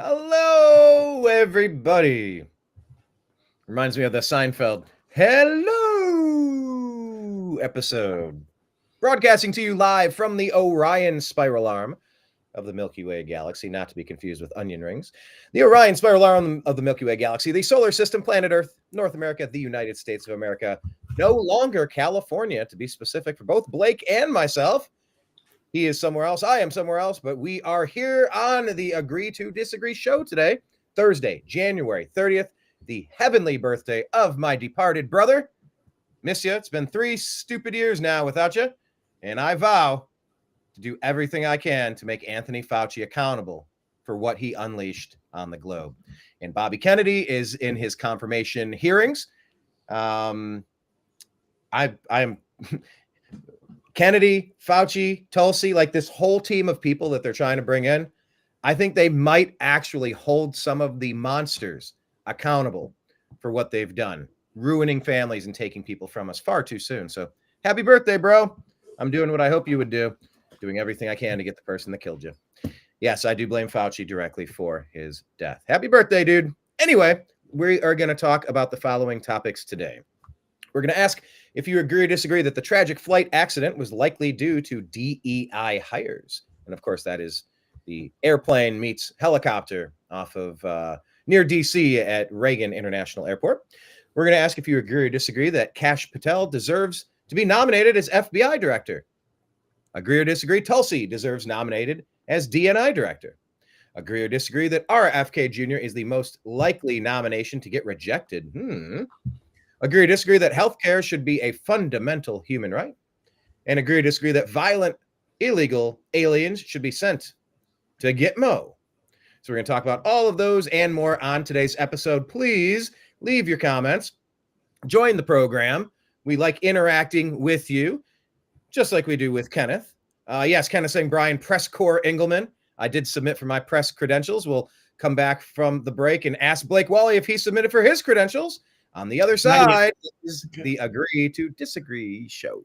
Hello, everybody. Reminds me of the Seinfeld Hello episode. Broadcasting to you live from the Orion spiral arm of the Milky Way galaxy, not to be confused with onion rings. The Orion spiral arm of the Milky Way galaxy, the solar system, planet Earth, North America, the United States of America, no longer California, to be specific for both Blake and myself. He is somewhere else. I am somewhere else, but we are here on the Agree to Disagree show today, Thursday, January 30th, the heavenly birthday of my departed brother. Miss you. It's been 3 stupid years now without you, and I vow to do everything I can to make Anthony Fauci accountable for what he unleashed on the globe. And Bobby Kennedy is in his confirmation hearings. I'm Kennedy, Fauci, Tulsi, like this whole team of people that they're trying to bring in, I think they might actually hold some of the monsters accountable for what they've done, ruining families and taking people from us far too soon. So happy birthday, bro. I'm doing what I hope you would do, doing everything I can to get the person that killed you. Yes, I do blame Fauci directly for his death. Happy birthday, dude. Anyway, we are going to talk about the following topics today. We're going to ask if you agree or disagree that the tragic flight accident was likely due to DEI hires. And of course, that is the airplane meets helicopter off of near DC at Reagan International Airport. We're going to ask if you agree or disagree that Kash Patel deserves to be nominated as FBI director. Agree or disagree, Tulsi deserves nominated as DNI director. Agree or disagree that RFK Jr. is the most likely nomination to get rejected. Agree or disagree that healthcare should be a fundamental human right. And agree or disagree that violent, illegal aliens should be sent to Gitmo. So we're going to talk about all of those and more on today's episode. Please leave your comments. Join the program. We like interacting with you, just like we do with Kenneth. Yes, Kenneth saying Brian Press Corps Engelman. I did submit for my press credentials. We'll come back from the break and ask Blake Walley if he submitted for his credentials. On the other side is the Agree to Disagree show.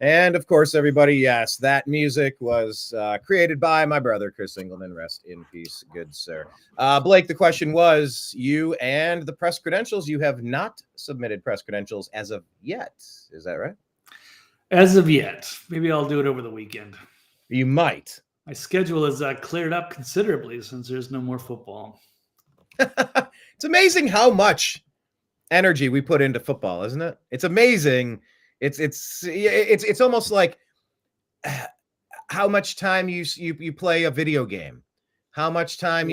And of course, everybody, yes, that music was created by my brother, Chris Engelman. Rest in peace, good sir. Blake, the question was, you and the press credentials, you have not submitted press credentials as of yet. Is that right? As of yet. Maybe I'll do it over the weekend. You might. My schedule is cleared up considerably since there's no more football. It's amazing how much energy we put into football, isn't it? It's amazing. It's almost like how much time you play a video game, how much time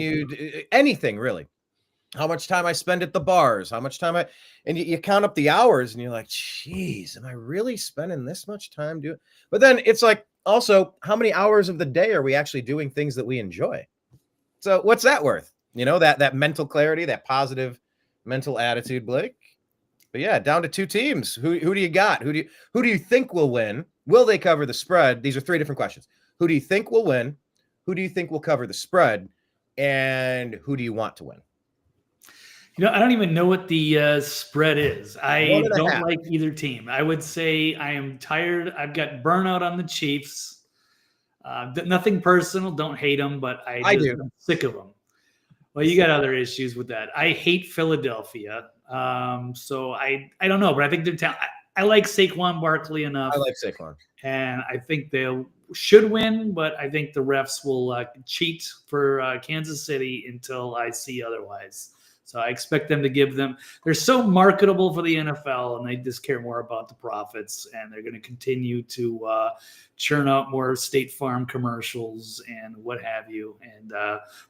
anything really, how much time I spend at the bars, how much time and you count up the hours and you're like, geez, am I really spending this much time doing? But then it's like also how many hours of the day are we actually doing things that we enjoy? So what's that worth? You know, that mental clarity, that positive mental attitude, Blake. But yeah, down to 2 teams. Who do you got? Who do you think will win? Will they cover the spread? These are 3 different questions. Who do you think will win? Who do you think will cover the spread? And who do you want to win? I don't even know what the spread is. I 1.5. don't like either team. I would say I am tired. I've got burnout on the Chiefs. Nothing personal. Don't hate them, but I do. I'm sick of them. Well, you got other issues with that. I hate Philadelphia. So I don't know, but I think they're I like Saquon Barkley enough. I like Saquon. And I think they should win, but I think the refs will cheat for Kansas City until I see otherwise. So I expect them to give them. They're so marketable for the NFL, and they just care more about the profits. And they're going to continue to churn out more State Farm commercials and what have you, and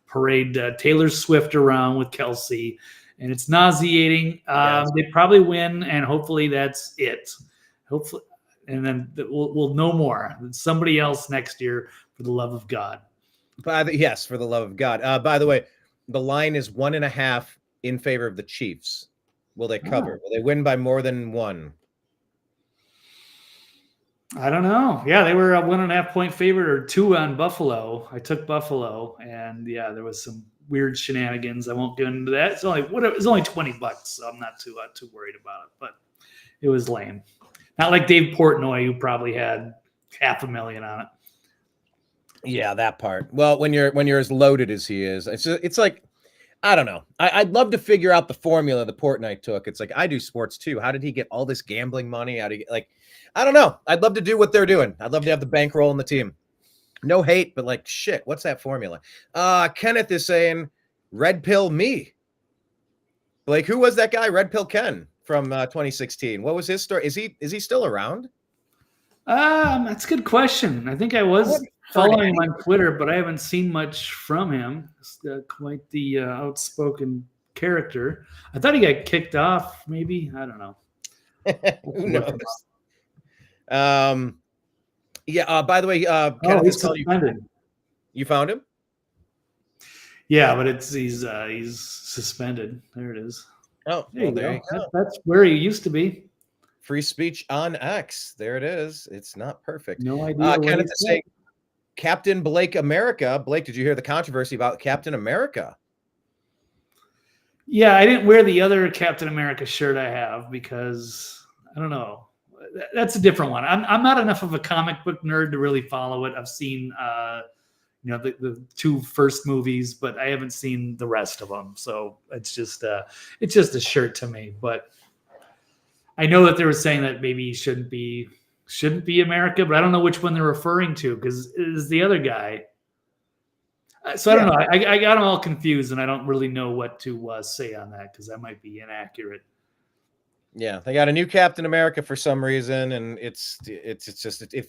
parade Taylor Swift around with Kelsey. And it's nauseating. Yes. They probably win, and hopefully that's it. Hopefully, and then we'll know more. Somebody else next year, for the love of God. Yes, for the love of God. By the way, the line is 1.5 in favor of the Chiefs. Will they cover? Will they win by more than one? I don't know. Yeah, they were a 1.5 point favorite or 2 on Buffalo. I took Buffalo, and yeah, there was some weird shenanigans. I won't get into that. It's only $20, so I'm not too worried about it. But it was lame. Not like Dave Portnoy, who probably had $500,000 on it. Yeah, that part. Well, when you're as loaded as he is, it's like, I don't know. I'd love to figure out the formula that Portnoy took. It's like, I do sports too. How did he get all this gambling money? How do you like? I don't know. I'd love to do what they're doing. I'd love to have the bankroll in the team. No hate, but like, shit, what's that formula? Kenneth is saying, Red Pill me. Blake, who was that guy? Red Pill Ken from 2016. What was his story? Is he still around? That's a good question. I think I was following him on Twitter, but I haven't seen much from him. It's quite the outspoken character. I thought he got kicked off, maybe. I don't know. Who knows? Yeah. By the way, he's suspended. You found him? Yeah, but he's suspended. There it is. Oh, there you go. That's where he used to be. Free speech on X. There it is. It's not perfect. No idea. Kenneth is saying, Captain Blake America. Blake, did you hear the controversy about Captain America? Yeah, I didn't wear the other Captain America shirt I have because I don't know. That's a different one. I'm not enough of a comic book nerd to really follow it. I've seen the 2 first movies, but I haven't seen the rest of them. So it's just a shirt to me. But I know that they were saying that maybe he shouldn't be America, but I don't know which one they're referring to because it is the other guy. So I don't know. I got them all confused, and I don't really know what to say on that because that might be inaccurate. Yeah, they got a new Captain America for some reason, and it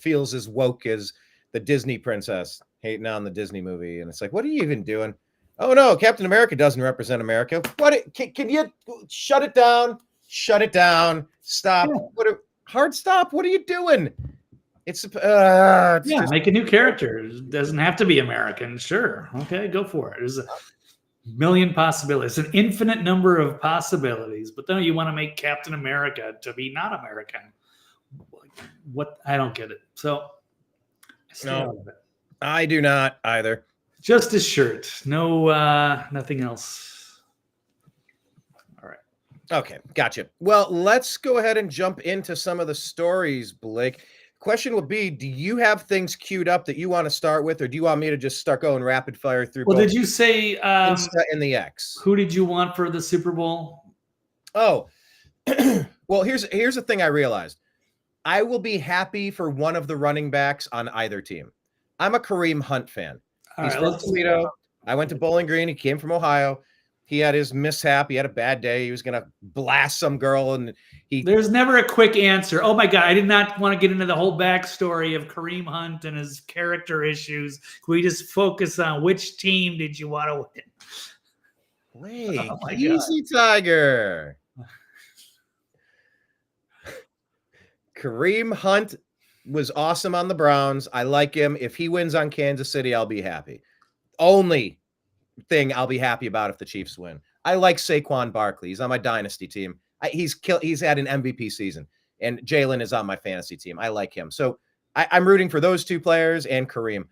feels as woke as the Disney princess hating on the Disney movie, and it's like, what are you even doing? Oh no, Captain America doesn't represent America. What? Can you shut it down? Shut it down. Stop. Yeah. Hard stop. What are you doing? It's just make a new character. It doesn't have to be American. Sure. Okay, go for it. There's a million possibilities, an infinite number of possibilities. But then you want to make Captain America to be not American. What? I don't get it. So no, I do not either. Just his shirt. No, nothing else. Okay, gotcha. Well, let's go ahead and jump into some of the stories, Blake. Question would be, do you have things queued up that you want to start with, or do you want me to just start going rapid fire through? Well, did you say Insta and the X? Who did you want for the Super Bowl? Oh, well, here's the thing I realized. I will be happy for one of the running backs on either team. I'm a Kareem Hunt fan. He's from Toledo. I went to Bowling Green. He came from Ohio. He had his mishap. He had a bad day. He was going to blast some girl, and There's never a quick answer. Oh my God, I did not want to get into the whole backstory of Kareem Hunt and his character issues. Can we just focus on which team did you want to win? Blake, easy, Tiger. Kareem Hunt was awesome on the Browns. I like him. If he wins on Kansas City, I'll be happy. Only thing I'll be happy about if the Chiefs win. I like Saquon Barkley. He's on my dynasty team. He's had an MVP season, and Jalen is on my fantasy team. I like him. So I'm rooting for those 2 players and Kareem.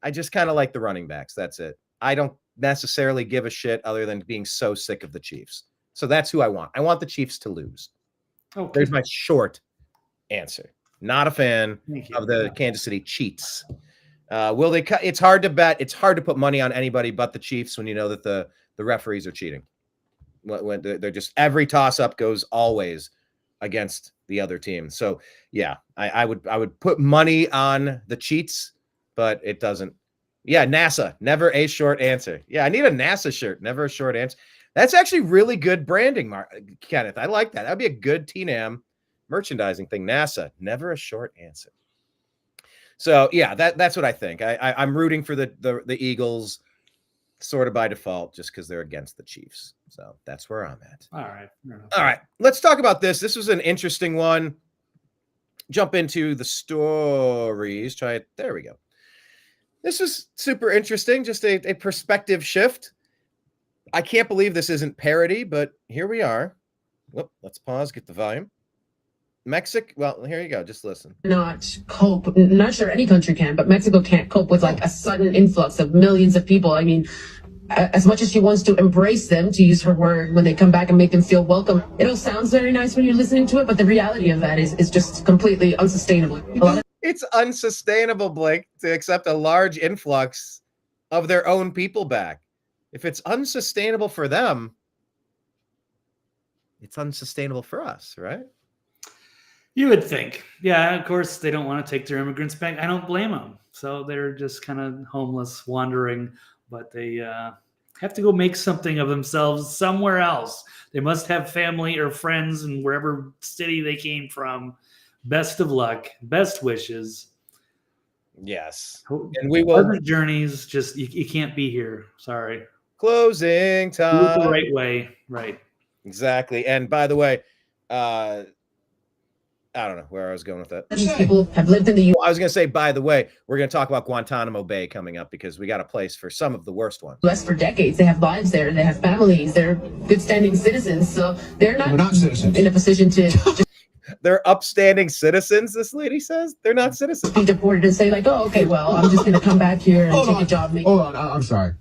I just kind of like the running backs. That's it. I don't necessarily give a shit other than being so sick of the Chiefs. So that's who I want. I want the Chiefs to lose. Okay. There's my short answer. Not a fan Thank you. of the Kansas City Chiefs. Will they cut? It's hard to bet. It's hard to put money on anybody but the Chiefs when you know that the referees are cheating. When they're just, every toss up goes always against the other team. So yeah, I would put money on the cheats, but it doesn't. Yeah, NASA, never a short answer. Yeah, I need a NASA shirt, never a short answer. That's actually really good branding, Kenneth. I like that. That'd be a good TNAM merchandising thing. NASA, never a short answer. So yeah, that's what I think. I'm rooting for the Eagles sort of by default, just because they're against the Chiefs. So that's where I'm at. All right. All right. Let's talk about this. This was an interesting one. Jump into the stories. Try it. There we go. This was super interesting. Just a perspective shift. I can't believe this isn't parody, but here we are. Whoop, let's pause, get the volume. Mexico. Well, here you go. Just listen. Not cope. Not sure any country can, but Mexico can't cope with like a sudden influx of millions of people. I mean, as much as she wants to embrace them, to use her word, when they come back and make them feel welcome, it all sounds very nice when you're listening to it, but the reality of that is just completely unsustainable. It's unsustainable, Blake, to accept a large influx of their own people back. If it's unsustainable for them, it's unsustainable for us, right? You would think. Yeah, of course, they don't want to take their immigrants back. I don't blame them. So they're just kind of homeless, wandering, but they have to go make something of themselves somewhere else. They must have family or friends in wherever city they came from. Best of luck. Best wishes. Yes. And we will. Pleasant journeys. Just, you can't be here. Sorry. Closing time. Do it the right way. Right. Exactly. And by the way, I don't know where I was going with that. People have lived in the U.S. I was going to say, by the way, we're going to talk about Guantanamo Bay coming up because we got a place for some of the worst ones. for decades. They have lives there. They have families. They're good standing citizens. So they're not citizens in a position to just they're upstanding citizens, this lady says. They're not citizens. be deported and say like, oh, okay, well, I'm just going to come back here and take a job. Hold on. I'm sorry.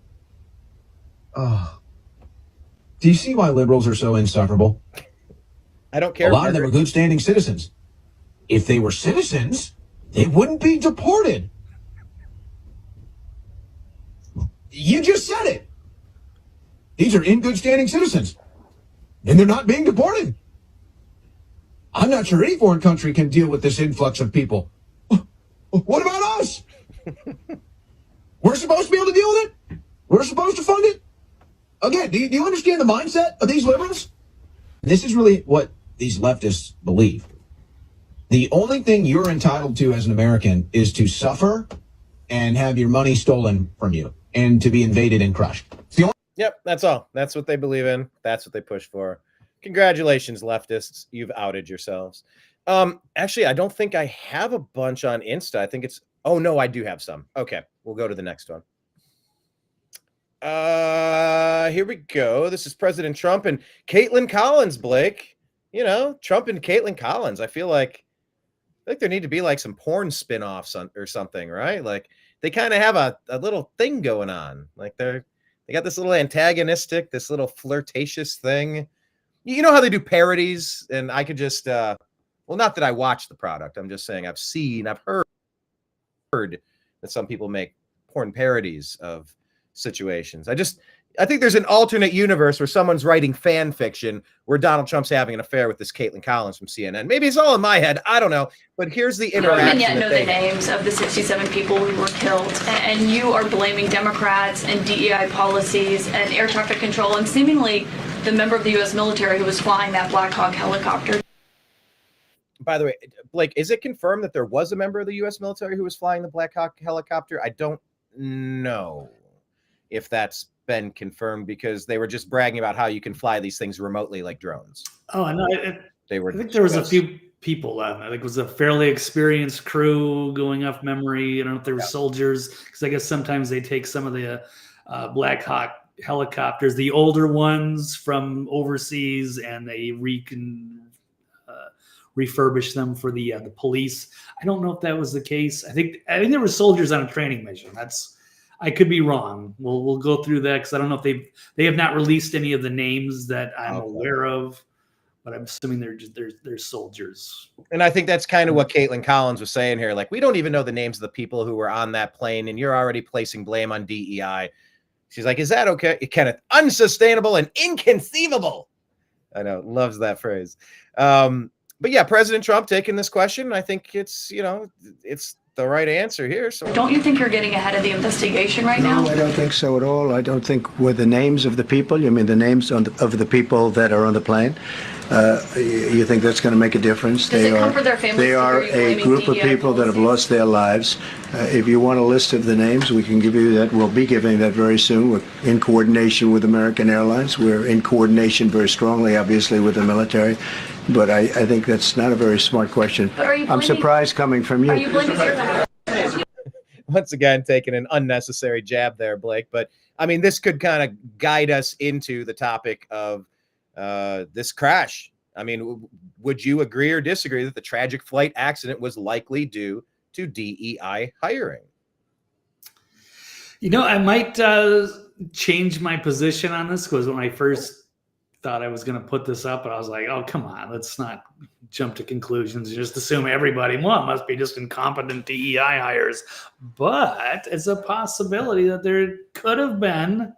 Do you see why liberals are so insufferable? I don't care. A lot of them are good standing citizens. If they were citizens, they wouldn't be deported. You just said it. These are in good standing citizens. And they're not being deported. I'm not sure any foreign country can deal with this influx of people. What about us? We're supposed to be able to deal with it? We're supposed to fund it? Again, do you understand the mindset of these liberals? This is really what these leftists believe. The only thing you're entitled to as an American is to suffer and have your money stolen from you and to be invaded and crushed. It's the only. Yep, that's all. That's what they believe in. That's what they push for. Congratulations, leftists. You've outed yourselves. Actually, I don't think I have a bunch on Insta. I think it's, oh no, I do have some. Okay, we'll go to the next one. Here we go. This is President Trump and Caitlin Collins, Blake. You know, Trump and Caitlin Collins. I feel like there need to be like some porn spin-offs or something, right? Like they kind of have a little thing going on. Like they got this little antagonistic, this little flirtatious thing. You know how they do parodies, and I could just well, not that I watch the product. I'm just saying I've heard that some people make porn parodies of situations. I think there's an alternate universe where someone's writing fan fiction where Donald Trump's having an affair with this Caitlin Collins from CNN. Maybe it's all in my head. I don't know. But here's the interaction. We don't even yet know the names of the 67 people who were killed. And you are blaming Democrats and DEI policies and air traffic control and seemingly the member of the U.S. military who was flying that Black Hawk helicopter. By the way, Blake, is it confirmed that there was a member of the U.S. military who was flying the Black Hawk helicopter? I don't know if that's been confirmed because they were just bragging about how you can fly these things remotely like drones. Oh, no. I think there was a few people. I think it was a fairly experienced crew going off memory. I don't know if there were soldiers because I guess sometimes they take some of the Black Hawk helicopters, the older ones from overseas, and they refurbish them for the police. I don't know if that was the case. I think there were soldiers on a training mission. I could be wrong. We'll go through that because I don't know if they have not released any of the names that I'm aware of, but I'm assuming they're soldiers. And I think that's kind of what Caitlin Collins was saying here. Like, we don't even know the names of the people who were on that plane, and you're already placing blame on DEI. She's like, is that okay? Kenneth, unsustainable and inconceivable. I know, loves that phrase. But yeah, President Trump taking this question, I think it's, it's the right answer here. So Don't you think you're getting ahead of the investigation right now? No, I don't think so at all. I don't think with the names of the people, you mean the names of the people that are on the plane, you think that's going to make a difference? Does it comfort their families? They are Are you a blaming group of DEI people that have policies? lost their lives. If you want a list of the names, we can give you that. We'll be giving that very soon. We're in coordination with American Airlines. We're in coordination very strongly, obviously, with the military. But I think that's not a very smart question. But are you I'm blaming- surprised coming from you. Are you blaming your once again, taking an unnecessary jab there, Blake. But I mean, this could kind of guide us into the topic of this crash. I mean, would you agree or disagree that the tragic flight accident was likely due to DEI hiring? I might change my position on this because when I first thought I was going to put this up, but I was like, oh, come on, let's not jump to conclusions and just assume everybody, it must be just incompetent DEI hires. But it's a possibility that there could have been,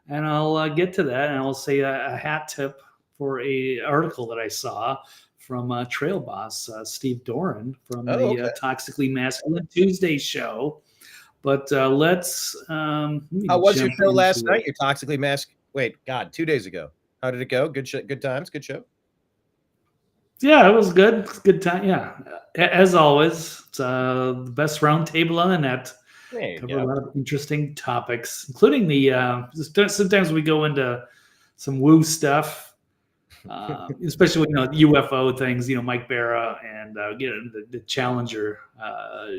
and I'll get to that, and I'll say a hat tip for a article that I saw from Trail Boss, Steve Doran from the Toxically Masculine Tuesday show. But let's... How was your show last night? Your Toxically Masculine... Wait, God, 2 days ago. How did it go? Good times, good show. Yeah, it was good. Good time. Yeah, as always, it's the best round table on the net. Cover a lot of interesting topics, including the. Sometimes we go into some woo stuff, especially with UFO things. Mike Barra and the Challenger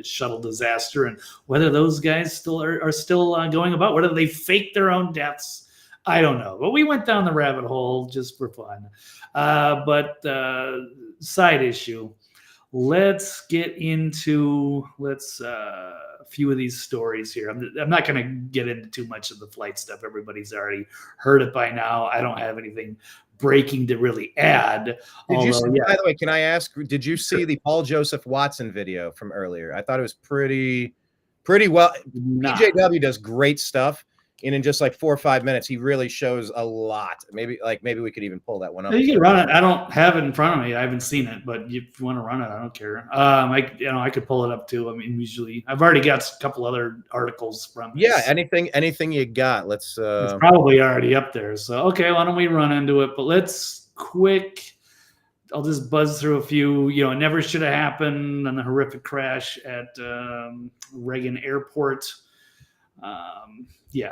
shuttle disaster, and whether those guys still are still going about, whether they fake their own deaths. I don't know, but we went down the rabbit hole just for fun. But side issue, let's get into a few of these stories here. I'm not going to get into too much of the flight stuff. Everybody's already heard it by now. I don't have anything breaking to really add. By the way, can I ask, did you see the Paul Joseph Watson video from earlier? I thought it was pretty well. PJW does great stuff. And in just like 4 or 5 minutes, he really shows a lot. Maybe we could even pull that one up. You can run it. I don't have it in front of me. I haven't seen it, but if you want to run it, I don't care. I could pull it up too. I mean, usually I've already got a couple other articles from. Yeah, anything you got. Let's. It's probably already up there. So okay, why don't we run into it? But let's quick. I'll just buzz through a few. It never should have happened, and the horrific crash at Reagan Airport. We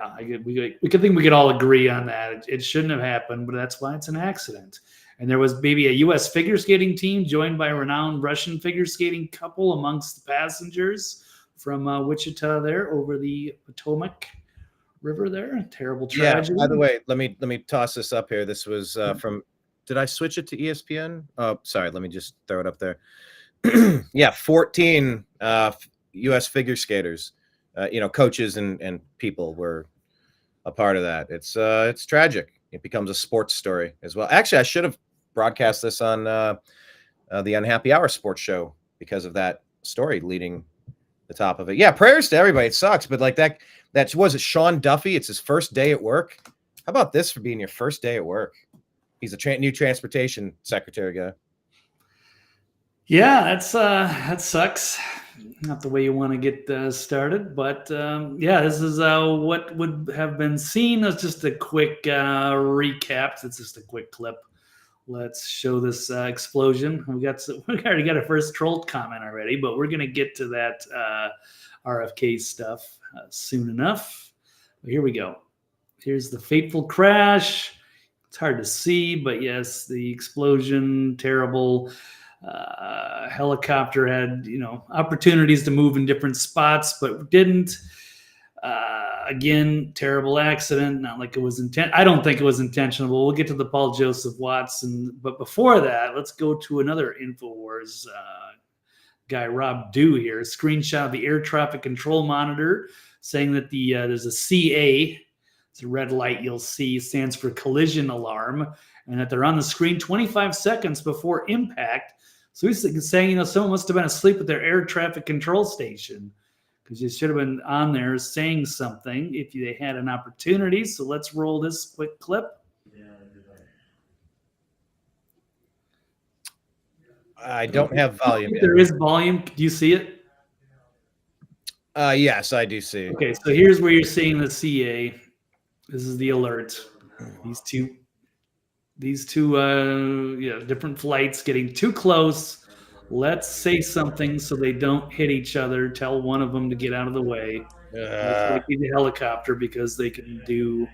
could all agree on that. It shouldn't have happened, but that's why it's an accident. And there was maybe a U.S. figure skating team joined by a renowned Russian figure skating couple amongst the passengers from Wichita there over the Potomac River there. Terrible tragedy. Yeah, by the way, let me toss this up here. This was from, did I switch it to ESPN? Oh, sorry. Let me just throw it up there. 14 U.S. figure skaters. Coaches and people were a part of that. It's tragic. It becomes a sports story as well. Actually, I should have broadcast this on the Unhappy Hour sports show because of that story leading the top of it. Yeah, prayers to everybody. It sucks, but like that was it Sean Duffy? It's his first day at work. How about this for being your first day at work? He's a new transportation secretary guy. Yeah, that sucks. Not the way you want to get started, but this is what would have been seen as just a quick recap. It's just a quick clip. Let's show this explosion. We already got a first troll comment already, but we're gonna get to that RFK stuff soon enough. But here we go. Here's the fateful crash. It's hard to see, but yes, the explosion, terrible. Helicopter had opportunities to move in different spots but didn't. Again, terrible accident, not like it was I don't think it was intentional. We'll get to the Paul Joseph Watson, but before that, let's go to another InfoWars guy, Rob Dew here. Screenshot of the air traffic control monitor saying that there's a CA, it's a red light you'll see, stands for collision alarm, and that they're on the screen 25 seconds before impact. So he's saying, someone must have been asleep at their air traffic control station, because you should have been on there saying something if they had an opportunity. So let's roll this quick clip. I don't have volume yet. There is volume. Do you see it? Yes, I do see. Okay, so here's where you're seeing the CA. This is the alert. These two different flights getting too close. Let's say something so they don't hit each other. Tell one of them to get out of the way. Let's be the helicopter because they can do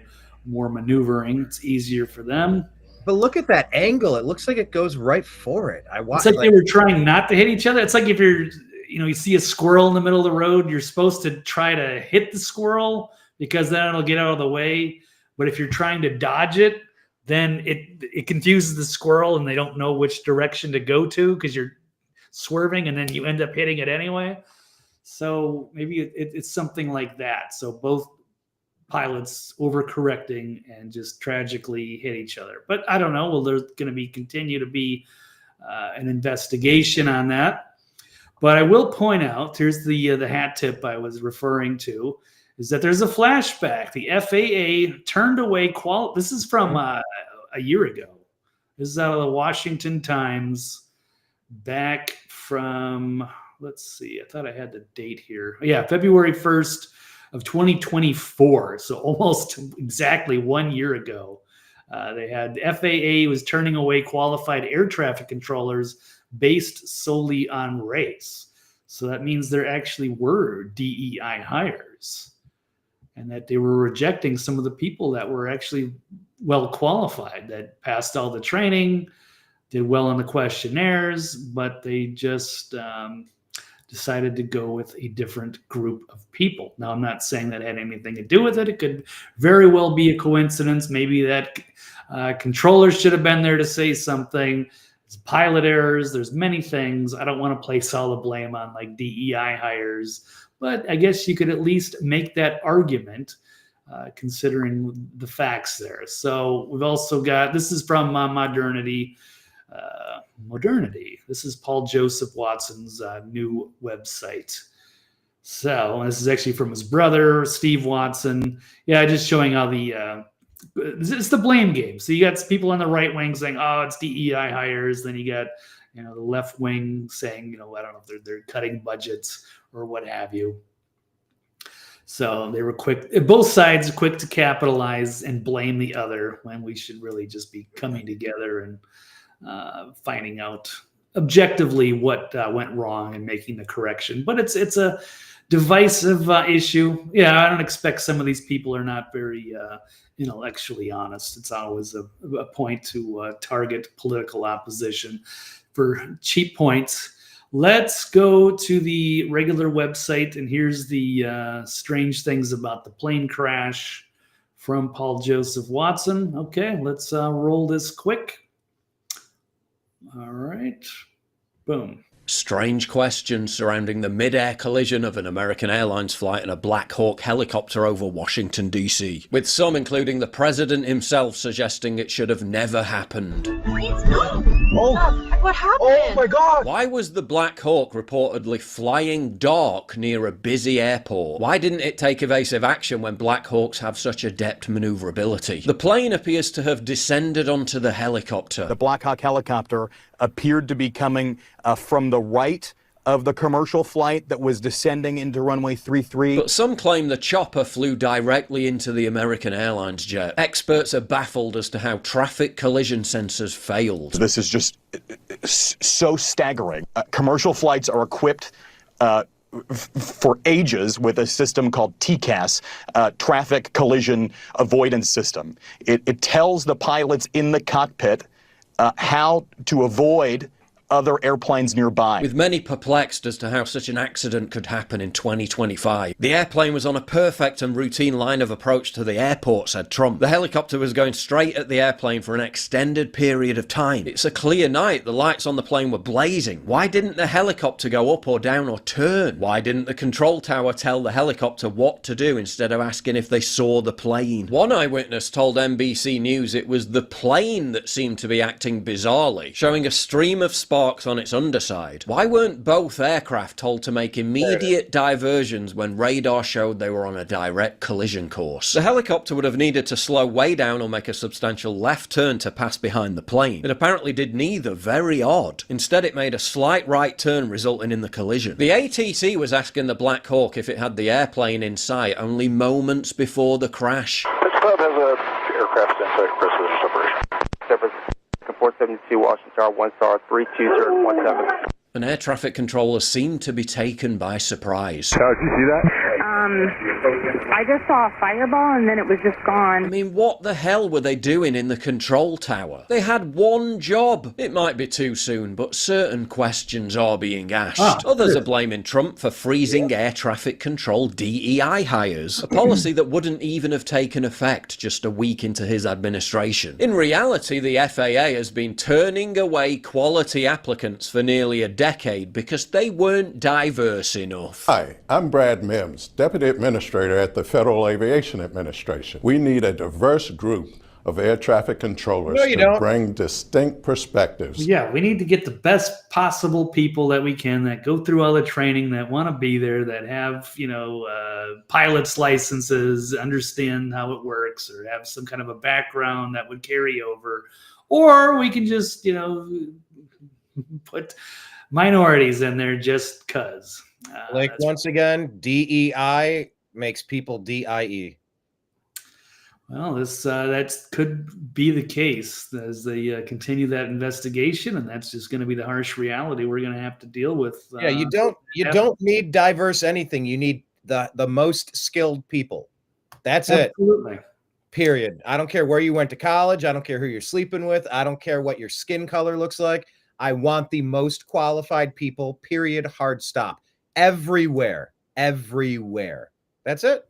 more maneuvering. It's easier for them. But look at that angle. It looks like it goes right for it. It's like they were trying not to hit each other. It's like if you see a squirrel in the middle of the road, you're supposed to try to hit the squirrel because then it'll get out of the way. But if you're trying to dodge it, then it confuses the squirrel and they don't know which direction to go to because you're swerving and then you end up hitting it anyway. So maybe it's something like that. So both pilots overcorrecting and just tragically hit each other. But I don't know. Well, there's going to continue to be an investigation on that. But I will point out, here's the hat tip I was referring to, is that there's a flashback. The FAA turned away this is from a year ago. This is out of the Washington Times back from, let's see, I thought I had the date here. Yeah, February 1st of 2024. So almost exactly 1 year ago. They had FAA was turning away qualified air traffic controllers based solely on race. So that means there actually were DEI hires and that they were rejecting some of the people that were actually well qualified, that passed all the training, did well on the questionnaires, but they just decided to go with a different group of people. Now, I'm not saying that had anything to do with it. It could very well be a coincidence. Maybe that controllers should have been there to say something. It's pilot errors. There's many things. I don't want to place all the blame on like DEI hires, but I guess you could at least make that argument considering the facts there. So we've also got, this is from Modernity. This is Paul Joseph Watson's new website. So this is actually from his brother, Steve Watson. Yeah, just showing how it's the blame game. So you got people on the right wing saying, oh, it's DEI hires. Then you got, the left wing saying, I don't know if they're cutting budgets or what have you. So they were both sides quick to capitalize and blame the other when we should really just be coming together and finding out objectively what went wrong and making the correction. But it's a divisive issue. Yeah, I don't expect some of these people are not very intellectually honest. It's always a point to target political opposition for cheap points. Let's go to the regular website, and here's the strange things about the plane crash from Paul Joseph Watson. Okay, let's roll this quick. All right, boom. Strange questions surrounding the mid-air collision of an American Airlines flight and a Black Hawk helicopter over Washington, D.C., with some, including the president himself, suggesting it should have never happened. What happened? Oh my God! Why was the Black Hawk reportedly flying dark near a busy airport? Why didn't it take evasive action when Black Hawks have such adept maneuverability? The plane appears to have descended onto the helicopter. The Black Hawk helicopter appeared to be coming from the right of the commercial flight that was descending into runway 33. But some claim the chopper flew directly into the American Airlines jet. Experts are baffled as to how traffic collision sensors failed. This is just so staggering. Commercial flights are equipped for ages with a system called TCAS, Traffic Collision Avoidance System. It tells the pilots in the cockpit how to avoid other airplanes nearby. With many perplexed as to how such an accident could happen in 2025. The airplane was on a perfect and routine line of approach to the airport, said Trump. The helicopter was going straight at the airplane for an extended period of time. It's a clear night. The lights on the plane were blazing. Why didn't the helicopter go up or down or turn? Why didn't the control tower tell the helicopter what to do instead of asking if they saw the plane? One eyewitness told NBC News it was the plane that seemed to be acting bizarrely, showing a stream of sparks on its underside. Why weren't both aircraft told to make immediate diversions when radar showed they were on a direct collision course? The helicopter would have needed to slow way down or make a substantial left turn to pass behind the plane. It apparently did neither. Very odd. Instead, it made a slight right turn, resulting in the collision. The ATC was asking the Black Hawk if it had the airplane in sight only moments before the crash. This club has a aircraft in sight precision separation. 472 Washington Star 1 Star 32017. An air traffic controller seemed to be taken by surprise. How did you see that? I just saw a fireball and then it was just gone. I mean, what the hell were they doing in the control tower? They had one job. It might be too soon, but certain questions are being asked. Others are blaming Trump for freezing air traffic control DEI hires, a policy that wouldn't even have taken effect just a week into his administration. In reality, the FAA has been turning away quality applicants for nearly a decade because they weren't diverse enough. Hi, I'm Brad Mims, Deputy Administrator at the Federal Aviation Administration. We need a diverse group of air traffic controllers to bring distinct perspectives. Yeah, we need to get the best possible people that we can that go through all the training, that want to be there, that have, pilot's licenses, understand how it works, or have some kind of a background that would carry over. Or we can just, put minorities in there just because. Like, once again, DEI makes people DIE. Well, that could be the case as they continue that investigation, and that's just going to be the harsh reality we're going to have to deal with. Yeah, you don't need diverse anything. You need the most skilled people. That's Absolutely. it. Period. I don't care where you went to college. I don't care who you're sleeping with. I don't care what your skin color looks like. I want the most qualified people. Period. Hard stop. Everywhere. That's it.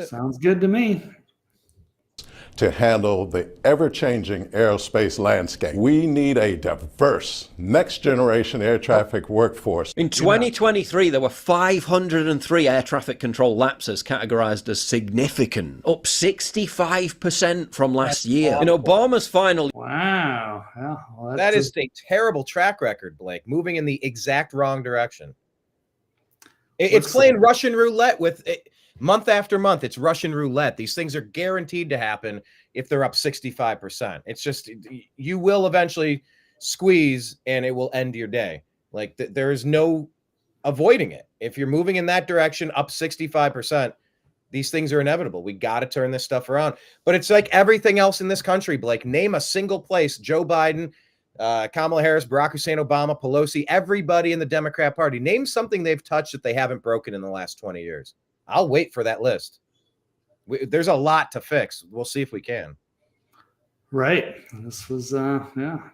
Sounds good to me. To handle the ever-changing aerospace landscape, we need a diverse, next-generation air traffic workforce. In 2023, there were 503 air traffic control lapses categorized as significant, up 65% from last year. In Obama's final... Wow. Well, that is a terrible track record, Blake, moving in the exact wrong direction. It's playing Russian roulette with... Month after month, it's Russian roulette. These things are guaranteed to happen if they're up 65%. It's just, you will eventually squeeze and it will end your day. Like, there is no avoiding it. If you're moving in that direction, up 65%, these things are inevitable. We got to turn this stuff around. But it's like everything else in this country, Blake. Name a single place, Joe Biden, Kamala Harris, Barack Hussein Obama, Pelosi, everybody in the Democrat Party. Name something they've touched that they haven't broken in the last 20 years. I'll wait for that list. There's a lot to fix. We'll see if we can. Right. This was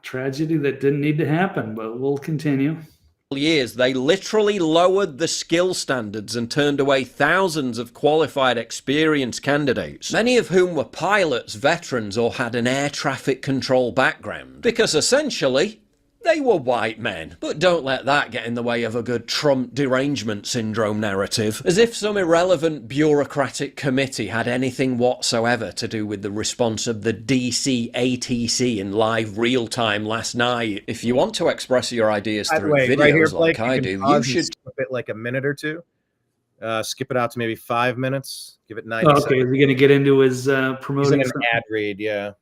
tragedy that didn't need to happen, but we'll continue. Years, they literally lowered the skill standards and turned away thousands of qualified, experienced candidates, many of whom were pilots, veterans, or had an air traffic control background. Because essentially, they were white men. But don't let that get in the way of a good Trump derangement syndrome narrative. As if some irrelevant bureaucratic committee had anything whatsoever to do with the response of the DC ATC in live real time last night. If you want to express your ideas through videos right here, Blake, like I do, you should skip it like a minute or two. Skip it out to maybe 5 minutes. Give it 90 seconds. Okay, is he going to get into his promoting? He's in an ad read, yeah.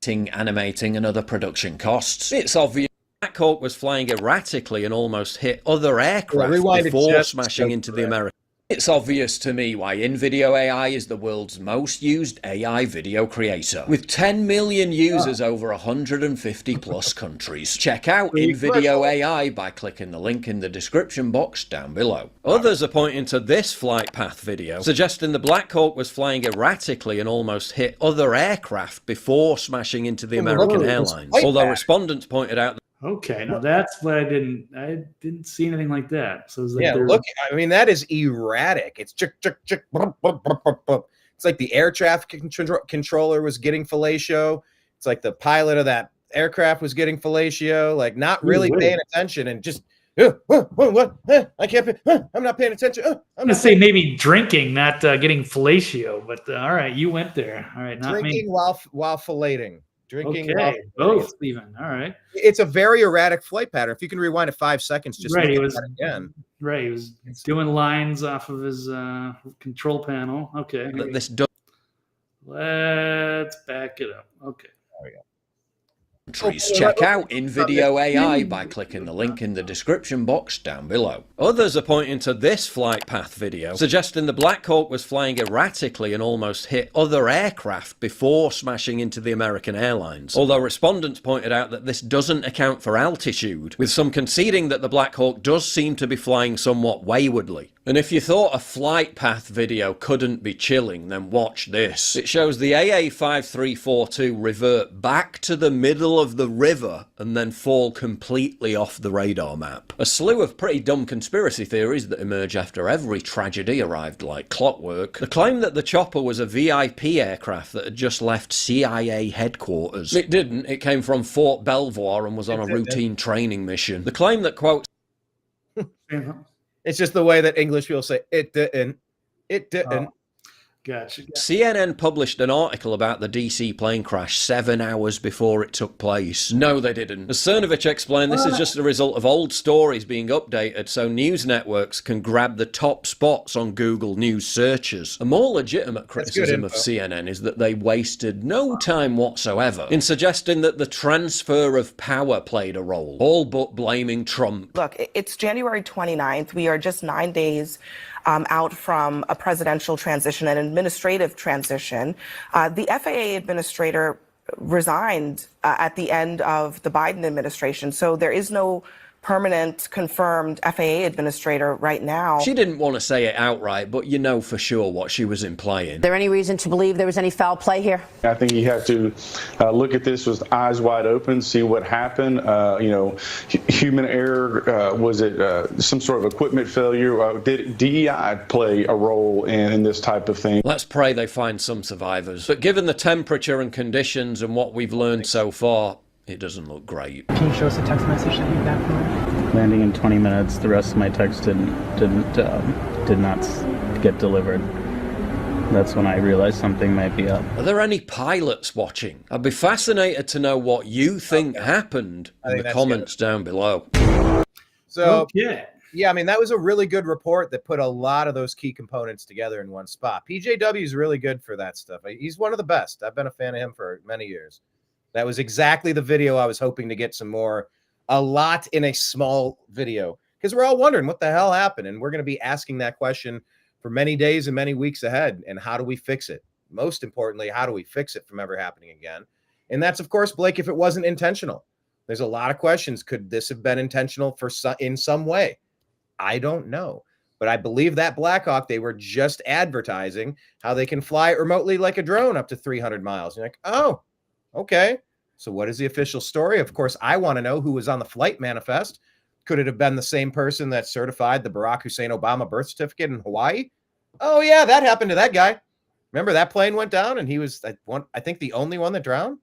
Animating and other production costs. It's obvious Black Hawk was flying erratically and almost hit other aircraft before smashing into the American. It's obvious to me why InVideo AI is the world's most used AI video creator, with 10 million users over 150 plus countries. Check out InVideo AI by clicking the link in the description box down below. Others are pointing to this flight path video, suggesting the Black Hawk was flying erratically and almost hit other aircraft before smashing into the American airlines. Although respondents pointed out Okay, now that's what I didn't see anything like that. So it was like look, I mean, that is erratic. It's it's like the air traffic controller was getting fellatio. It's like the pilot of that aircraft was getting fellatio, like not really paying attention and just what? I can't. I'm not paying attention. I'm gonna say maybe drinking, not getting fellatio. But all right, you went there. All right, not drinking me. while filleting. Drinking. Okay, both even. All right. It's a very erratic flight pattern. If you can rewind it 5 seconds, just right. He was right. He was doing lines off of his control panel. Okay. Let's back it up. Okay. There we go. Check out InVideo AI by clicking the link in the description box down below. Others are pointing to this flight path video, suggesting the Black Hawk was flying erratically and almost hit other aircraft before smashing into the American airlines. Although respondents pointed out that this doesn't account for altitude, with some conceding that the Black Hawk does seem to be flying somewhat waywardly. And if you thought a flight path video couldn't be chilling, then watch this. It shows the AA5342 revert back to the middle of the river and then fall completely off the radar map. A slew of pretty dumb conspiracy theories that emerge after every tragedy arrived like clockwork. The claim that the chopper was a VIP aircraft that had just left CIA headquarters. It didn't. It came from Fort Belvoir and was on a routine training mission. The claim that, quote... It's just the way that English people say it didn't. It didn't. Gotcha. CNN published an article about the DC plane crash 7 hours before it took place. No, they didn't. As Cernovich explained, this is just a result of old stories being updated so news networks can grab the top spots on Google News searches. A more legitimate criticism of CNN is that they wasted no time whatsoever in suggesting that the transfer of power played a role, all but blaming Trump. Look, it's January 29th. We are just 9 days out from a presidential transition, an administrative transition. The FAA administrator resigned at the end of the Biden administration, so there is no permanent confirmed FAA administrator right now. She didn't want to say it outright, but you know for sure what she was implying. Is there any reason to believe there was any foul play here? I think you have to look at this with eyes wide open, see what happened. Human error, was it some sort of equipment failure? Did DEI play a role in this type of thing? Let's pray they find some survivors. But given the temperature and conditions and what we've learned so far, it doesn't look great. Can you show us a text message that you got from her? Landing in 20 minutes. The rest of my text did not get delivered. That's when I realized something might be up. Are there any pilots watching? I'd be fascinated to know what you think happened in the comments down below. So, yeah, I mean, that was a really good report that put a lot of those key components together in one spot. PJW is really good for that stuff. He's one of the best. I've been a fan of him for many years. That was exactly the video I was hoping to get some more, a lot in a small video, because we're all wondering what the hell happened. And we're going to be asking that question for many days and many weeks ahead. And how do we fix it? Most importantly, how do we fix it from ever happening again? And that's, of course, Blake, if it wasn't intentional. There's a lot of questions. Could this have been intentional in some way? I don't know. But I believe that Black Hawk, they were just advertising how they can fly it remotely like a drone up to 300 miles. You're like, oh, okay. So what is the official story? Of course, I want to know who was on the flight manifest. Could it have been the same person that certified the Barack Hussein Obama birth certificate in Hawaii? Oh, yeah, that happened to that guy. Remember that plane went down and he was, I think, the only one that drowned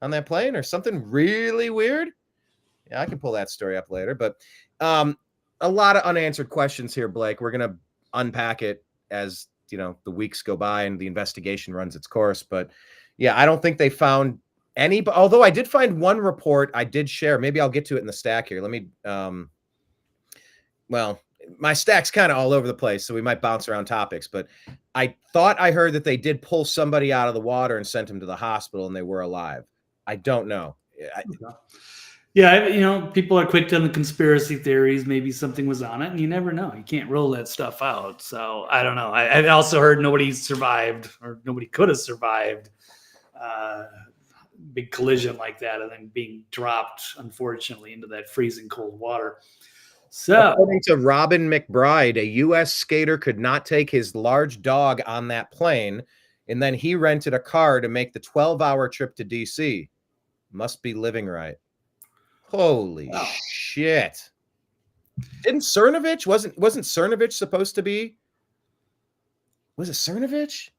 on that plane or something really weird? Yeah, I can pull that story up later. But a lot of unanswered questions here, Blake. We're going to unpack it as, the weeks go by and the investigation runs its course. But, yeah, I don't think they found any, although I did find one report I did share. Maybe I'll get to it in the stack here. Let me, well, my stack's kind of all over the place, so we might bounce around topics, but I thought I heard that they did pull somebody out of the water and sent him to the hospital and they were alive. I don't know. Yeah, people are quick to the conspiracy theories. Maybe something was on it, and you never know. You can't roll that stuff out. So I don't know. I also heard nobody survived, or nobody could have survived big collision like that, and then being dropped, unfortunately, into that freezing cold water. So, according to Robin McBride, a U.S. skater could not take his large dog on that plane, and then he rented a car to make the 12-hour trip to D.C. Must be living right. Holy shit. Didn't Cernovich, wasn't Cernovich supposed to be? Was it Cernovich?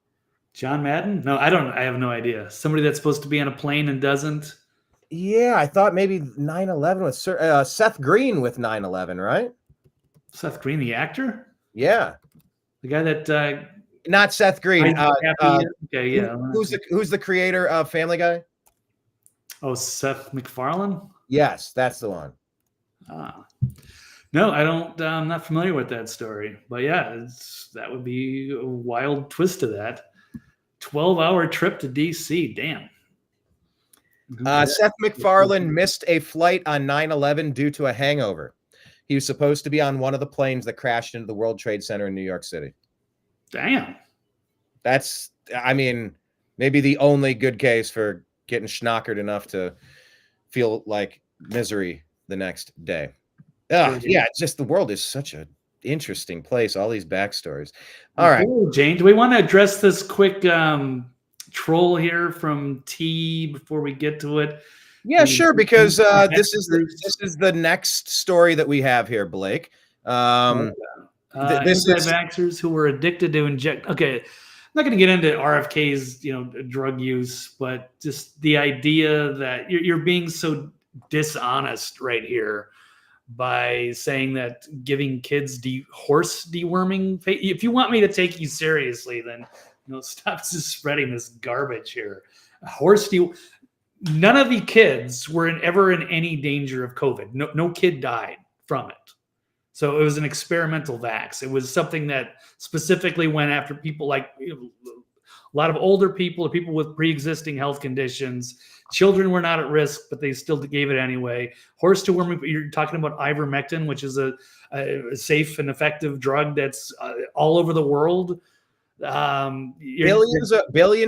John Madden? No, I have no idea. Somebody that's supposed to be on a plane and doesn't. Yeah, I thought maybe 9/11 was Seth Green with 9/11, right? Seth Green, the actor? Yeah. The guy that not Seth Green. Okay, yeah. Who's the creator of Family Guy? Oh, Seth MacFarlane? Yes, that's the one. No, I don't. I'm not familiar with that story, but yeah, that would be a wild twist to that. 12-hour trip to DC. Damn. Seth MacFarlane missed a flight on 9/11 due to a hangover. He was supposed to be on one of the planes that crashed into the World Trade Center in New York City. Damn. That's, I mean, maybe the only good case for getting schnockered enough to feel like misery the next day. Yeah, it's just the world is such an interesting place. All these backstories. All right, Jane, do we want to address this quick troll here from T before we get to it? Yeah, sure, because this is the next story that we have here, Blake. This is anti-vaxxers who were addicted to inject. Okay, I'm not going to get into RFK's drug use, but just the idea that you're being so dishonest right here by saying that giving kids horse deworming. If you want me to take you seriously, then stop just spreading this garbage here. None of the kids were ever in any danger of COVID. No kid died from it. So it was an experimental vax. It was something that specifically went after people like a lot of older people or people with pre-existing health conditions. Children were not at risk, but they still gave it anyway. Horse deworming, you're talking about ivermectin, which is a safe and effective drug that's all over the world. Billions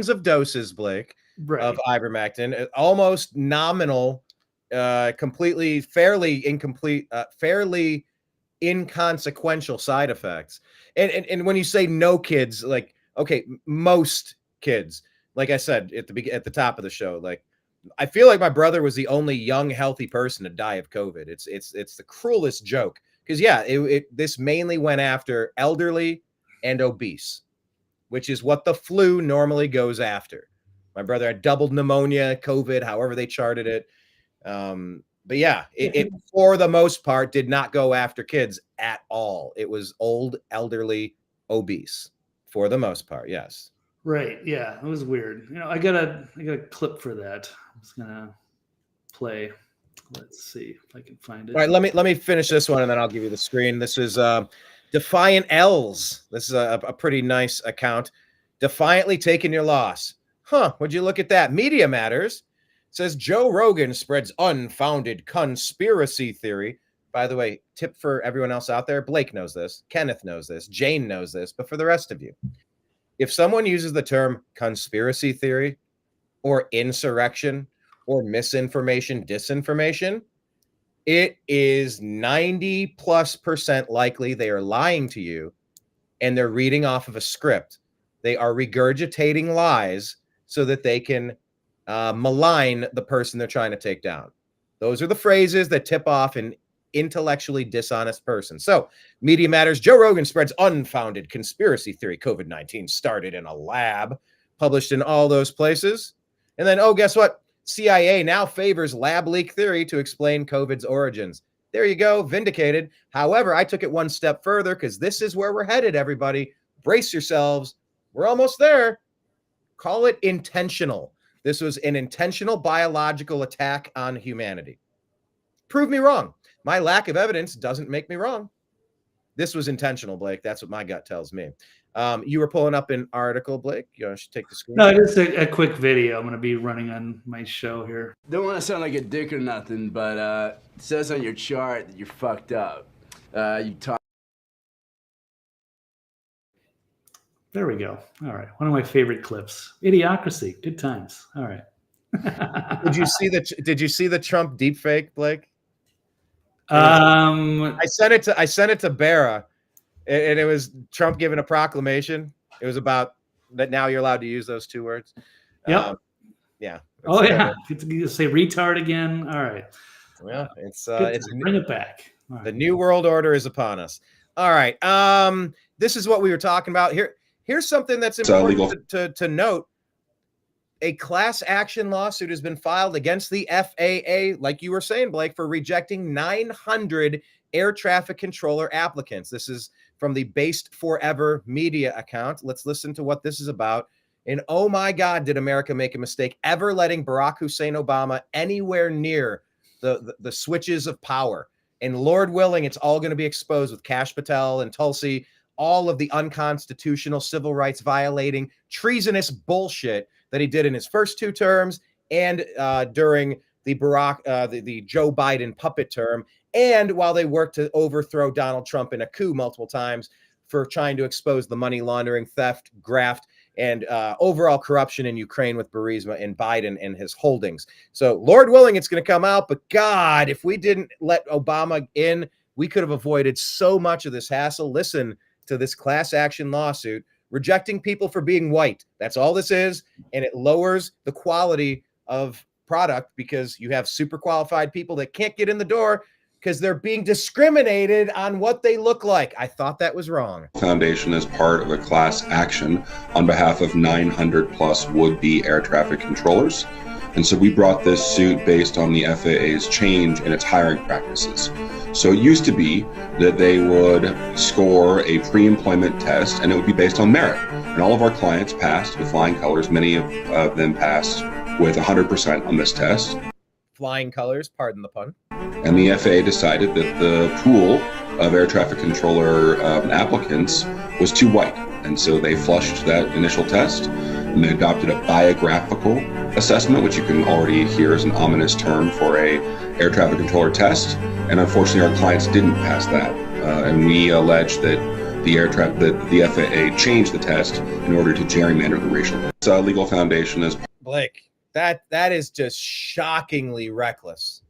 of doses, Blake, of ivermectin, almost nominal, fairly inconsequential side effects. And when you say no kids, like, okay, most kids, like I said at the top of the show, like, I feel like my brother was the only young, healthy person to die of COVID. It's the cruelest joke because this mainly went after elderly and obese, which is what the flu normally goes after. My brother had double pneumonia, COVID, however they charted it. But yeah, it for the most part did not go after kids at all. It was old, elderly, obese for the most part. Yes. Right. Yeah, it was weird. I got a clip for that. I'm just gonna play. Let's see if I can find it. All right, let me finish this one and then I'll give you the screen. This is Defiant L's. This is a pretty nice account. Defiantly taking your loss. Huh? Would you look at that? Media Matters says Joe Rogan spreads unfounded conspiracy theory. By the way, tip for everyone else out there: Blake knows this, Kenneth knows this, Jane knows this, but for the rest of you, if someone uses the term conspiracy theory or insurrection or misinformation, disinformation, it is 90+% likely they are lying to you and they're reading off of a script. They are regurgitating lies so that they can malign the person they're trying to take down. Those are the phrases that tip off an intellectually dishonest person. So, Media Matters, Joe Rogan spreads unfounded conspiracy theory COVID-19 started in a lab, published in all those places. And then, oh, guess what? CIA now favors lab leak theory to explain COVID's origins. There you go, vindicated. However, I took it one step further because this is where we're headed, everybody. Brace yourselves. We're almost there. Call it intentional. This was an intentional biological attack on humanity. Prove me wrong. My lack of evidence doesn't make me wrong. This was intentional, Blake. That's what my gut tells me. You were pulling up an article, Blake. You should take the screen. No, just a quick video. I'm going to be running on my show here. Don't want to sound like a dick or nothing, but it says on your chart that you're fucked up. You talk. There we go. All right. One of my favorite clips. Idiocracy. Good times. All right. Did you see the Trump deepfake, Blake? I sent it to Barra, and it was Trump giving a proclamation. It was about that now you're allowed to use those two words. Yep. Yeah. Oh yeah. You say retard again. All right. Well, it's bring it back. The new world order is upon us. All right. This is what we were talking about here. Here's something that's important to note. A class action lawsuit has been filed against the FAA, like you were saying, Blake, for rejecting 900 air traffic controller applicants. This is from the Based Forever media account. Let's listen to what this is about. And oh my God, did America make a mistake ever letting Barack Hussein Obama anywhere near the switches of power. And Lord willing, it's all going to be exposed with Kash Patel and Tulsi, all of the unconstitutional civil rights violating treasonous bullshit that he did in his first 2 terms and during the the Joe Biden puppet term, and while they worked to overthrow Donald Trump in a coup multiple times for trying to expose the money laundering, theft, graft, and overall corruption in Ukraine with Burisma and Biden and his holdings. So Lord willing, it's going to come out. But God, if we didn't let Obama in, we could have avoided so much of this hassle. Listen to this class action lawsuit rejecting people for being white. That's all this is. And it lowers the quality of product because you have super qualified people that can't get in the door because they're being discriminated on what they look like. I thought that was wrong. Foundation is part of a class action on behalf of 900 plus would-be air traffic controllers. And so we brought this suit based on the FAA's change in its hiring practices. So it used to be that they would score a pre-employment test and it would be based on merit. And all of our clients passed with flying colors. Many of them passed with 100% on this test. Flying colors, pardon the pun. And the FAA decided that the pool of air traffic controller applicants was too white. And so they flushed that initial test and they adopted a biographical assessment, which you can already hear as an ominous term for a air traffic controller test. And unfortunately, our clients didn't pass that. And we allege that the FAA changed the test in order to gerrymander the racial. Legal Foundation is Blake. That is just shockingly reckless,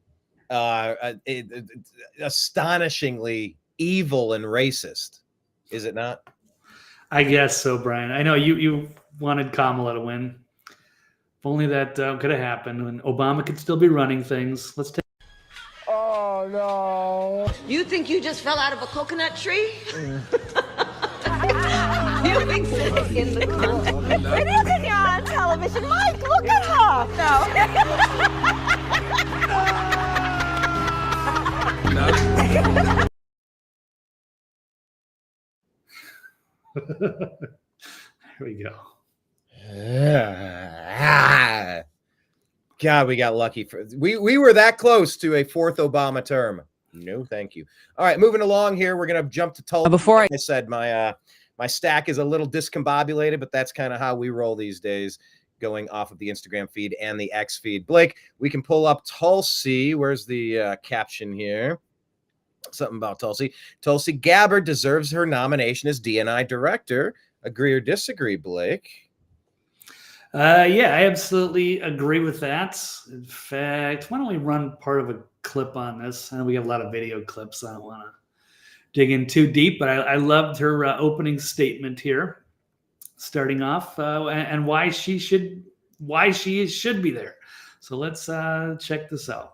astonishingly evil and racist, is it not? I guess so, Brian. I know you wanted Kamala to win. If only that could have happened, and Obama could still be running things. Let's take. Oh no! You think you just fell out of a coconut tree? You think sitting in the content? It isn't you're on television, Mike. Look at her. There we go. God, we got lucky. We were that close to a 4th Obama term. No, thank you. All right, moving along here. We're going to jump to Tulsi. Before I said my stack is a little discombobulated, but that's kind of how we roll these days, going off of the Instagram feed and the X feed. Blake, we can pull up Tulsi. Where's the caption here? Something about Tulsi. Tulsi Gabbard deserves her nomination as DNI Director. Agree or disagree, Blake? Yeah, I absolutely agree with that. In fact, why don't we run part of a clip on this? I know we have a lot of video clips. I don't want to dig in too deep, but I loved her opening statement here, starting off, and why she should be there. So let's check this out.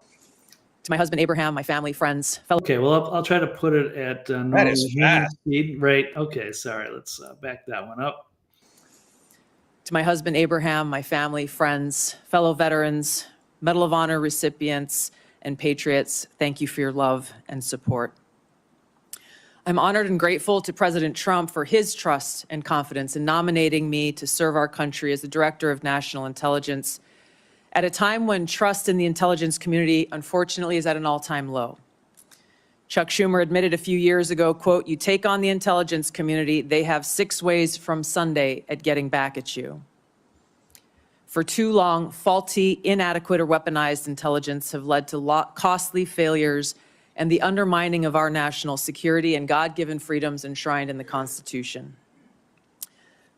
To my husband Abraham, my family, friends, fellow. Okay, well I'll try to put it at normal speed. Right. Okay. Sorry. Let's back that one up. To my husband Abraham, my family, friends, fellow veterans, Medal of Honor recipients, and patriots, thank you for your love and support. I'm honored and grateful to President Trump for his trust and confidence in nominating me to serve our country as the Director of National Intelligence at a time when trust in the intelligence community, unfortunately, is at an all-time low. Chuck Schumer admitted a few years ago, quote, "You take on the intelligence community, they have 6 ways from Sunday at getting back at you." For too long, faulty, inadequate, or weaponized intelligence have led to costly failures and the undermining of our national security and God-given freedoms enshrined in the Constitution.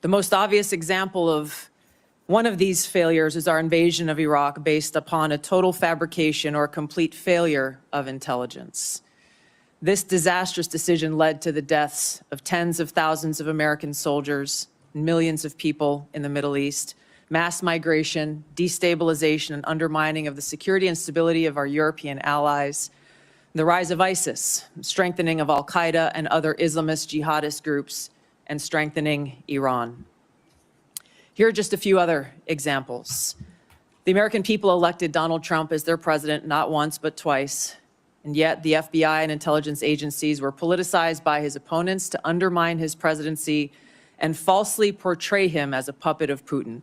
The most obvious example of one of these failures is our invasion of Iraq based upon a total fabrication or complete failure of intelligence. This disastrous decision led to the deaths of tens of thousands of American soldiers, millions of people in the Middle East, mass migration, destabilization, and undermining of the security and stability of our European allies, the rise of ISIS, strengthening of al-Qaeda and other Islamist jihadist groups, and strengthening Iran. Here are just a few other examples. The American people elected Donald Trump as their president not once but twice, and yet the FBI and intelligence agencies were politicized by his opponents to undermine his presidency and falsely portray him as a puppet of Putin.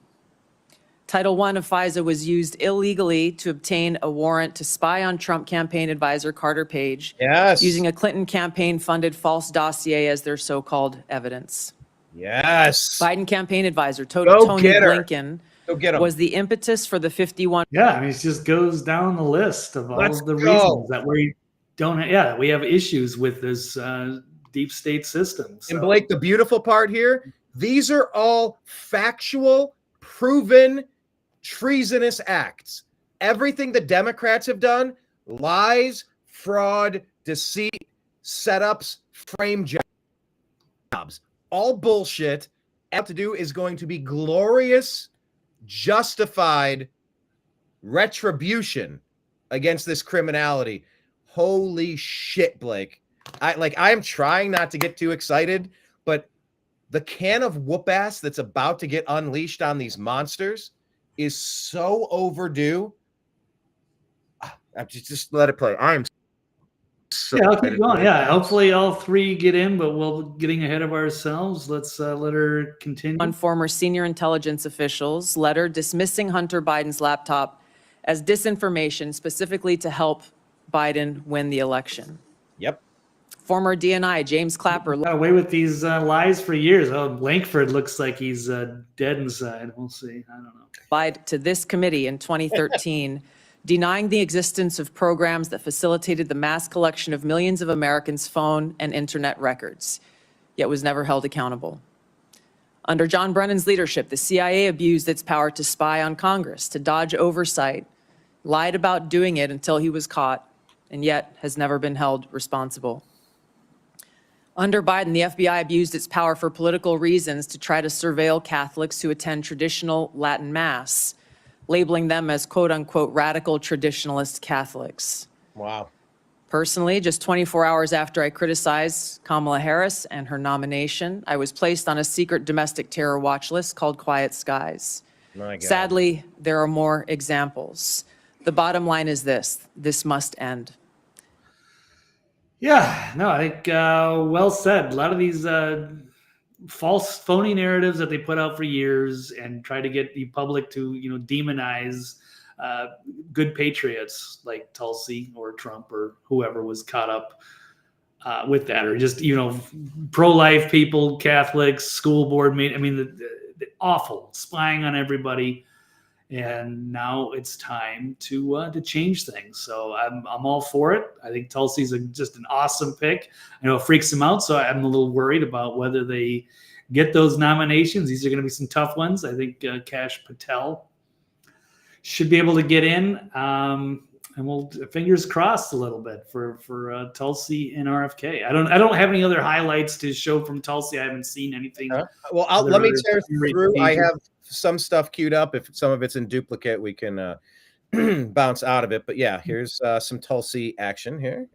Title I of FISA was used illegally to obtain a warrant to spy on Trump campaign advisor Carter Page, using a Clinton campaign-funded false dossier as their so-called evidence. Yes. Biden campaign advisor Tony Blinken was the impetus for the 51. Yeah, I mean, it just goes down the list of all of the reasons that we don't. We have issues with this deep state system. So. And Blake, the beautiful part here, these are all factual, proven, treasonous acts. Everything the Democrats have done, lies, fraud, deceit, setups, frame jobs, all bullshit. All to do is going to be glorious, justified retribution against this criminality. Holy shit, Blake. I am trying not to get too excited, but the can of whoop ass that's about to get unleashed on these monsters is so overdue. Just let it play. I'm so I'll keep going. Yeah, hopefully all three get in, but we're getting ahead of ourselves. Let's let her continue. One former senior intelligence official's letter dismissing Hunter Biden's laptop as disinformation, specifically to help Biden win the election. Yep. Former DNI James Clapper got away with these lies for years. Oh, Lankford looks like he's dead inside. We'll see. I don't know. Lied to this committee in 2013, denying the existence of programs that facilitated the mass collection of millions of Americans' phone and internet records, yet was never held accountable. Under John Brennan's leadership, the CIA abused its power to spy on Congress, to dodge oversight, lied about doing it until he was caught, and yet has never been held responsible. Under Biden, the FBI abused its power for political reasons to try to surveil Catholics who attend traditional Latin Mass, labeling them as quote-unquote radical traditionalist Catholics. Wow. Personally, just 24 hours after I criticized Kamala Harris and her nomination, I was placed on a secret domestic terror watch list called Quiet Skies. My God. Sadly, there are more examples. The bottom line is this must end. Yeah, no, I think well said. A lot of these false, phony narratives that they put out for years and try to get the public to, demonize good patriots like Tulsi or Trump or whoever was caught up with that, or just pro-life people, Catholics, school board meeting. I mean, the awful spying on everybody. And now it's time to change things. So I'm all for it. I think Tulsi's just an awesome pick. I know it freaks him out, so I'm a little worried about whether they get those nominations. These are going to be some tough ones. I think Kash Patel should be able to get in, and we'll fingers crossed a little bit for Tulsi and RFK. I don't have any other highlights to show from Tulsi. I haven't seen anything. Well, let me tear through. I have some stuff queued up. If some of it's in duplicate, we can bounce out of it. But yeah, here's some Tulsi action here.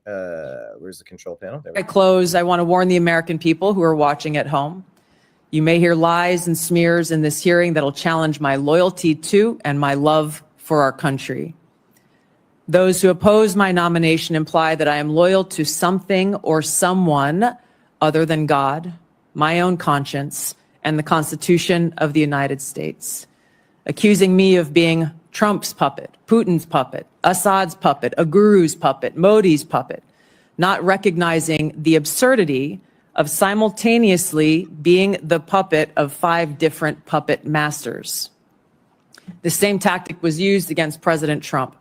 Where's the control panel? I close. I want to warn the American people who are watching at home. You may hear lies and smears in this hearing that'll challenge my loyalty to and my love for our country. Those who oppose my nomination imply that I am loyal to something or someone other than God, my own conscience, and the Constitution of the United States, accusing me of being Trump's puppet, Putin's puppet, Assad's puppet, a guru's puppet, Modi's puppet, not recognizing the absurdity of simultaneously being the puppet of 5 different puppet masters. The same tactic was used against President Trump.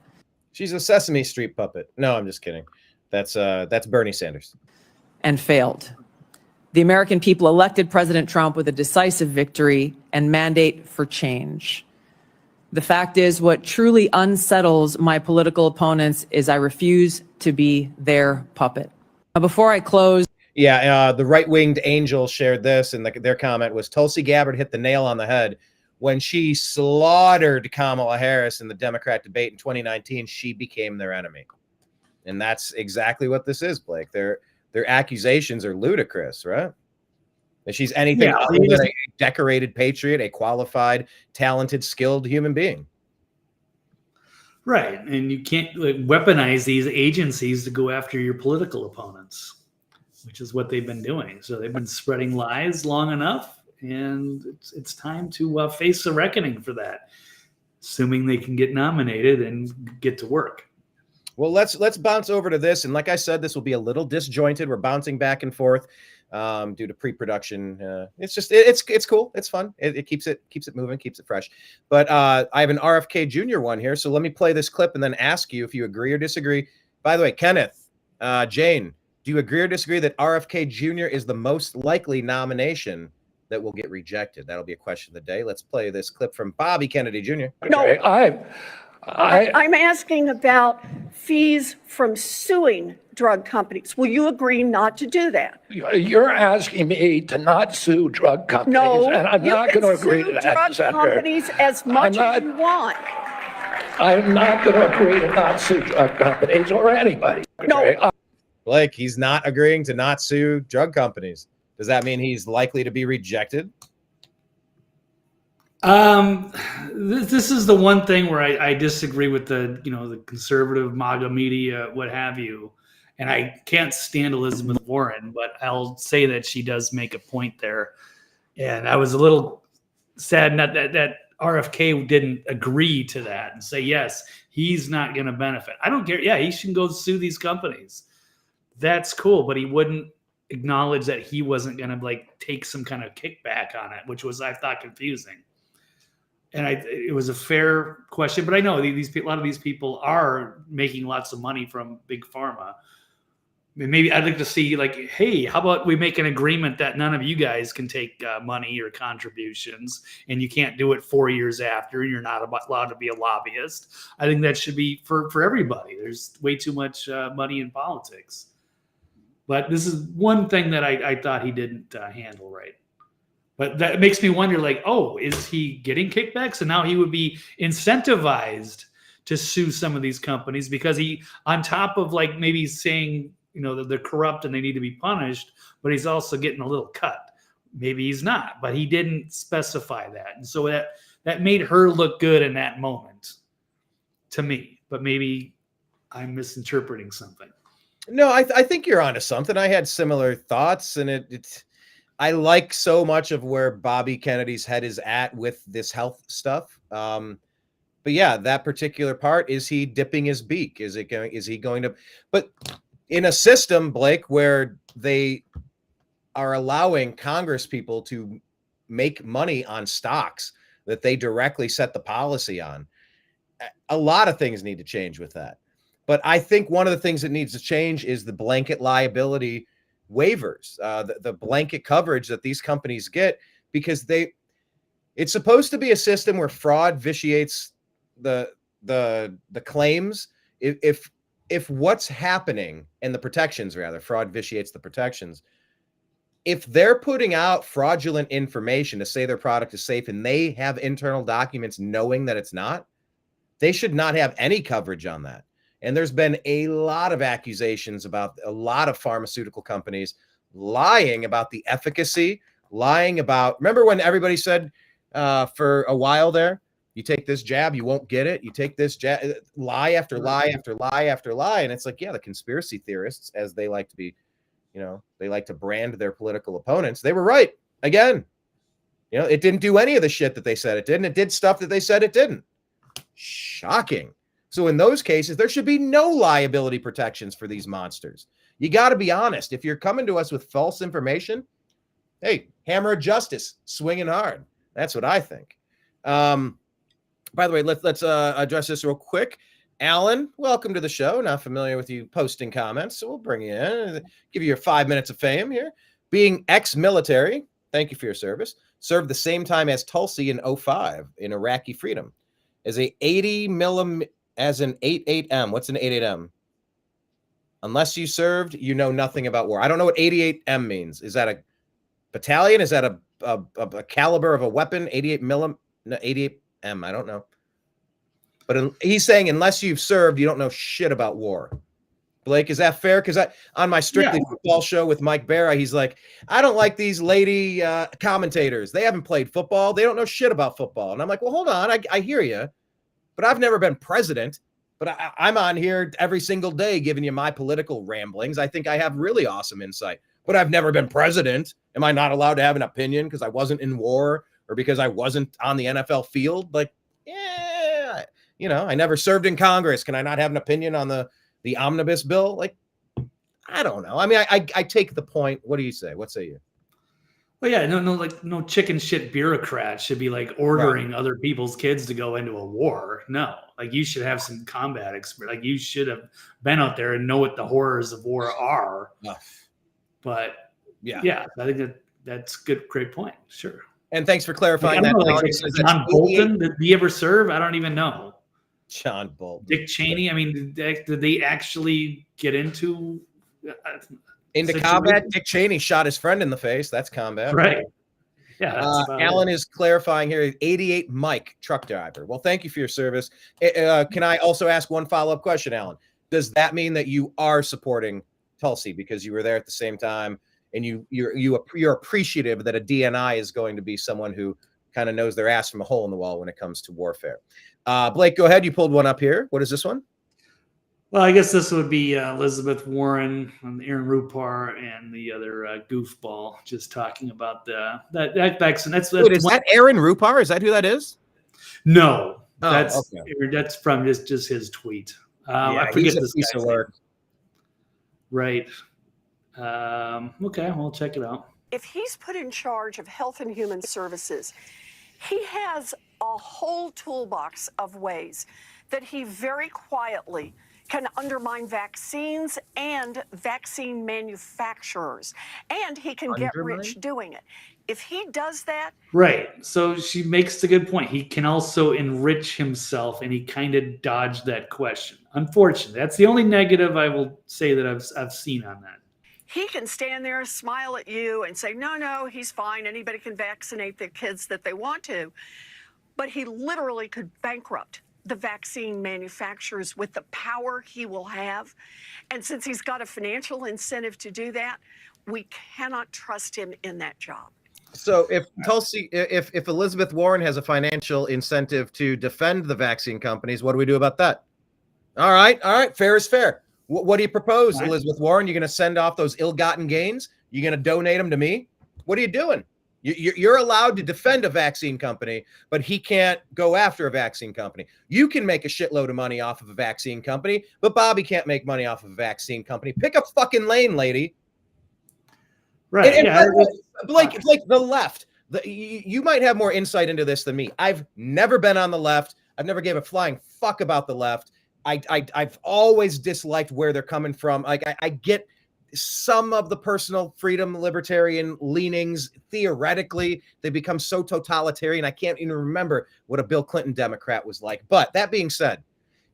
She's a Sesame Street puppet. No, I'm just kidding. That's Bernie Sanders. And failed. The American people elected President Trump with a decisive victory and mandate for change. The fact is, what truly unsettles my political opponents is I refuse to be their puppet. Now, before I close. Yeah, the right-winged angel shared this, and their comment was, Tulsi Gabbard hit the nail on the head when she slaughtered Kamala Harris in the Democrat debate in 2019, she became their enemy. And that's exactly what this is, Blake. Their accusations are ludicrous, right? That she's anything other than a decorated patriot, a qualified, talented, skilled human being. Right. And you can't weaponize these agencies to go after your political opponents, which is what they've been doing. So they've been spreading lies long enough, and it's time to face the reckoning for that, assuming they can get nominated and get to work. Well, let's bounce over to this. And like I said, this will be a little disjointed. We're bouncing back and forth due to pre-production. It's cool. It's fun. It keeps it moving, keeps it fresh. But I have an RFK Jr. one here. So let me play this clip and then ask you if you agree or disagree. By the way, Kenneth, Jane, do you agree or disagree that RFK Jr. is the most likely nomination that will get rejected? That'll be a question of the day. Let's play this clip from Bobby Kennedy Jr. No, I'm asking about fees from suing drug companies. Will you agree not to do that? You're asking me to not sue drug companies, No, and I'm not going to agree to that, drug Senator. companies as much as you want. I'm not going to agree to not sue drug companies or anybody. No. Blake, he's not agreeing to not sue drug companies. Does that mean he's likely to be rejected? This is the one thing where I disagree with the conservative MAGA media, what have you. And I can't stand Elizabeth Warren, but I'll say that she does make a point there. And I was a little sad that RFK didn't agree to that and say, yes, he's not going to benefit. I don't care. Yeah, he should go sue these companies. That's cool. But he wouldn't acknowledge that he wasn't going to take some kind of kickback on it, which was, I thought, confusing. And it was a fair question, but I know a lot of these people are making lots of money from big pharma. Maybe I'd like to see hey, how about we make an agreement that none of you guys can take money or contributions, and you can't do it 4 years after. You're not allowed to be a lobbyist. I think that should be for everybody. There's way too much money in politics. But this is one thing that I thought he didn't handle right. But that makes me wonder, is he getting kickbacks? And now he would be incentivized to sue some of these companies because he, on top of maybe saying, that they're corrupt and they need to be punished, but he's also getting a little cut. Maybe he's not, but he didn't specify that. And so that made her look good in that moment to me. But maybe I'm misinterpreting something. No, I think you're onto something. I had similar thoughts, and I like so much of where Bobby Kennedy's head is at with this health stuff. But yeah, that particular part, is he dipping his beak? Is he going to, but in a system, Blake, where they are allowing Congress people to make money on stocks that they directly set the policy on, a lot of things need to change with that. But I think one of the things that needs to change is the blanket liability waivers, the blanket coverage that these companies get, because it's supposed to be a system where fraud vitiates the claims. If what's happening, and the protections rather, fraud vitiates the protections. If they're putting out fraudulent information to say their product is safe and they have internal documents knowing that it's not, they should not have any coverage on that. And there's been a lot of accusations about a lot of pharmaceutical companies lying about the efficacy, lying about, remember when everybody said for a while there, you take this jab, you won't get it. You take this jab, lie after lie after lie after lie. And it's yeah, the conspiracy theorists, as they like to be, they like to brand their political opponents. They were right. Again, it didn't do any of the shit that they said it didn't. It did stuff that they said it didn't. Shocking. So in those cases, there should be no liability protections for these monsters. You got to be honest. If you're coming to us with false information, hey, hammer of justice, swinging hard. That's what I think. By the way, let's address this real quick. Alan, welcome to the show. Not familiar with you posting comments, so we'll bring you in, give you your 5 minutes of fame here. Being ex-military, thank you for your service. Served the same time as Tulsi in 2005 in Iraqi freedom. As a 80 millimeter. As an 88M. What's an 88M? Unless you served, you know nothing about war. I don't know what 88M means. Is that a battalion? Is that a caliber of a weapon? 88 millimeter? No, 88M. I don't know. But he's saying unless you've served, you don't know shit about war. Blake, is that fair? Because on my Strictly Football show with Mike Barra, he's like, I don't like these lady commentators. They haven't played football. They don't know shit about football. And I'm like, well, hold on. I hear you. But I've never been president. But I'm on here every single day giving you my political ramblings. I think I have really awesome insight. But I've never been president. Am I not allowed to have an opinion because I wasn't in war or because I wasn't on the NFL field? Like, yeah, I never served in Congress. Can I not have an opinion on the omnibus bill? Like, I don't know. I mean, I take the point. What do you say? What say you? Well, yeah, no chicken shit bureaucrat should be like ordering other people's kids to go into a war. No, like you should have some combat experience. Like you should have been out there and know what the horrors of war are. But yeah, I think that's great point. Sure. And thanks for clarifying that. Like John Bolton, did he ever serve? I don't even know. John Bolton. Dick Cheney. I mean, did they actually get into combat? Dick Cheney shot his friend in the face. That's combat. Right. Yeah. Alan is clarifying here. 88 Mike, truck driver. Well, thank you for your service. Can I also ask one follow-up question, Alan? Does that mean that you are supporting Tulsi because you were there at the same time and you're appreciative that a DNI is going to be someone who kind of knows their ass from a hole in the wall when it comes to warfare? Blake, go ahead. You pulled one up here. What is this one? Well, I guess this would be Elizabeth Warren and Aaron Rupar and the other goofball just talking about that vaccine. Is that Aaron Rupar? Is that who that is? No, that's from just his tweet. I forget this piece of work. Right. Okay, we'll check it out. If he's put in charge of Health and Human Services, he has a whole toolbox of ways that he very quietly can undermine vaccines and vaccine manufacturers, and he can get rich doing it. If he does that... Right. So she makes a good point. He can also enrich himself, and he kind of dodged that question. Unfortunately, that's the only negative I will say that I've seen on that. He can stand there, smile at you, and say, no, he's fine. Anybody can vaccinate their kids that they want to. But he literally could bankrupt the vaccine manufacturers with the power he will have. And since he's got a financial incentive to do that, we cannot trust him in that job. So if Elizabeth Warren has a financial incentive to defend the vaccine companies, what do we do about that? All right. Fair is fair. What do you propose, Elizabeth Warren? You're going to send off those ill-gotten gains? You're going to donate them to me? What are you doing? You're allowed to defend a vaccine company, but he can't go after a vaccine company. You can make a shitload of money off of a vaccine company, but Bobby can't make money off of a vaccine company. Pick a fucking lane, lady. Right. Blake, the left. You might have more insight into this than me. I've never been on the left. I've never gave a flying fuck about the left. I've always disliked where they're coming from. Like I get some of the personal freedom libertarian leanings. Theoretically, they become so totalitarian. I can't even remember what a Bill Clinton Democrat was like. But that being said,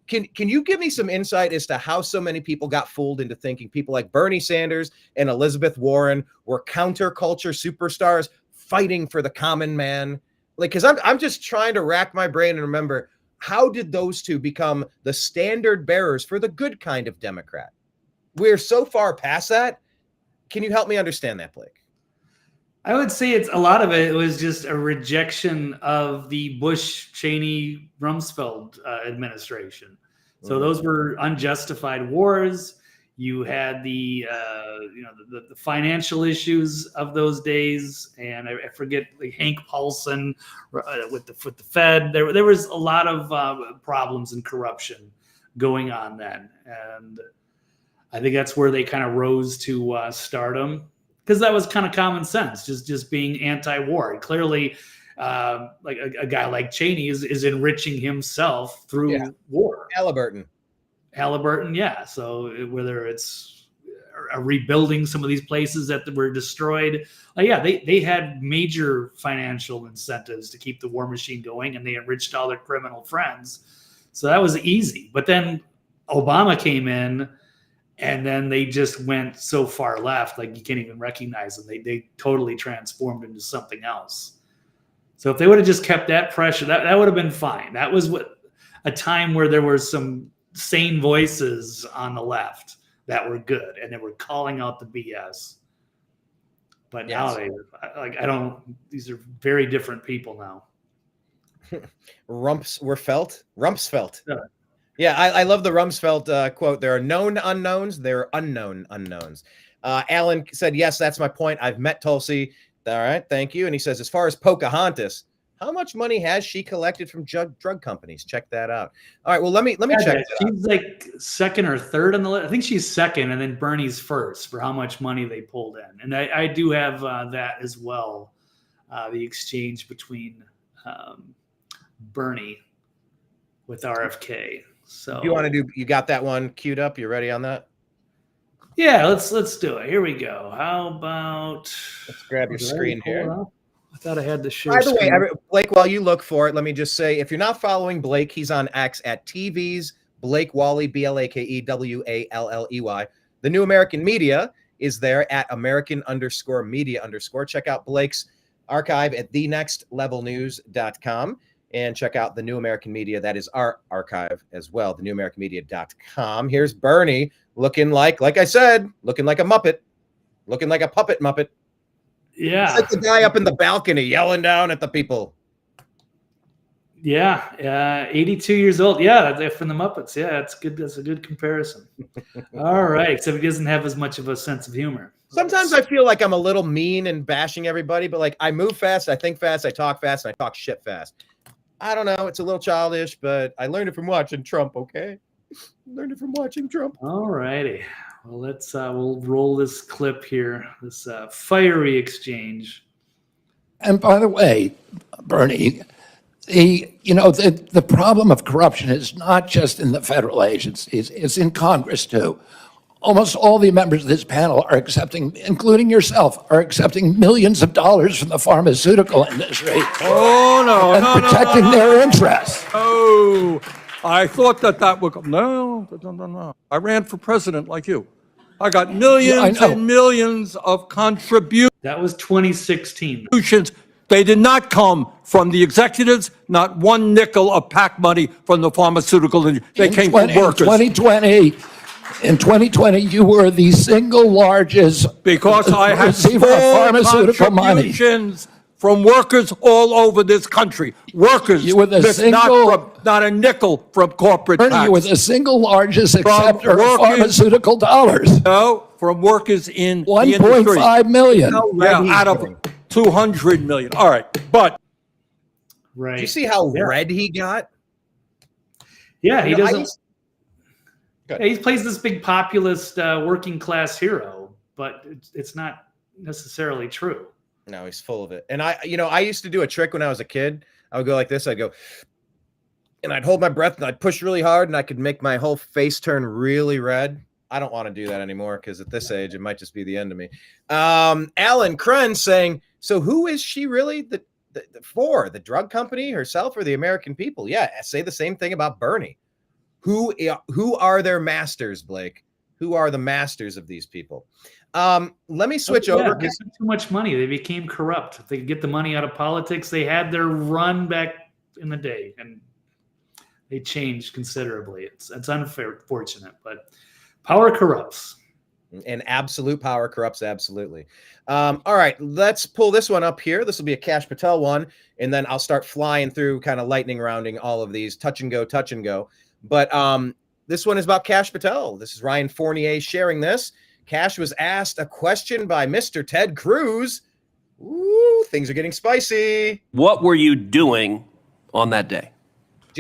can you give me some insight as to how so many people got fooled into thinking people like Bernie Sanders and Elizabeth Warren were counterculture superstars fighting for the common man? Like, because I'm just trying to rack my brain and remember, how did those two become the standard bearers for the good kind of Democrat? We're so far past that. Can you help me understand that, Blake? I would say a lot of it was just a rejection of the Bush-Cheney-Rumsfeld administration. So those were unjustified wars. You had the financial issues of those days, and I forget Hank Paulson with the Fed. There was a lot of problems and corruption going on then, and I think that's where they kind of rose to stardom, because that was kind of common sense, just being anti-war. Clearly, like a guy like Cheney is enriching himself through war. Halliburton, yeah. So whether it's rebuilding some of these places that were destroyed, they had major financial incentives to keep the war machine going, and they enriched all their criminal friends. So that was easy. But then Obama came in, and then they just went so far left, like you can't even recognize them. They totally transformed into something else. So if they would have just kept that pressure, that would have been fine. That was a time where there were some sane voices on the left that were good, and they were calling out the BS. But now these are very different people now. Rumsfeld. Yeah, I love the Rumsfeld quote. There are known unknowns. There are unknown unknowns. Alan said, yes, that's my point. I've met Tulsi. All right, thank you. And he says, as far as Pocahontas, how much money has she collected from drug companies? Check that out. All right, well, let me check. She's like second or third on the list. I think she's second, and then Bernie's first for how much money they pulled in. And I do have that as well, the exchange between Bernie with RFK. So you got that one queued up? You ready on that? Yeah, let's do it. Here we go. How about let's grab your screen here. I thought I had the share. By the way, Blake, while you look for it, let me just say, if you're not following Blake, he's on X at TV's Blake Walley, BlakeWalley. The New American Media is there at American_media_. Check out Blake's archive at thenextlevelnews.com and check out the New American Media. That is our archive as well, thenewamericanmedia.com. Here's Bernie looking like I said, looking like a Muppet, looking like a puppet Muppet. Yeah. It's like the guy up in the balcony yelling down at the people. Yeah. 82 years old. Yeah. They're from the Muppets. Yeah. That's good. That's a good comparison. All right. Except he doesn't have as much of a sense of humor. Sometimes I feel like I'm a little mean and bashing everybody, but like I move fast, I think fast, I talk fast, and I talk shit fast. I don't know. It's a little childish, but I learned it from watching Trump. Okay. Learned it from watching Trump. All righty. Well, we'll roll this clip here, this fiery exchange. And by the way, Bernie, the problem of corruption is not just in the federal agencies, it's in Congress too. Almost all the members of this panel are accepting, including yourself, are accepting millions of dollars from the pharmaceutical industry. Oh, no, and protecting their interests. Oh, I thought that would come. No. I ran for president like you. I got millions and millions of contributions. That was 2016. They did not come from the executives, not one nickel of PAC money from the pharmaceutical industry. They came from workers. In 2020, you were the single largest because I had receiver of pharmaceutical money. Contributions from workers all over this country. Workers, you were the not a nickel from corporate tax. You were the single largest acceptor of pharmaceutical dollars. No, from workers in 1.5 million. Out of 200 million. All right, but right. Do you see how red he got? Yeah, he doesn't. He plays this big populist working class hero, but it's not necessarily true. No, he's full of it. And I used to do a trick when I was a kid. I would go like this. I'd go, and I'd hold my breath and I'd push really hard and I could make my whole face turn really red. I don't want to do that anymore because at this age, it might just be the end of me. Alan Kren saying, so who is she really for? The drug company herself or the American people? Yeah, say the same thing about Bernie. Who are their masters, Blake? Who are the masters of these people? Let me switch over. They spent too much money. They became corrupt. If they could get the money out of politics, they had their run back in the day, and they changed considerably. It's unfortunate, but power corrupts. And absolute power corrupts absolutely. All right, let's pull this one up here. This will be a Kash Patel one, and then I'll start flying through, kind of lightning rounding all of these, touch and go. But this one is about Kash Patel. This is Ryan Fournier sharing this. Kash was asked a question by Mr. Ted Cruz. Ooh, things are getting spicy. What were you doing on that day?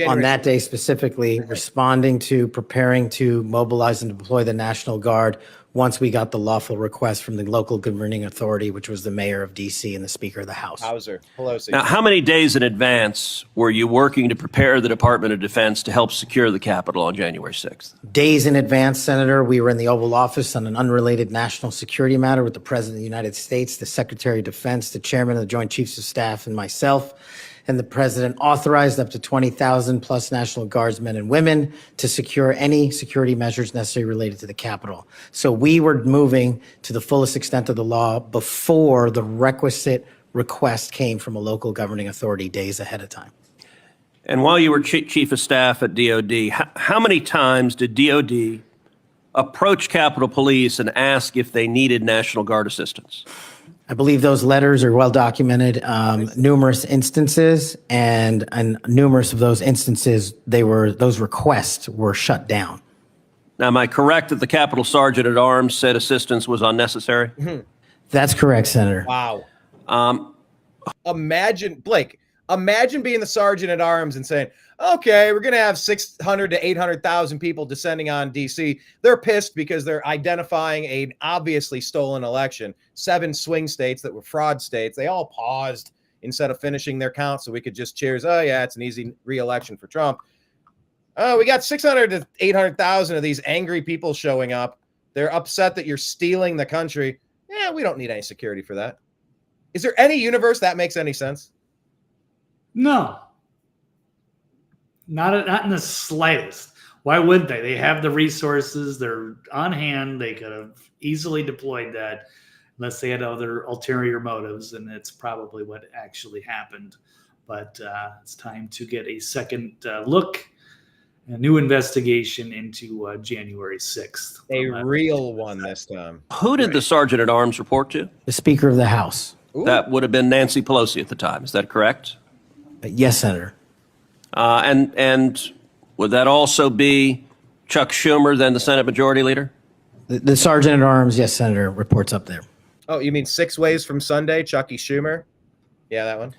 On that day specifically, responding to preparing to mobilize and deploy the National Guard once we got the lawful request from the local governing authority, which was the mayor of D.C. and the Speaker of the House. Pelosi. Now, how many days in advance were you working to prepare the Department of Defense to help secure the Capitol on January 6th? Days in advance, Senator. We were in the Oval Office on an unrelated national security matter with the President of the United States, the Secretary of Defense, the Chairman of the Joint Chiefs of Staff, and myself. And the president authorized up to 20,000 plus National Guardsmen and women to secure any security measures necessary related to the Capitol. So we were moving to the fullest extent of the law before the requisite request came from a local governing authority days ahead of time. And while you were chief of staff at DOD, how many times did DOD approach Capitol Police and ask if they needed National Guard assistance? I believe those letters are well documented, numerous instances, and numerous of those instances, those requests were shut down. Now, am I correct that the Capitol Sergeant at Arms said assistance was unnecessary? That's correct, Senator. Wow. Imagine being the Sergeant at Arms and saying, okay, we're going to have 600 to 800,000 people descending on DC. They're pissed because they're identifying an obviously stolen election. 7 swing states that were fraud states. They all paused instead of finishing their count so we could just cheers. Oh, yeah, it's an easy re-election for Trump. Oh, we got 600 to 800,000 of these angry people showing up. They're upset that you're stealing the country. Yeah, we don't need any security for that. Is there any universe that makes any sense? No. Not in the slightest. Why would they? They have the resources. They're on hand. They could have easily deployed that unless they had other ulterior motives, and it's probably what actually happened. But it's time to get a second look, a new investigation into January 6th. A real one this time. Who did the Sergeant at Arms report to? The Speaker of the House. Ooh. That would have been Nancy Pelosi at the time. Is that correct? Yes, Senator. And would that also be Chuck Schumer, then the Senate Majority Leader? The Sergeant at Arms, yes, Senator, reports up there. Oh, you mean 6 ways from Sunday, Chucky Schumer? Yeah, that one.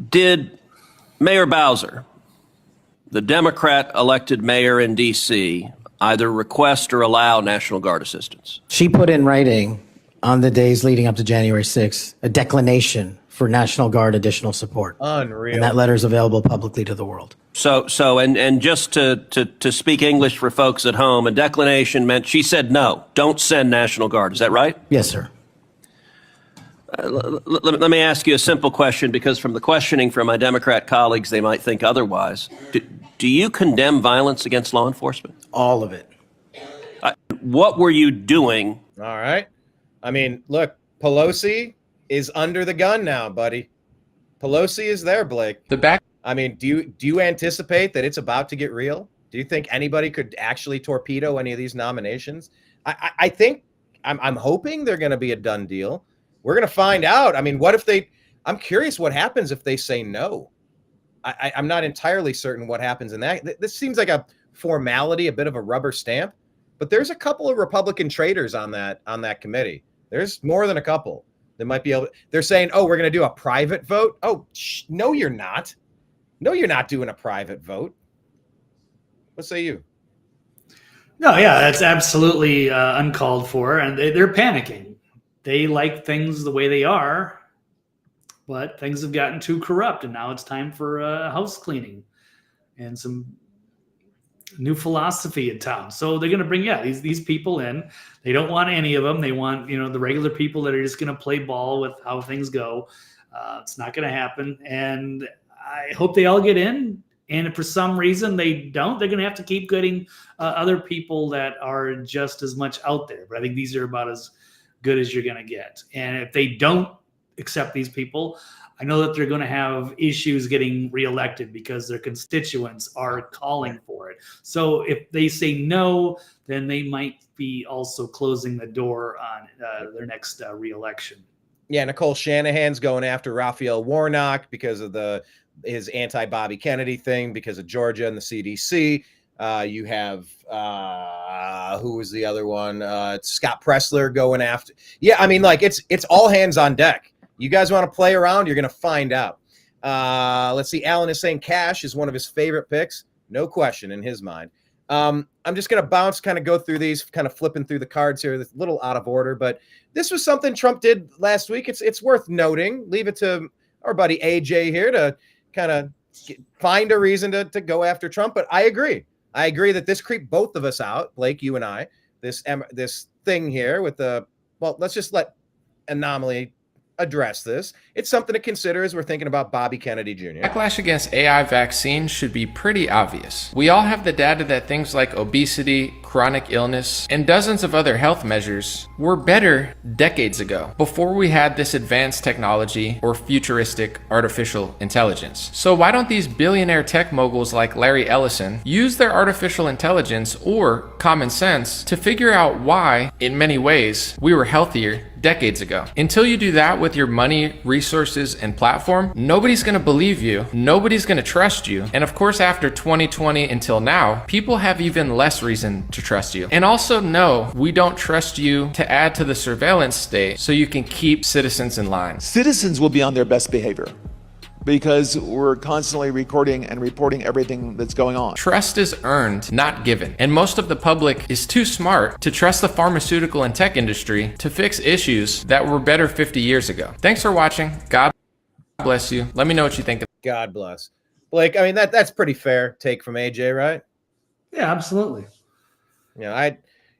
Did Mayor Bowser, the Democrat elected mayor in D.C., either request or allow National Guard assistance? She put in writing on the days leading up to January 6th a declination for National Guard additional support. Unreal. And that letter is available publicly to the world. So, and just to speak English for folks at home, a declination meant she said no, don't send National Guard. Is that right? Yes, sir. Let me ask you a simple question, because from the questioning from my Democrat colleagues, they might think otherwise. Do you condemn violence against law enforcement? All of it. What were you doing? All right. I mean, look, Pelosi is under the gun now, buddy. Pelosi is there, Blake. I mean, do you anticipate that it's about to get real? Do you think anybody could actually torpedo any of these nominations? I think I'm hoping they're going to be a done deal. We're going to find out. I mean, what if I'm curious what happens if they say no. I'm not entirely certain what happens in that. This seems like a formality, a bit of a rubber stamp, but there's a couple of Republican traitors on that committee. There's more than a couple. They might be able. They're saying, "Oh, we're going to do a private vote." Oh, no, you're not. No, you're not doing a private vote. What say you? No, yeah, that's absolutely uncalled for, and they're panicking. They like things the way they are, but things have gotten too corrupt, and now it's time for house cleaning and some new philosophy in town. So they're going to bring these people in. They don't want any of them. They want the regular people that are just going to play ball with how things go. It's not going to happen, and I hope they all get in. And if for some reason they don't, they're going to have to keep getting other people that are just as much out there. But I think these are about as good as you're going to get. And if they don't accept these people, I know that they're going to have issues getting reelected because their constituents are calling for it. So if they say no, then they might be also closing the door on their next reelection. Yeah, Nicole Shanahan's going after Raphael Warnock because of his anti-Bobby Kennedy thing, because of Georgia and the CDC. You have who was the other one? Scott Pressler going after. Yeah, I mean, like it's all hands on deck. You guys want to play around? You're going to find out. Let's see. Alan is saying Kash is one of his favorite picks. No question in his mind. I'm just going to bounce, kind of go through these, kind of flipping through the cards here. It's a little out of order, but this was something Trump did last week. It's worth noting. Leave it to our buddy AJ here to kind of find a reason to go after Trump. But I agree. I agree that this creeped both of us out, Blake, you and I, this thing here with let's just let Anomaly address this. It's something to consider as we're thinking about Bobby Kennedy Jr. Backlash against AI vaccines should be pretty obvious. We all have the data that things like obesity, chronic illness, and dozens of other health measures were better decades ago, before we had this advanced technology or futuristic artificial intelligence. So why don't these billionaire tech moguls like Larry Ellison use their artificial intelligence or common sense to figure out why, in many ways, we were healthier decades ago? Until you do that with your money, resources, and platform, nobody's gonna believe you, nobody's gonna trust you, and of course after 2020 until now, people have even less reason to trust you. And also know we don't trust you to add to the surveillance state so you can keep citizens in line. Citizens will be on their best behavior because we're constantly recording and reporting everything that's going on. Trust is earned, not given. And most of the public is too smart to trust the pharmaceutical and tech industry to fix issues that were better 50 years ago. Thanks for watching. God bless you. Let me know what you think. God bless. Blake, I mean, that's pretty fair take from AJ, right? Yeah, absolutely.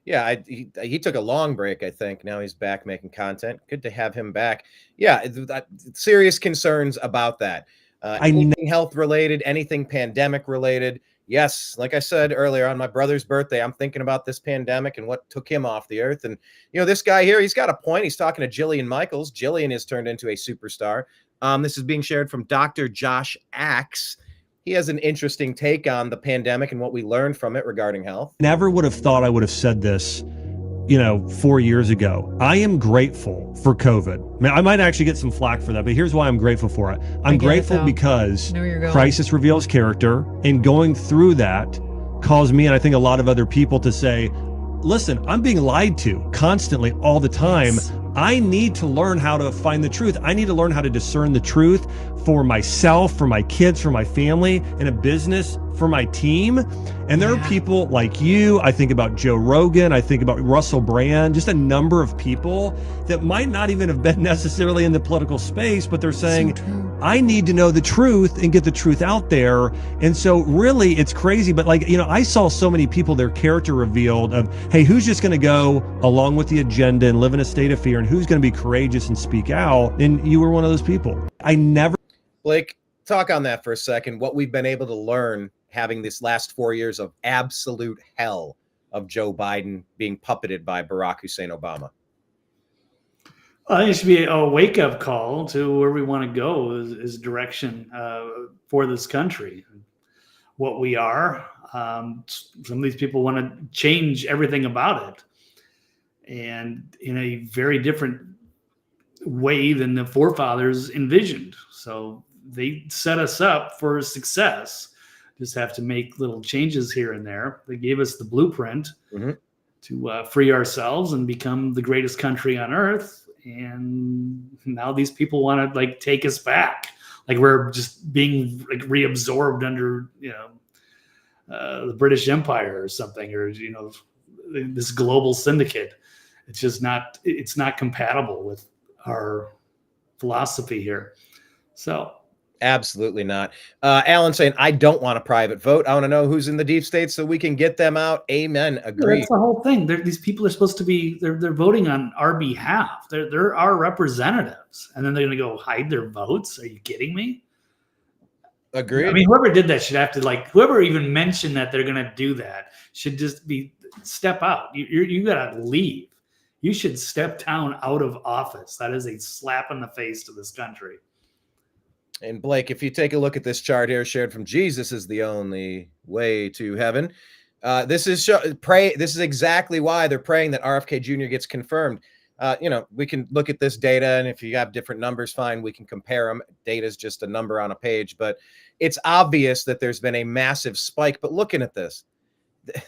He took a long break, I think. Now he's back making content. Good to have him back. Yeah, serious concerns about that. Anything health related, anything pandemic related. Yes, like I said earlier, on my brother's birthday, I'm thinking about this pandemic and what took him off the earth. And, this guy here, he's got a point. He's talking to Jillian Michaels. Jillian has turned into a superstar. This is being shared from Dr. Josh Axe. He has an interesting take on the pandemic and what we learned from it regarding health. Never would have thought I would have said this, 4 years ago. I am grateful for COVID. I might actually get some flack for that, but here's why I'm grateful for it. I'm grateful because crisis reveals character, and going through that caused me, and I think a lot of other people, to say, listen, I'm being lied to constantly all the time. Yes. I need to learn how to find the truth. I need to learn how to discern the truth for myself, for my kids, for my family, in a business, for my team. And there are people like you. I think about Joe Rogan. I think about Russell Brand, just a number of people that might not even have been necessarily in the political space, but they're saying, I need to know the truth and get the truth out there. And so really it's crazy. But I saw so many people, their character revealed of, hey, who's just going to go along with the agenda and live in a state of fear, and who's going to be courageous and speak out? And you were one of those people. Blake, talk on that for a second. What we've been able to learn having this last 4 years of absolute hell of Joe Biden being puppeted by Barack Hussein Obama. I think it should be a wake-up call to where we want to go as direction for this country. What we are. Some of these people want to change everything about it, and in a very different way than the forefathers envisioned. So they set us up for success. Just have to make little changes here and there. They gave us the blueprint to free ourselves and become the greatest country on earth. And now these people want to take us back. Like we're just being reabsorbed under, the British Empire or something, or, this global syndicate. It's just it's not compatible with our philosophy here. So. Absolutely not. Alan saying, I don't want a private vote. I want to know who's in the deep state so we can get them out. Amen. Agree. That's the whole thing. These people are supposed to be, they're voting on our behalf. They're our representatives. And then they're going to go hide their votes. Are you kidding me? Agreed. I mean, whoever did that should have to whoever even mentioned that they're going to do that should just step out. You got to leave. You should step down out of office. That is a slap in the face to this country. And Blake, if you take a look at this chart here shared from Jesus is the only way to heaven. This is exactly why they're praying that RFK Jr. gets confirmed. We can look at this data, and if you have different numbers, fine, we can compare them. Data is just a number on a page, but it's obvious that there's been a massive spike. But looking at this,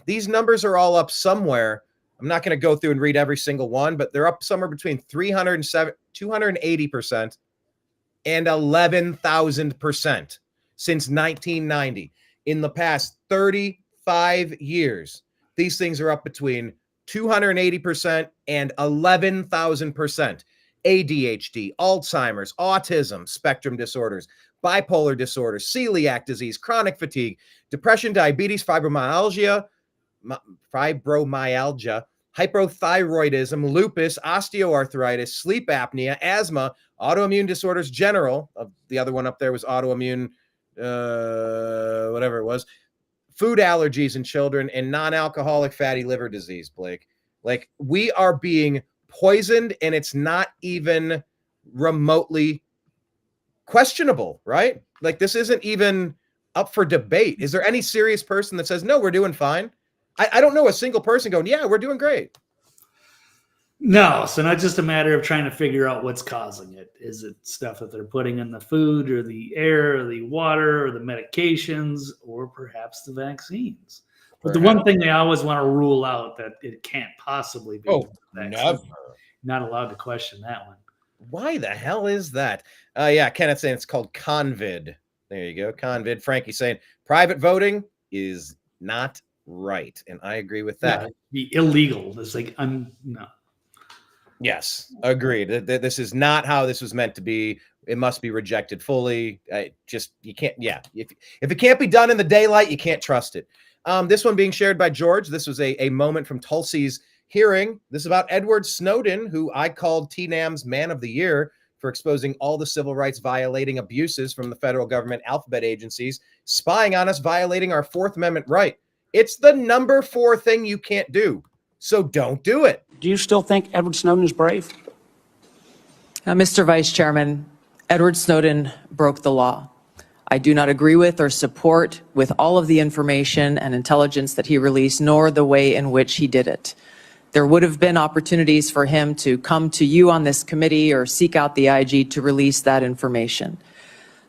these numbers are all up somewhere. I'm not going to go through and read every single one, but they're up somewhere between 280% and 11,000% since 1990. In the past 35 years, these things are up between 280% and 11,000%. ADHD, Alzheimer's, autism, spectrum disorders, bipolar disorder, celiac disease, chronic fatigue, depression, diabetes, fibromyalgia, hypothyroidism, lupus, osteoarthritis, sleep apnea, asthma, autoimmune disorders general. The other one up there was autoimmune, whatever it was, food allergies in children, and non-alcoholic fatty liver disease, Blake. Like, we are being poisoned, and it's not even remotely questionable, right? Like, this isn't even up for debate. Is there any serious person that says, no, we're doing fine? I don't know a single person going, yeah, we're doing great. No, so not just a matter of trying to figure out what's causing it. Is it stuff that they're putting in the food or the air or the water or the medications or perhaps the vaccines? But the one thing they always want to rule out that it can't possibly be. Never. Not allowed to question that one. Why the hell is that? Yeah, Kenneth saying it's called Convid. There you go, Convid. Frankie saying private voting is not right, and I agree with that. Yeah, it'd be illegal. It's like no. Yes, agreed. This is not how this was meant to be. It must be rejected fully. You can't. Yeah, if it can't be done in the daylight, you can't trust it. This one being shared by George. This was a moment from Tulsi's hearing. This is about Edward Snowden, who I called TNAM's Man of the Year for exposing all the civil rights violating abuses from the federal government alphabet agencies, spying on us, violating our Fourth Amendment right. It's the number 4 thing you can't do. So don't do it. Do you still think Edward Snowden is brave? Mr. Vice Chairman, Edward Snowden broke the law. I do not agree with or support with all of the information and intelligence that he released, nor the way in which he did it. There would have been opportunities for him to come to you on this committee or seek out the IG to release that information.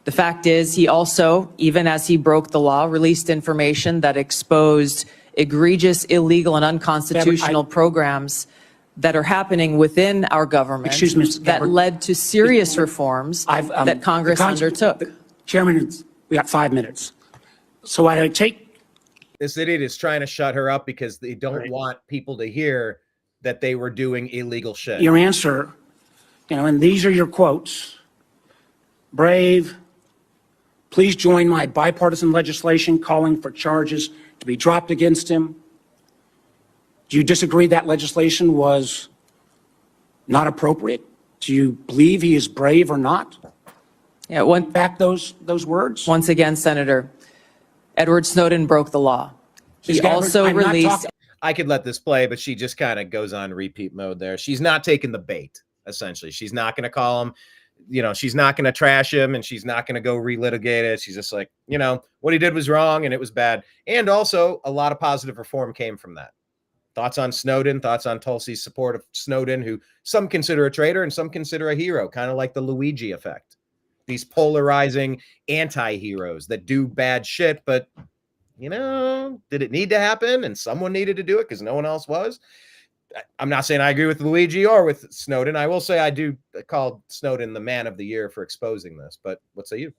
The fact is, he also, even as he broke the law, released information that exposed egregious, illegal, and unconstitutional programs that are happening within our government. Excuse me, Mr. that led to serious reforms that Congress undertook. Chairman, we got 5 minutes. So I take... This idiot is trying to shut her up because they don't want people to hear that they were doing illegal shit. Your answer, and these are your quotes. Brave, please join my bipartisan legislation calling for charges to be dropped against him. Do you disagree that legislation was not appropriate? Do you believe he is brave or not? Yeah, back those words. Once again, Senator, Edward Snowden broke the law. He also released. I could let this play, but she just kind of goes on repeat mode there. She's not taking the bait, essentially. She's not going to call him. She's not going to trash him, and she's not going to go relitigate it. She's just like, what he did was wrong and it was bad. And also a lot of positive reform came from that. Thoughts on Snowden, thoughts on Tulsi's support of Snowden, who some consider a traitor and some consider a hero, kind of like the Luigi effect. These polarizing anti-heroes that do bad shit, but, did it need to happen? And someone needed to do it because no one else was. I'm not saying I agree with Luigi or with Snowden. I will say I do call Snowden the Man of the Year for exposing this, but what say you?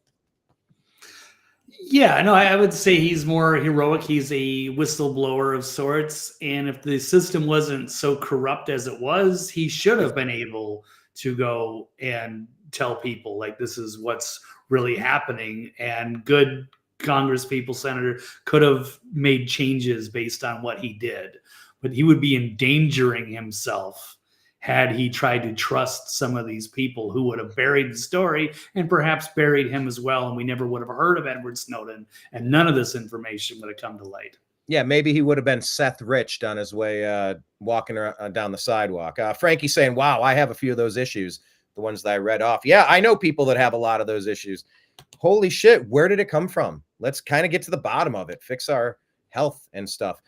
Yeah, no, I would say he's more heroic. He's a whistleblower of sorts. And if the system wasn't so corrupt as it was, he should have been able to go and tell people, like, this is what's really happening. And good Congress people, Senator, could have made changes based on what he did. But he would be endangering himself had he tried to trust some of these people who would have buried the story and perhaps buried him as well. And we never would have heard of Edward Snowden, and none of this information would have come to light. Yeah, maybe he would have been Seth Rich on his way walking around, down the sidewalk. Frankie saying, wow, I have a few of those issues, the ones that I read off. Yeah, I know people that have a lot of those issues. Holy shit, where did it come from? Let's kind of get to the bottom of it, fix our health and stuff.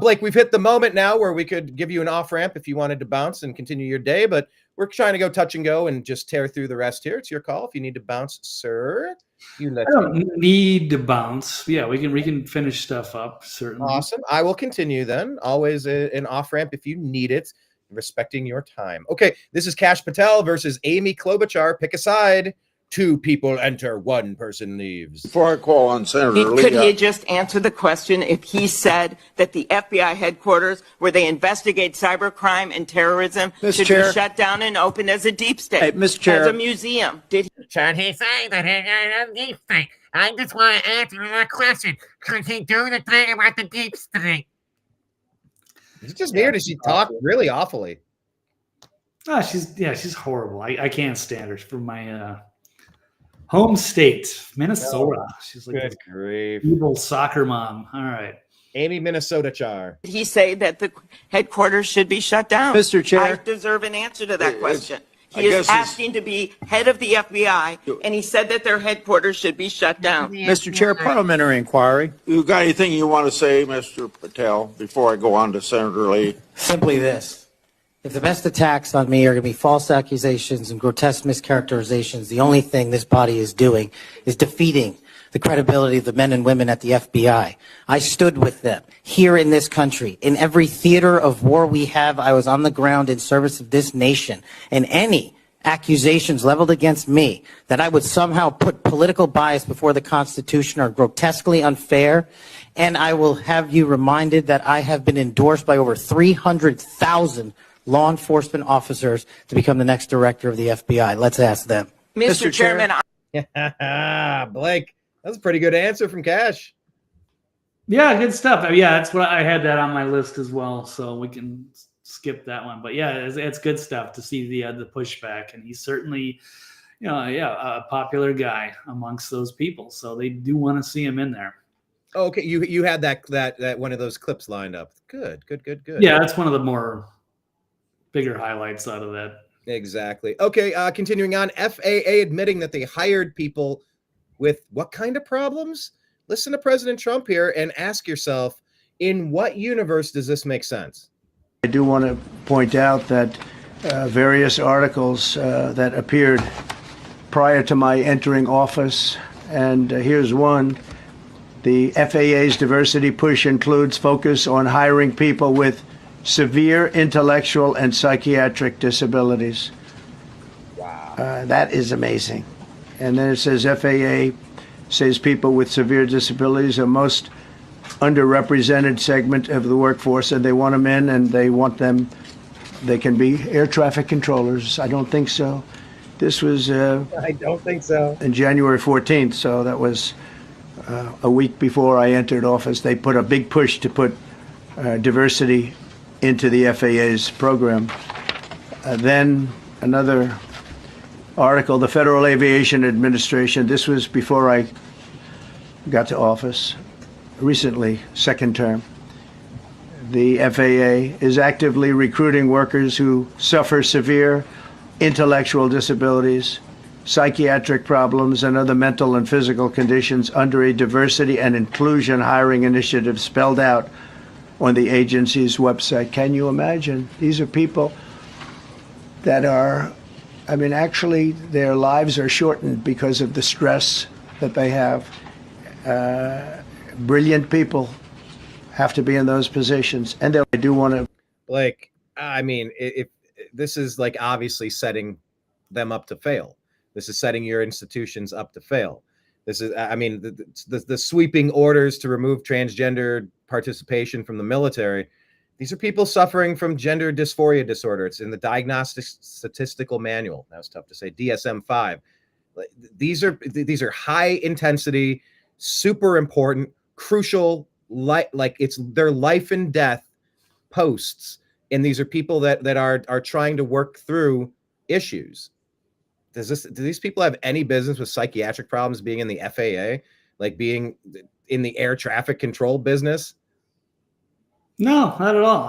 Blake, we've hit the moment now where we could give you an off-ramp if you wanted to bounce and continue your day, but we're trying to go touch and go and just tear through the rest here. It's your call. If you need to bounce, sir, you let I don't need to bounce. Yeah, we can finish stuff up, certainly. Awesome. I will continue then. Always an off-ramp if you need it, respecting your time. Okay, this is Kash Patel versus Amy Klobuchar. Pick a side. 2 people enter, 1 person leaves. Before I call on Senator Lee, could he just answer the question if he said that the FBI headquarters where they investigate cybercrime and terrorism should be shut down and open as a deep state, hey, Mr. Chair, as a museum? Should he say that it's a deep state? I just want to answer that question. Could he do the thing about the deep state? Is it just me, or does she talk really awfully? Oh, she's horrible. I can't stand her from my home state, Minnesota. She's like Good this grief. evil soccer mom. All right. Amy Minnesota Char. Did he say that the headquarters should be shut down? Mr. Chair. I deserve an answer to that question. I He is guess it's- asking to be head of the FBI, and he said that their headquarters should be shut down. Mr. Chair, parliamentary inquiry. You got anything you want to say, Mr. Patel, before I go on to Senator Lee? Simply this. If the best attacks on me are going to be false accusations and grotesque mischaracterizations, the only thing this body is doing is defeating the credibility of the men and women at the FBI. I stood with them here in this country. In every theater of war we have, I was on the ground in service of this nation. And any accusations leveled against me that I would somehow put political bias before the Constitution are grotesquely unfair. And I will have you reminded that I have been endorsed by over 300,000 law enforcement officers to become the next director of the FBI. Let's ask them. Mr. Chairman, Blake, that's a pretty good answer from Kash. Yeah, good stuff. Yeah, that's what I had that on my list as well, so we can skip that one. But yeah, it's good stuff to see the pushback, and he's certainly, a popular guy amongst those people. So they do want to see him in there. Okay, you had that one of those clips lined up. Good. Yeah, that's one of the more bigger highlights out of that. Exactly. Okay, continuing on. FAA admitting that they hired people with what kind of problems? Listen to President Trump here and ask yourself, in what universe does this make sense? I do want to point out that various articles that appeared prior to my entering office, and here's one. The FAA's diversity push includes focus on hiring people with severe intellectual and psychiatric disabilities. Wow. That is amazing. And then it says FAA says people with severe disabilities are most underrepresented segment of the workforce, and they want them in, and they can be air traffic controllers. I don't think so. This was I don't think so. On January 14th, so that was a week before I entered office. They put a big push to put diversity into the FAA's program. Then another article, the Federal Aviation Administration, this was before I got to office, recently, second term. The FAA is actively recruiting workers who suffer severe intellectual disabilities, psychiatric problems, and other mental and physical conditions under a diversity and inclusion hiring initiative spelled out on the agency's website. Can you imagine? These are people that are, actually their lives are shortened because of the stress that they have. Brilliant people have to be in those positions. And I do want to... Blake, if this is like obviously setting them up to fail. This is setting your institutions up to fail. This is, the sweeping orders to remove transgender participation from the military. These are people suffering from gender dysphoria disorder. It's in the Diagnostic Statistical Manual. That was tough to say. DSM-5. These are high intensity, super important, crucial, like it's their life and death posts. And these are people that are trying to work through issues. Do these people have any business with psychiatric problems being in the FAA, like being in the air traffic control business? No, not at all.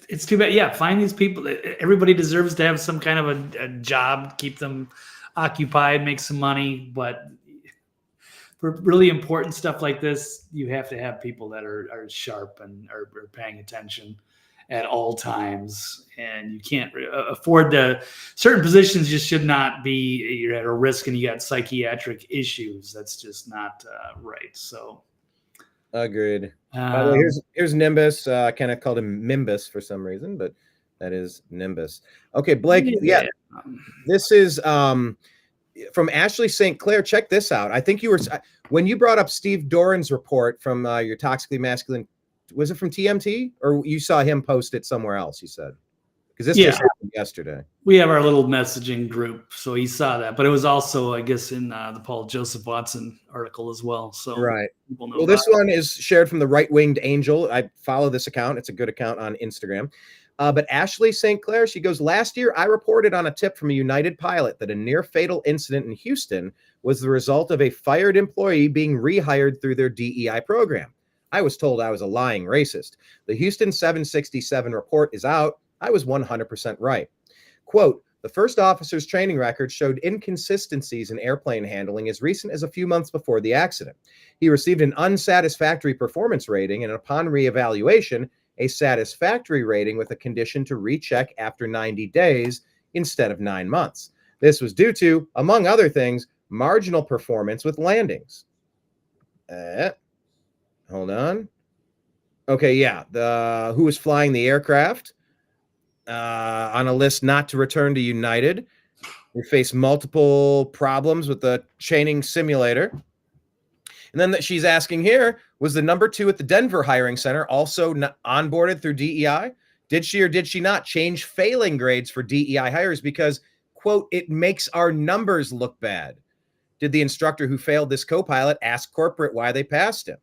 It's too bad. Yeah, find these people. Everybody deserves to have some kind of a job, keep them occupied, make some money. But for really important stuff like this, you have to have people that are sharp and are paying attention at all times. And you can't afford certain positions just should not be, you're at a risk and you got psychiatric issues. That's just not right. So. Agreed. By the way, here's Nimbus. I kind of called him Mimbus for some reason, but that is Nimbus. Okay, Blake. Yeah, this is from Ashley St. Clair. Check this out. I think you were when you brought up Steve Doran's report from your Toxically Masculine. Was it from TMT or you saw him post it somewhere else? You said, Because this just happened yesterday. We have our little messaging group, so he saw that. But it was also, I guess, in the Paul Joseph Watson article as well. So right. People know well, this one is shared from the Right-Winged Angel. I follow this account. It's a good account on Instagram. But Ashley St. Clair, she goes, last year I reported on a tip from a United pilot that a near-fatal incident in Houston was the result of a fired employee being rehired through their DEI program. I was told I was a lying racist. The Houston 767 report is out. I was 100% right. Quote, the first officer's training record showed inconsistencies in airplane handling as recent as a few months before the accident. He received an unsatisfactory performance rating and upon reevaluation, a satisfactory rating with a condition to recheck after 90 days instead of 9 months. This was due to, among other things, marginal performance with landings. Hold on. Okay, yeah. Who was flying the aircraft? On a list not to return to United. We face multiple problems with the chaining simulator. And then she's asking here, was the number 2 at the Denver hiring center also onboarded through DEI? Did she or did she not change failing grades for DEI hires because, quote, it makes our numbers look bad? Did the instructor who failed this co-pilot ask corporate why they passed him?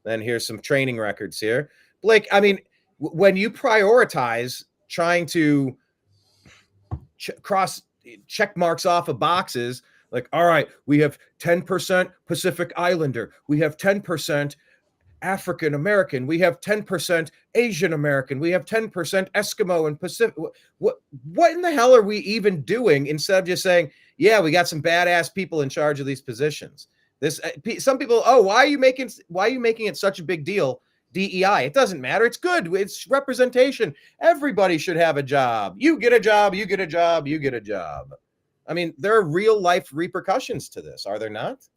Then here's some training records here. Blake, I mean, when you prioritize trying to cross check marks off of boxes, like, all right, we have 10% Pacific Islander, we have 10% African American, we have 10% Asian American, we have 10% Eskimo and Pacific. What in the hell are we even doing instead of just saying, yeah, we got some badass people in charge of these positions? This some people, why are you making it such a big deal? DEI, it doesn't matter. It's good. It's representation. Everybody should have a job. You get a job, you get a job, you get a job. I mean, there are real life repercussions to this, are there not?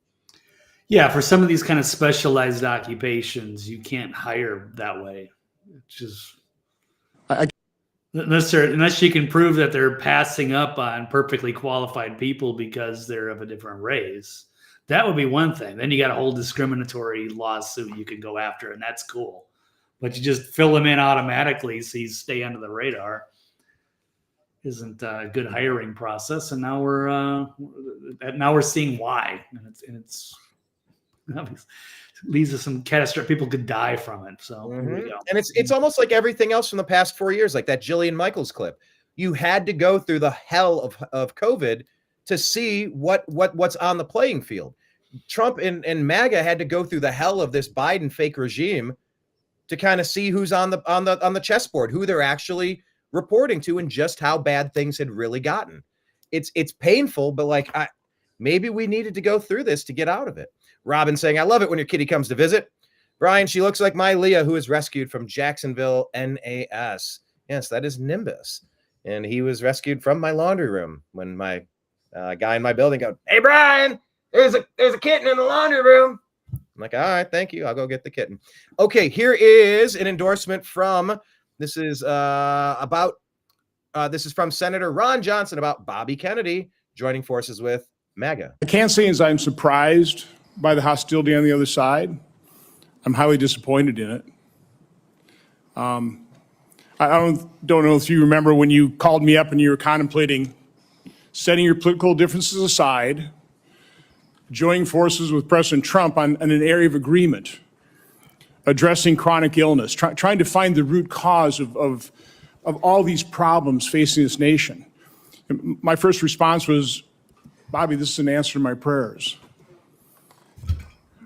Yeah, for some of these kind of specialized occupations, you can't hire that way. It's just unless you can prove that they're passing up on perfectly qualified people because they're of a different race. That would be one thing. Then you got a whole discriminatory lawsuit you can go after, and that's cool. But you just fill them in automatically so you stay under the radar. Isn't a good hiring process, and now we're seeing why, and it's leads to some catastrophic. People could die from it. So here we go. And it's almost like everything else from the past 4 years, like that Jillian Michaels clip. You had to go through the hell of COVID to see what's on the playing field. Trump and MAGA had to go through the hell of this Biden fake regime to kind of see who's on the chessboard, who they're actually reporting to, and just how bad things had really gotten. It's painful, but maybe we needed to go through this to get out of it. Robin saying, I love it when your kitty comes to visit. Brian, she looks like my Leah, who was rescued from Jacksonville, NAS. Yes, that is Nimbus. And he was rescued from my laundry room when my guy in my building go, hey, Brian, there's a kitten in the laundry room. I'm like, all right, thank you. I'll go get the kitten. Okay, here is an endorsement from, this is from Senator Ron Johnson about Bobby Kennedy joining forces with MAGA. I can't say as I'm surprised by the hostility on the other side. I'm highly disappointed in it. I don't know if you remember when you called me up and you were contemplating setting your political differences aside, joining forces with President Trump on an area of agreement, addressing chronic illness, trying to find the root cause of all these problems facing this nation. My first response was, Bobby, this is an answer to my prayers.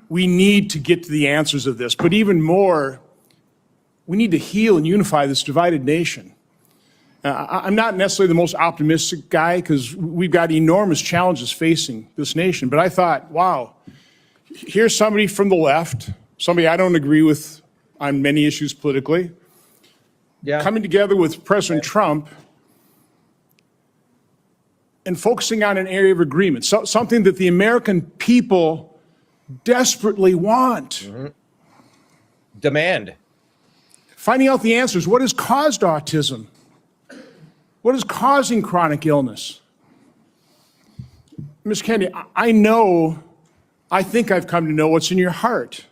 We need to get to the answers of this, but even more, we need to heal and unify this divided nation. I'm not necessarily the most optimistic guy because we've got enormous challenges facing this nation, but I thought, wow, here's somebody from the left, somebody I don't agree with on many issues politically, coming together with President Trump and focusing on an area of agreement, something that the American people desperately want. Demand. Finding out the answers. What has caused autism? What is causing chronic illness? Ms. Kennedy, I think I've come to know what's in your heart.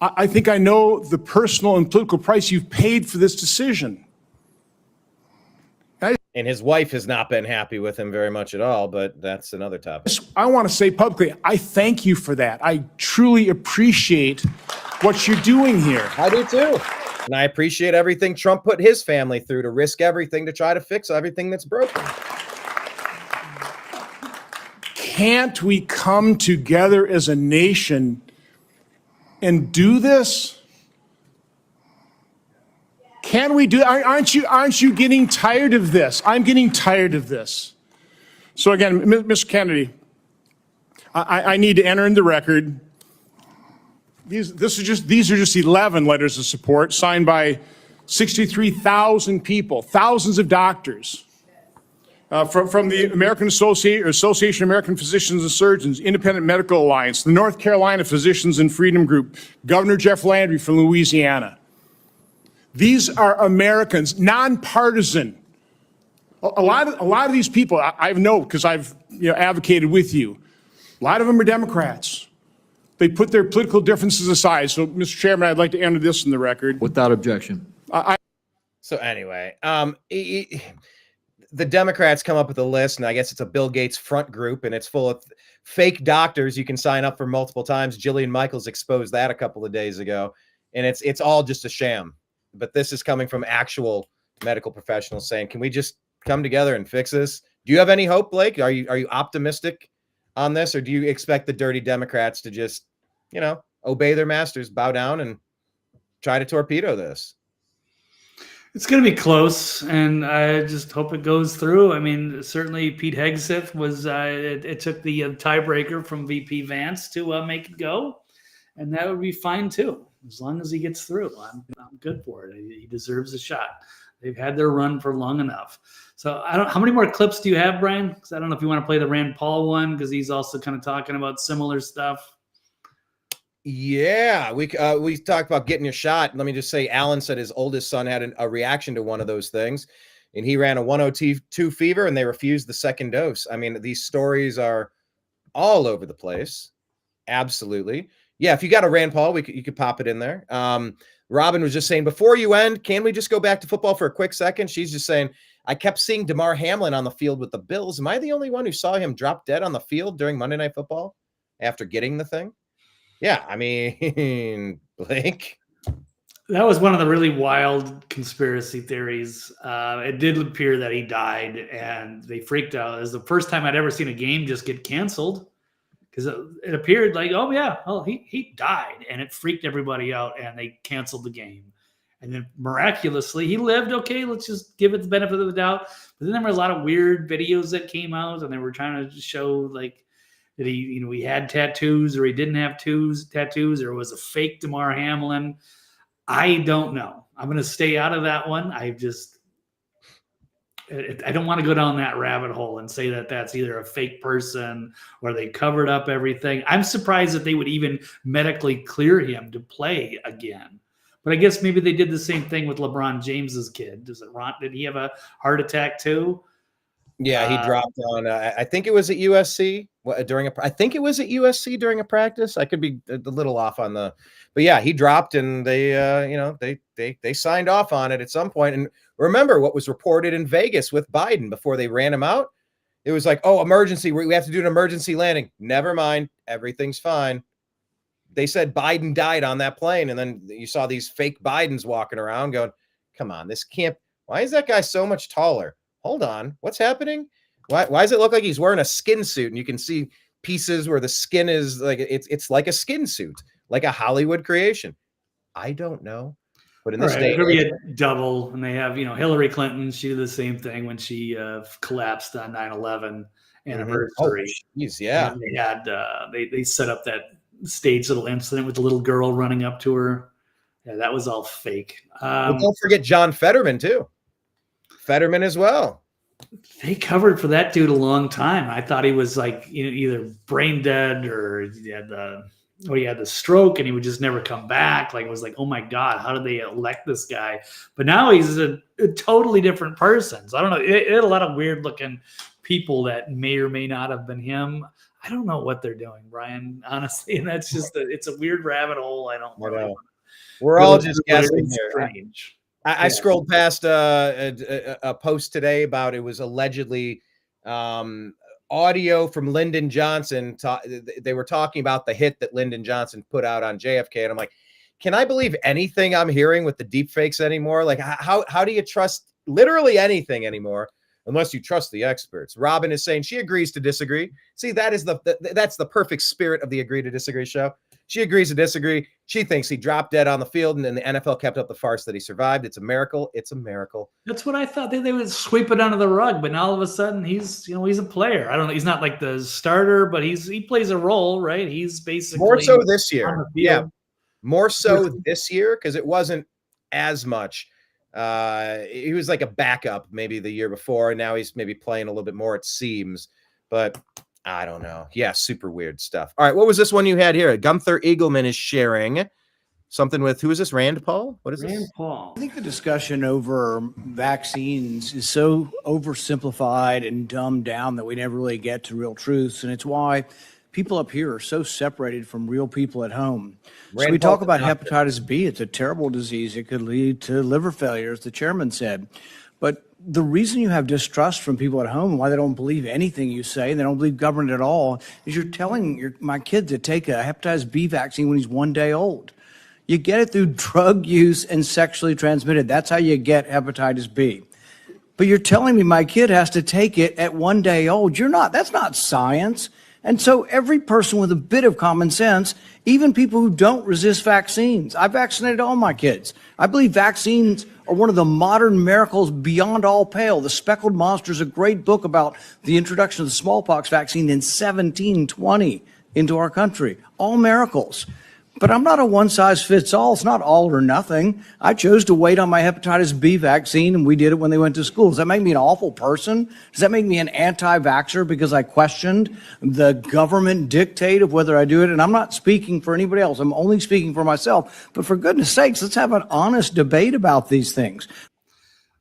I think I know the personal and political price you've paid for this decision. And his wife has not been happy with him very much at all, but that's another topic. I want to say publicly, I thank you for that. I truly appreciate what you're doing here. I do too. And I appreciate everything Trump put his family through to risk everything to try to fix everything that's broken. Can't we come together as a nation and do this? Can we do? Aren't you getting tired of this? I'm getting tired of this. So again, Mr. Kennedy, I need to enter in the record. These are just 11 letters of support signed by 63,000 people, thousands of doctors, from the American Association of American Physicians and Surgeons, Independent Medical Alliance, the North Carolina Physicians and Freedom Group, Governor Jeff Landry from Louisiana. These are Americans, nonpartisan. A lot of these people I know because I've advocated with you. A lot of them are Democrats. They put their political differences aside. So, Mr. Chairman, I'd like to enter this in the record. Without objection. So anyway, the Democrats come up with a list, and I guess it's a Bill Gates front group, and it's full of fake doctors. You can sign up for multiple times. Jillian Michaels exposed that a couple of days ago, and it's all just a sham. But this is coming from actual medical professionals saying, "Can we just come together and fix this?" Do you have any hope, Blake? Are you optimistic on this, or do you expect the dirty Democrats to just, obey their masters, bow down, and try to torpedo this? It's going to be close, and I just hope it goes through. I mean, certainly Pete Hegseth was, it took the tiebreaker from VP Vance to make it go, and that would be fine too. As long as he gets through, I'm good for it. He deserves a shot. They've had their run for long enough. So how many more clips do you have, Brian? Because I don't know if you want to play the Rand Paul one, because he's also kind of talking about similar stuff. Yeah, we talked about getting your shot. Let me just say, Alan said his oldest son had a reaction to one of those things, and he ran a 102 fever, and they refused the second dose. I mean, these stories are all over the place. Absolutely. Yeah, if you got a Rand Paul, you could pop it in there. Robin was just saying, before you end, can we just go back to football for a quick second? She's just saying, I kept seeing Damar Hamlin on the field with the Bills. Am I the only one who saw him drop dead on the field during Monday Night Football after getting the thing? Yeah, I mean, Blake. That was one of the really wild conspiracy theories. It did appear that he died, and they freaked out. It was the first time I'd ever seen a game just get canceled, because it appeared like, he died, and it freaked everybody out, and they canceled the game. And then miraculously, he lived. Okay, let's just give it the benefit of the doubt. But then there were a lot of weird videos that came out, and they were trying to show like that he had tattoos, or he didn't have tattoos, or it was a fake Damar Hamlin. I don't know. I'm going to stay out of that one. I don't want to go down that rabbit hole and say that that's either a fake person or they covered up everything. I'm surprised that they would even medically clear him to play again. But I guess maybe they did the same thing with LeBron James's kid. Did he have a heart attack too? Yeah, he dropped on. I think it was at USC during a practice. I could be a little off on but yeah, he dropped, and they signed off on it at some point. And remember what was reported in Vegas with Biden before they ran him out? It was like, oh, emergency. We have to do an emergency landing. Never mind, everything's fine. They said Biden died on that plane, and then you saw these fake Bidens walking around going, come on, this can't. Why is that guy so much taller? Hold on, what's happening? Why does it look like he's wearing a skin suit, and you can see pieces where the skin is like it's like a skin suit, like a Hollywood creation? I don't know, but in this day, it could be a double. And they have Hillary Clinton. She did the same thing when she collapsed on 9/11 anniversary. Oh, geez, yeah. And they had they set up that staged little incident with the little girl running up to her. Yeah, that was all fake. Don't forget John Fetterman too. Fetterman as well. They covered for that dude a long time. I thought he was like either brain dead or he had the stroke and he would just never come back. Like it was like, oh my God, how did they elect this guy? But now he's a totally different person. So I don't know. It had a lot of weird looking people that may or may not have been him. I don't know what they're doing, Brian, honestly. And that's just it's a weird rabbit hole. I don't know. We're all just guessing here. Strange. I scrolled past a post today about it was allegedly audio from Lyndon Johnson. They were talking about the hit that Lyndon Johnson put out on JFK, and I'm like, can I believe anything I'm hearing with the deep fakes anymore? Like, how do you trust literally anything anymore unless you trust the experts? Robin is saying she agrees to disagree. See, that's the perfect spirit of the agree to disagree show. She agrees to disagree. She thinks he dropped dead on the field, and then the NFL kept up the farce that he survived. It's a miracle. It's a miracle. That's what I thought. They would sweep it under the rug, but now all of a sudden he's a player. I don't know. He's not like the starter, but he plays a role, right? He's basically more so this year. Yeah, more so this year because it wasn't as much. He was like a backup maybe the year before, and now he's maybe playing a little bit more, it seems. But I don't know. Yeah, super weird stuff. All right, what was this one you had here? Gunther Eagleman is sharing something with, who is this, Rand Paul? What is this? Rand Paul. I think the discussion over vaccines is so oversimplified and dumbed down that we never really get to real truths, and it's why people up here are so separated from real people at home. So we talk about hepatitis B. It's a terrible disease. It could lead to liver failure, as the chairman said. But the reason you have distrust from people at home, why they don't believe anything you say, and they don't believe government at all, is you're telling my kid to take a hepatitis B vaccine when he's 1 day old. You get it through drug use and sexually transmitted. That's how you get hepatitis B. But you're telling me my kid has to take it at 1 day old. That's not science. And so every person with a bit of common sense, even people who don't resist vaccines, I vaccinated all my kids. I believe vaccines are one of the modern miracles beyond all pale. The Speckled Monster is a great book about the introduction of the smallpox vaccine in 1720 into our country. All miracles. But I'm not a one-size-fits-all. It's not all or nothing. I chose to wait on my hepatitis B vaccine, and we did it when they went to school. Does that make me an awful person? Does that make me an anti-vaxxer because I questioned the government dictate of whether I do it? And I'm not speaking for anybody else. I'm only speaking for myself. But for goodness sakes, let's have an honest debate about these things.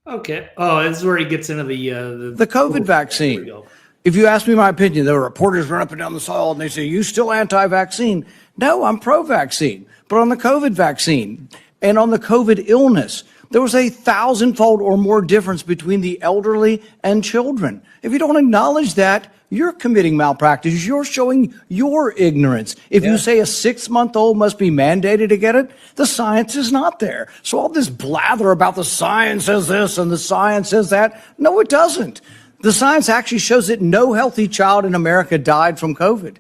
Okay. Oh, this is where he gets into the COVID vaccine. If you ask me my opinion, the reporters run up and down the hall and they say, you still anti-vaccine? No, I'm pro-vaccine. But on the COVID vaccine and on the COVID illness, there was a 1,000-fold or more difference between the elderly and children. If you don't acknowledge that, you're committing malpractice. You're showing your ignorance. If you say a 6-month-old must be mandated to get it, the science is not there. So all this blather about the science says this and the science says that, no, it doesn't. The science actually shows that no healthy child in America died from COVID.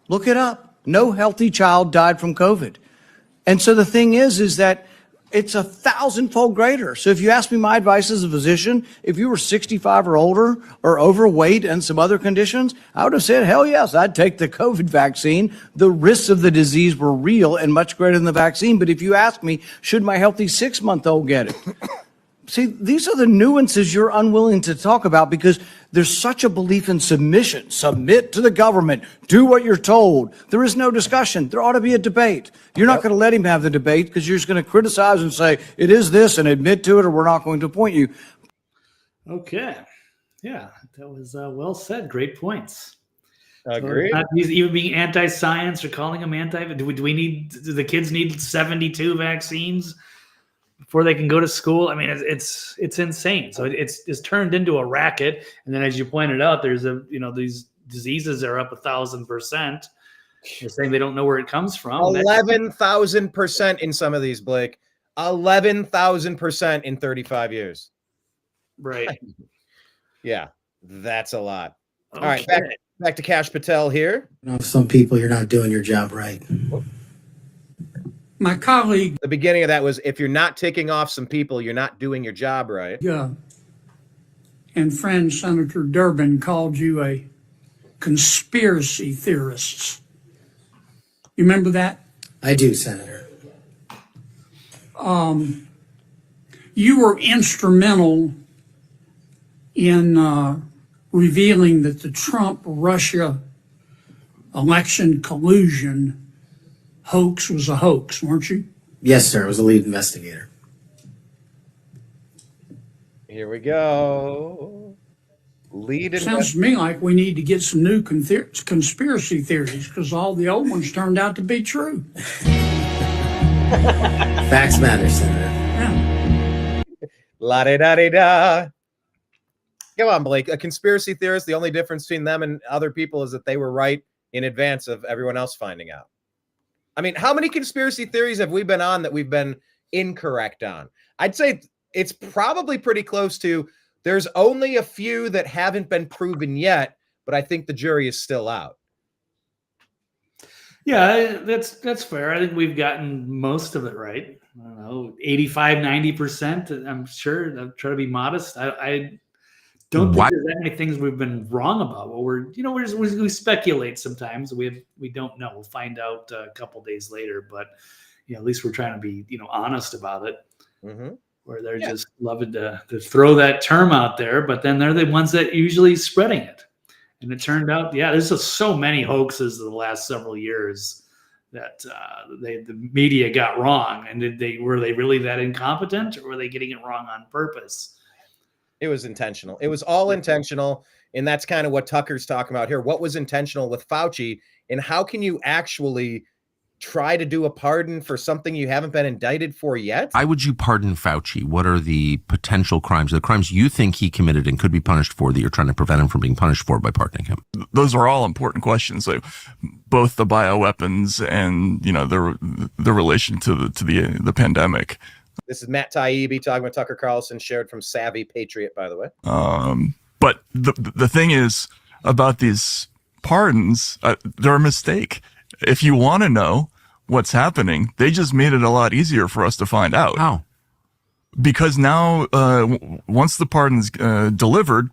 Look it up. No healthy child died from COVID. And so the thing is that it's 1,000-fold greater. So if you ask me my advice as a physician, if you were 65 or older or overweight and some other conditions, I would have said, hell yes, I'd take the COVID vaccine. The risks of the disease were real and much greater than the vaccine. But if you ask me, should my healthy 6-month-old get it? See, these are the nuances you're unwilling to talk about because there's such a belief in submission. Submit to the government. Do what you're told. There is no discussion. There ought to be a debate. You're not going to let him have the debate because you're just going to criticize and say, it is this, and admit to it, or we're not going to appoint you. Okay. Yeah, that was well said. Great points. Agreed. So he's even being anti-science or calling him anti. Do the kids need 72 vaccines before they can go to school? I mean, it's insane. So it's turned into a racket. And then, as you pointed out, there's these diseases are up 1,000%. They're saying they don't know where it comes from. 11,000% in some of these, Blake. 11,000% in 35 years. Right. Yeah, that's a lot. Okay. All right, back to Kash Patel here. Some people, you're not doing your job right. My colleague, the beginning of that was, if you're not ticking off some people, you're not doing your job right. And friend Senator Durbin called you a conspiracy theorist. You remember that? I do, Senator. You were instrumental in revealing that the Trump-Russia election collusion hoax was a hoax, weren't you? Yes, sir. I was the lead investigator. Here we go. Sounds to me like we need to get some new conspiracy theories because all the old ones turned out to be true. Facts matter, Senator. La-da-da-da-da. Come on, Blake. A conspiracy theorist, the only difference between them and other people is that they were right in advance of everyone else finding out. I mean, how many conspiracy theories have we been on that we've been incorrect on? I'd say it's probably pretty close to, there's only a few that haven't been proven yet, but I think the jury is still out. Yeah, that's fair. I think we've gotten most of it right. I don't know, 85, 90%. I'm sure. I'm trying to be modest. I don't think there's that many things we've been wrong about. Well, we speculate sometimes. We don't know. We'll find out a couple days later, but at least we're trying to be honest about it. Mm-hmm. Where they're just loving to throw that term out there, but then they're the ones that usually spreading it. And it turned out, there's just so many hoaxes in the last several years that the media got wrong. And were they really that incompetent, or were they getting it wrong on purpose? It was intentional. It was all intentional. And that's kind of what Tucker's talking about here. What was intentional with Fauci, and how can you actually try to do a pardon for something you haven't been indicted for yet? Why would you pardon Fauci? What are the potential crimes, the crimes you think he committed and could be punished for, that you're trying to prevent him from being punished for by pardoning him? Those are all important questions, like both the bioweapons and the relation to the pandemic. This is Matt Taibbi talking with Tucker Carlson, shared from Savvy Patriot, by the way. But the thing is about these pardons, they're a mistake. If you want to know what's happening, they just made it a lot easier for us to find out. How? Because now, once the pardon's delivered,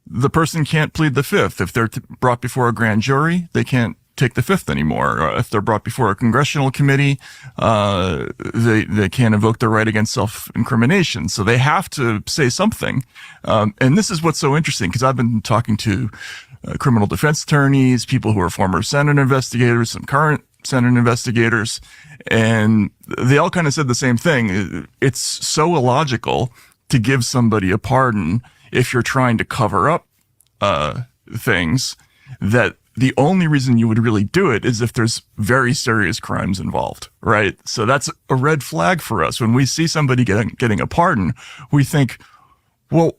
the person can't plead the fifth. If they're brought before a grand jury, they can't take the fifth anymore. Or if they're brought before a congressional committee, they can't invoke their right against self-incrimination. So they have to say something. And this is what's so interesting, because I've been talking to criminal defense attorneys, people who are former Senate investigators, some current Senate investigators, and they all kind of said the same thing. It's so illogical to give somebody a pardon if you're trying to cover up things, that the only reason you would really do it is if there's very serious crimes involved, right? So that's a red flag for us. When we see somebody getting a pardon, we think, well,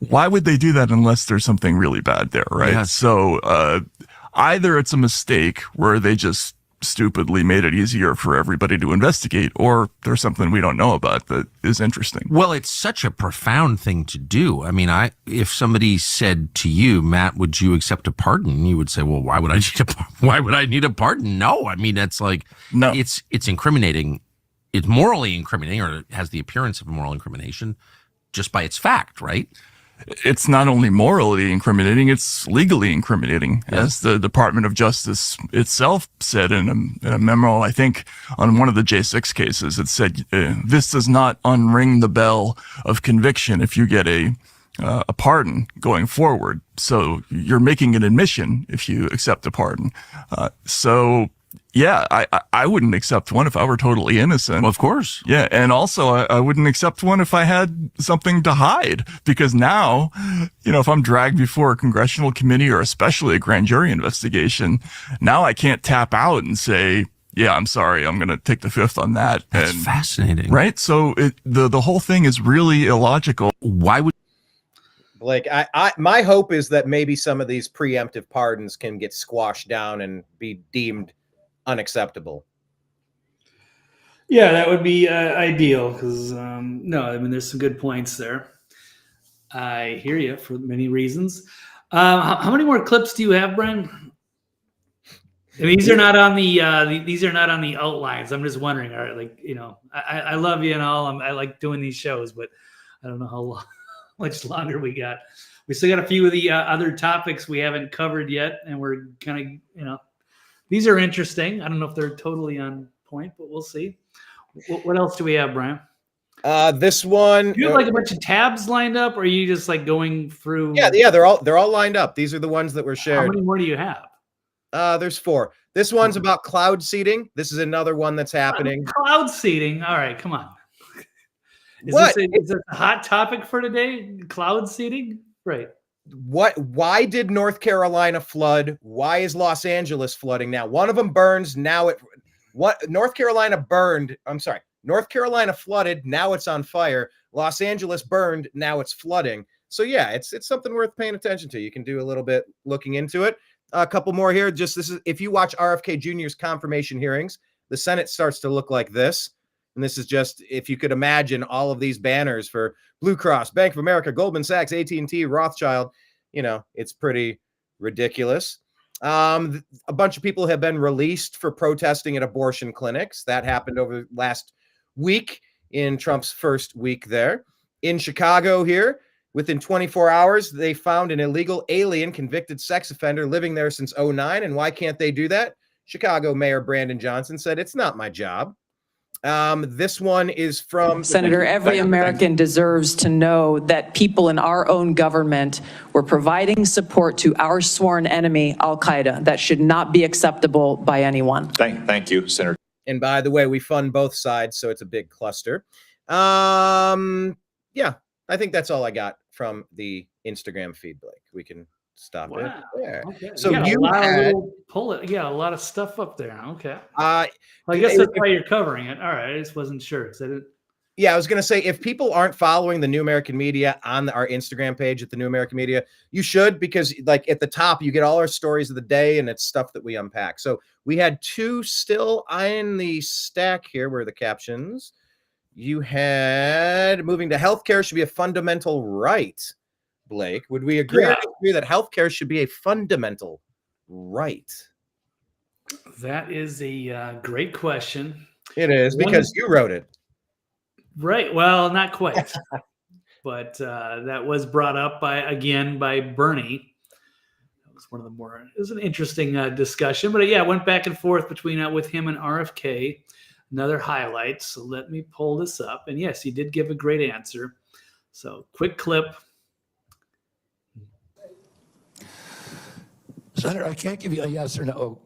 why would they do that unless there's something really bad there, right? Yeah. So either it's a mistake where they just stupidly made it easier for everybody to investigate, or there's something we don't know about that is interesting. Well, it's such a profound thing to do. I mean, if somebody said to you, Matt, would you accept a pardon? You would say, well, why would I need a pardon? No, I mean, it's like, no, it's incriminating. It's morally incriminating, or it has the appearance of moral incrimination just by its fact, right? It's not only morally incriminating, it's legally incriminating, as the Department of Justice itself said in a memo, I think, on one of the J6 cases. It said, this does not unring the bell of conviction if you get a pardon going forward. So you're making an admission if you accept a pardon. Yeah, I wouldn't accept one if I were totally innocent. Well, of course. Yeah, and also I wouldn't accept one if I had something to hide, because now, if I'm dragged before a congressional committee or especially a grand jury investigation, now I can't tap out and say, yeah, I'm sorry, I'm going to take the fifth on that. That's fascinating. Right? So the whole thing is really illogical. Why would Blake, my hope is that maybe some of these preemptive pardons can get squashed down and be deemed unacceptable. Yeah, that would be ideal, because no, I mean, there's some good points there. I hear you for many reasons. How many more clips do you have, Brian? And these are not on the outlines. I'm just wondering. All right, I love you and all. I like doing these shows, but I don't know how much longer we got. We still got a few of the other topics we haven't covered yet, and we're kind of these are interesting. I don't know if they're totally on point, but we'll see. What else do we have, Brian? This one. Do you have like a bunch of tabs lined up, or are you just like going through? Yeah, they're all lined up. These are the ones that were shared. How many more do you have? There's 4. This one's about cloud seeding. This is another one that's happening. Cloud seeding. All right, come on. Is this a hot topic for today? Cloud seeding? Right. Why did North Carolina flood? Why is Los Angeles flooding now? One of them burns. Now North Carolina flooded. Now it's on fire. Los Angeles burned, now it's flooding. So yeah, it's something worth paying attention to. You can do a little bit looking into it. A couple more here. Just this is, if you watch RFK Jr.'s confirmation hearings, the Senate starts to look like this. And this is just, if you could imagine all of these banners for Blue Cross, Bank of America, Goldman Sachs, AT&T, Rothschild, it's pretty ridiculous. A bunch of people have been released for protesting at abortion clinics. That happened over last week in Trump's first week there. In Chicago here, within 24 hours, they found an illegal alien convicted sex offender living there since 2009. And why can't they do that? Chicago Mayor Brandon Johnson said, "It's not my job." This one is from Senator, every American deserves to know that people in our own government were providing support to our sworn enemy, Al-Qaeda. That should not be acceptable by anyone. Thank you, Senator. And by the way, we fund both sides, so it's a big cluster. Yeah, I think that's all I got from the Instagram feed, Blake. We can stop it there. Okay. So you had a lot of stuff up there. Okay. I guess that's why you're covering it. All right. I just wasn't sure. Yeah, I was going to say, if people aren't following the New American Media on our Instagram page at the New American Media, you should, because like at the top, you get all our stories of the day and it's stuff that we unpack. So we had two still in the stack here. Where are the captions? You had moving to healthcare should be a fundamental right. Blake, would we agree or disagree that healthcare should be a fundamental right? That is a great question. It is, because you wrote it. Right. Well, not quite. But that was brought up by Bernie. That was one of the more, it was an interesting discussion. But yeah, it went back and forth between with him and RFK. Another highlight. So let me pull this up. And yes, he did give a great answer. So quick clip. Senator, I can't give you a yes or no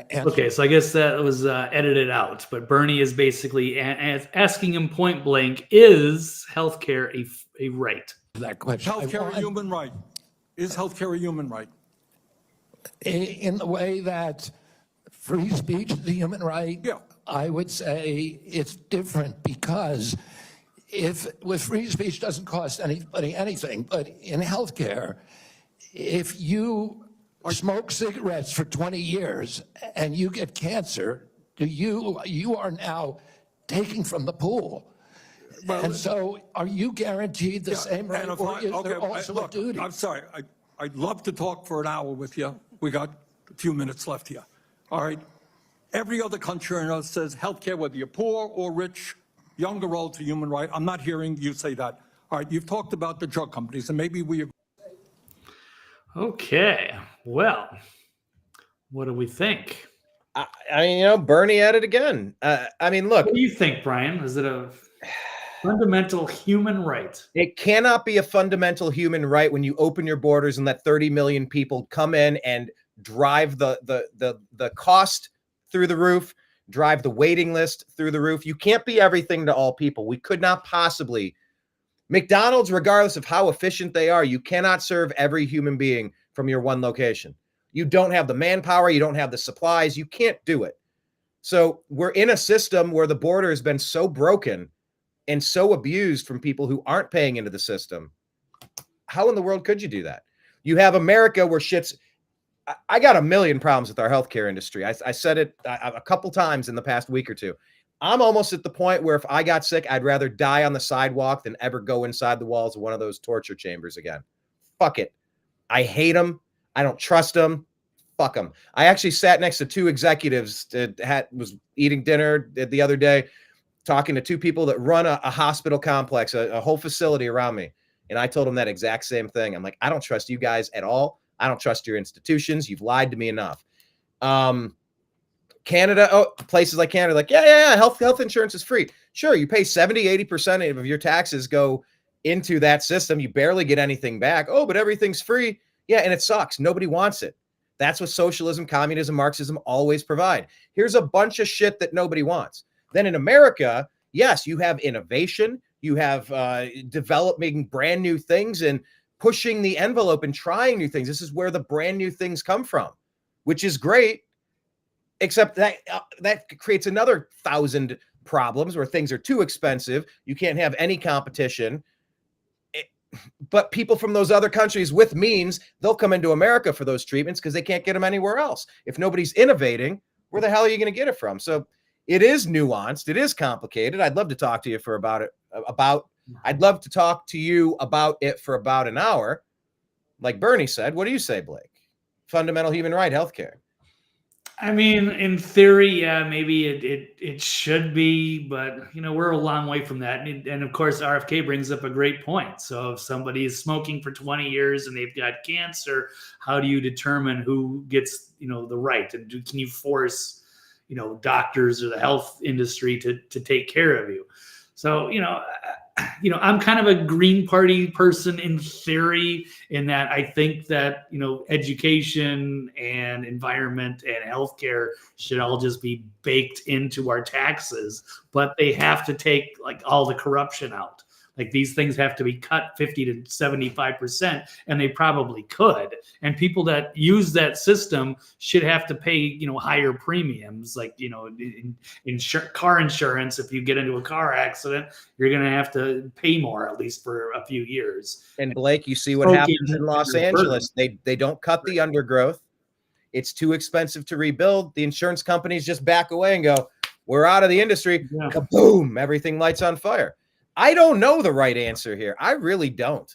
answer. Okay, so I guess that was edited out. But Bernie is basically asking him point blank, is healthcare a right? That question. Healthcare a human right? Is healthcare a human right? In the way that free speech is a human right, yeah. I would say it's different, because with free speech doesn't cost anybody anything, but in healthcare, if you smoke cigarettes for 20 years and you get cancer, you are now taking from the pool. Well, and so are you guaranteed the same right, or is there also a duty? I'm sorry, I'd love to talk for an hour with you. We got a few minutes left here. All right. Every other country on earth says healthcare, whether you're poor or rich, young or old, is a human right. I'm not hearing you say that. All right, you've talked about the drug companies, and maybe we agree. Okay, well, what do we think? Bernie at it again. Look. What do you think, Brian? Is it a fundamental human right? It cannot be a fundamental human right when you open your borders and let 30 million people come in and drive the cost through the roof, drive the waiting list through the roof. You can't be everything to all people. We could not possibly. McDonald's, regardless of how efficient they are, you cannot serve every human being from your one location. You don't have the manpower. You don't have the supplies. You can't do it. So we're in a system where the border has been so broken and so abused from people who aren't paying into the system. How in the world could you do that? You have America where shit's... I got a million problems with our healthcare industry. I said it a couple times in the past week or two. I'm almost at the point where if I got sick, I'd rather die on the sidewalk than ever go inside the walls of one of those torture chambers again. Fuck it. I hate them. I don't trust them. Fuck them. I actually sat next to two executives that was eating dinner the other day, talking to two people that run a hospital complex, a whole facility around me. And I told them that exact same thing. I'm like, I don't trust you guys at all. I don't trust your institutions. You've lied to me enough. Canada, places like Canada, like, yeah, health insurance is free. Sure, you pay 70-80% of your taxes go into that system. You barely get anything back. Oh, but everything's free. Yeah, and it sucks. Nobody wants it. That's what socialism, communism, Marxism always provide. Here's a bunch of shit that nobody wants. Then in America, yes, you have innovation. You have developing brand new things and pushing the envelope and trying new things. This is where the brand new things come from, which is great. Except that creates another 1,000 problems where things are too expensive. You can't have any competition. But people from those other countries with means, they'll come into America for those treatments because they can't get them anywhere else. If nobody's innovating, where the hell are you going to get it from? So it is nuanced. It is complicated. I'd love to talk to you I'd love to talk to you about it for about an hour. Like Bernie said, what do you say, Blake? Fundamental human right, healthcare. I mean, in theory, yeah, maybe it should be, but we're a long way from that. And of course, RFK brings up a great point. So if somebody is smoking for 20 years and they've got cancer, how do you determine who gets the right? And can you force doctors or the health industry to take care of you? So I'm kind of a Green Party person in theory, in that I think that, education and environment and healthcare should all just be baked into our taxes, but they have to take like all the corruption out. Like these things have to be cut 50 to 75%, and they probably could. And people that use that system should have to pay, higher premiums. Like, car insurance, if you get into a car accident, you're going to have to pay more, at least for a few years. And Blake, you see what happens in Los Angeles. They don't cut the undergrowth. It's too expensive to rebuild. The insurance companies just back away and go, we're out of the industry. Yeah. Kaboom, everything lights on fire. I don't know the right answer here. I really don't.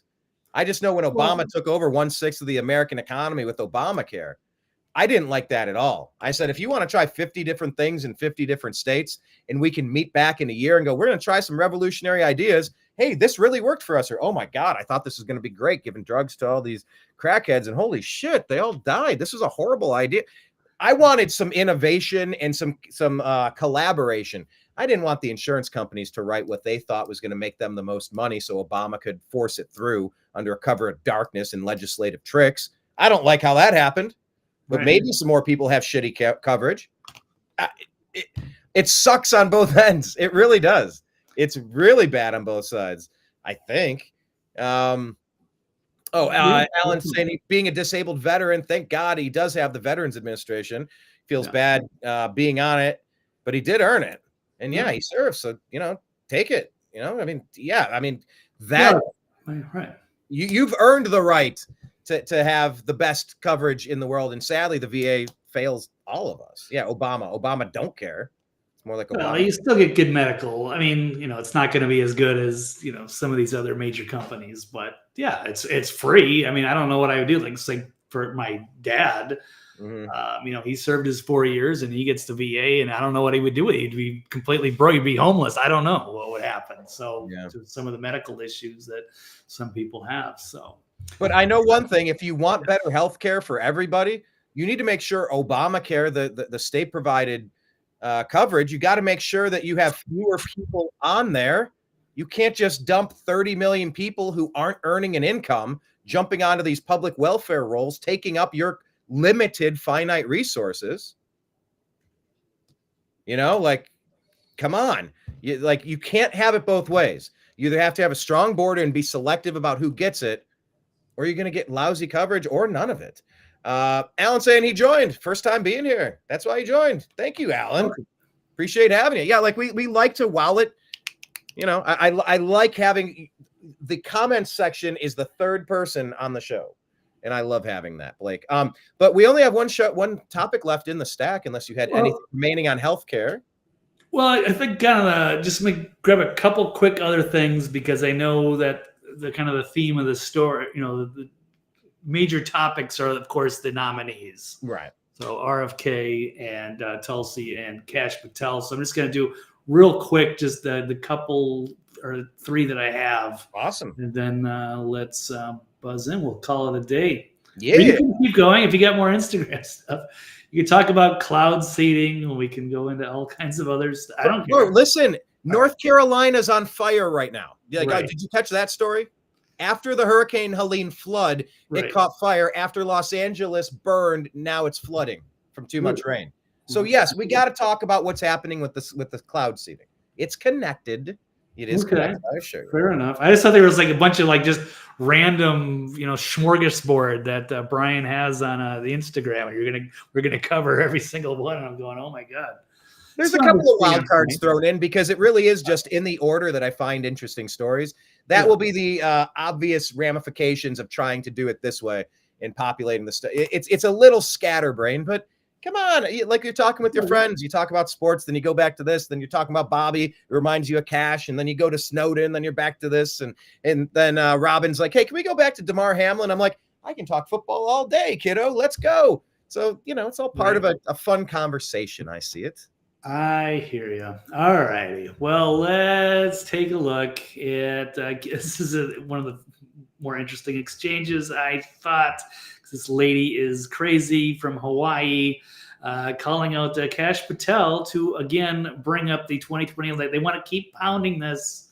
I just know when Obama took over 1/6 of the American economy with Obamacare, I didn't like that at all. I said, if you want to try 50 different things in 50 different states and we can meet back in a year and go, we're going to try some revolutionary ideas. Hey, this really worked for us. Or, oh my God, I thought this was going to be great, giving drugs to all these crackheads, and holy shit, they all died. This was a horrible idea. I wanted some innovation and some collaboration. I didn't want the insurance companies to write what they thought was going to make them the most money so Obama could force it through under a cover of darkness and legislative tricks. I don't like how that happened, but maybe some more people have shitty coverage. It sucks on both ends. It really does. It's really bad on both sides, I think. Alan saying being a disabled veteran, thank God he does have the Veterans Administration. Feels bad being on it, but he did earn it. And he serves. So, take it, that you've earned the right to have the best coverage in the world. And sadly, the VA fails all of us. Yeah. Obama don't care. It's more like Obama. Well, you still get good medical. I mean, it's not going to be as good as, some of these other major companies, but yeah, it's free. I mean, I don't know what I would do. Like for my dad, he served his 4 years and he gets the VA, and I don't know what he would do. He'd be completely broke. He'd be homeless. I don't know what would happen. So some of the medical issues that some people have. So, but I know one thing: if you want better health care for everybody, you need to make sure Obamacare, the state provided coverage, you got to make sure that you have fewer people on there. You can't just dump 30 million people who aren't earning an income jumping onto these public welfare rolls, taking up your limited finite resources. Come on. You can't have it both ways. You either have to have a strong border and be selective about who gets it, or you're going to get lousy coverage or none of it. Alan saying he joined, first time being here. That's why he joined. Thank you, Alan. Appreciate having you. Yeah, we like to wallet. I like having the comments section is the third person on the show. And I love having that, Blake. But we only have one topic left in the stack, unless you had anything remaining on healthcare. Well, I think just grab a couple quick other things, because I know that the theme of the story, the major topics are, of course, the nominees. Right. So RFK and Tulsi and Kash Patel. So I'm just going to do real quick, just the couple or three that I have. Awesome. And then let's buzz in. We'll call it a day. Yeah. You can keep going if you got more Instagram stuff. You can talk about cloud seeding, and we can go into all kinds of other stuff. I don't care. Listen, North Carolina's on fire right now. Did you catch that story? After the Hurricane Helene flood, it caught fire. After Los Angeles burned, now it's flooding from too much rain. So yes, we got to talk about what's happening with the cloud seeding. It's connected. It is connected. Fair enough. I just thought there was a bunch of just random, smorgasbord that Brian has on the Instagram, and we're gonna cover every single one. And I'm going, oh my God. There's a couple of wild cards thrown in because it really is just in the order that I find interesting stories. That will be the obvious ramifications of trying to do it this way and populating the stuff. It's a little scatterbrain, but come on, like you're talking with your friends, you talk about sports, then you go back to this, then you're talking about Bobby, it reminds you of Kash, and then you go to Snowden, then you're back to this, and then Robin's like, hey, can we go back to DeMar Hamlin? I'm like, I can talk football all day, kiddo. Let's go. So, it's all part of a fun conversation. I see it. I hear you. All righty. Well, let's take a look at, this is one of the more interesting exchanges, I thought. This lady is crazy from Hawaii, calling out Kash Patel to, again, bring up the 2020. They want to keep pounding this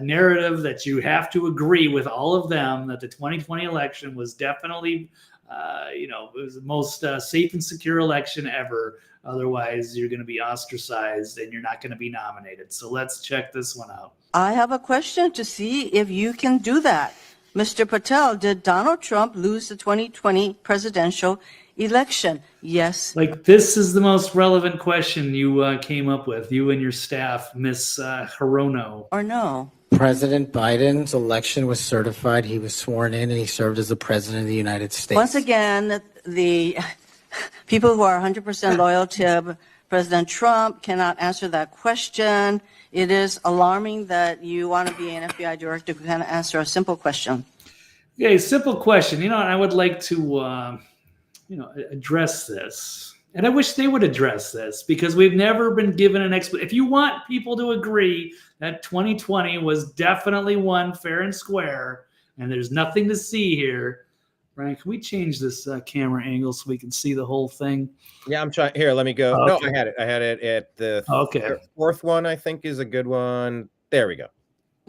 narrative that you have to agree with all of them that the 2020 election was definitely, it was the most safe and secure election ever. Otherwise, you're going to be ostracized and you're not going to be nominated. So let's check this one out. I have a question to see if you can do that. Mr. Patel, did Donald Trump lose the 2020 presidential election? Yes. Like, this is the most relevant question you came up with, you and your staff, Miss Hirono. Or no? President Biden's election was certified. He was sworn in and he served as the president of the United States. Once again, the people who are 100% loyal to President Trump cannot answer that question. It is alarming that you want to be an FBI director who can answer a simple question. Okay, simple question. I would like to, address this. And I wish they would address this because we've never been given an explanation. If you want people to agree that 2020 was definitely won fair and square, and there's nothing to see here, Brian, can we change this camera angle so we can see the whole thing? Yeah, I'm trying. Here, let me go. Okay. No, I had it at the fourth one, I think, is a good one. There we go.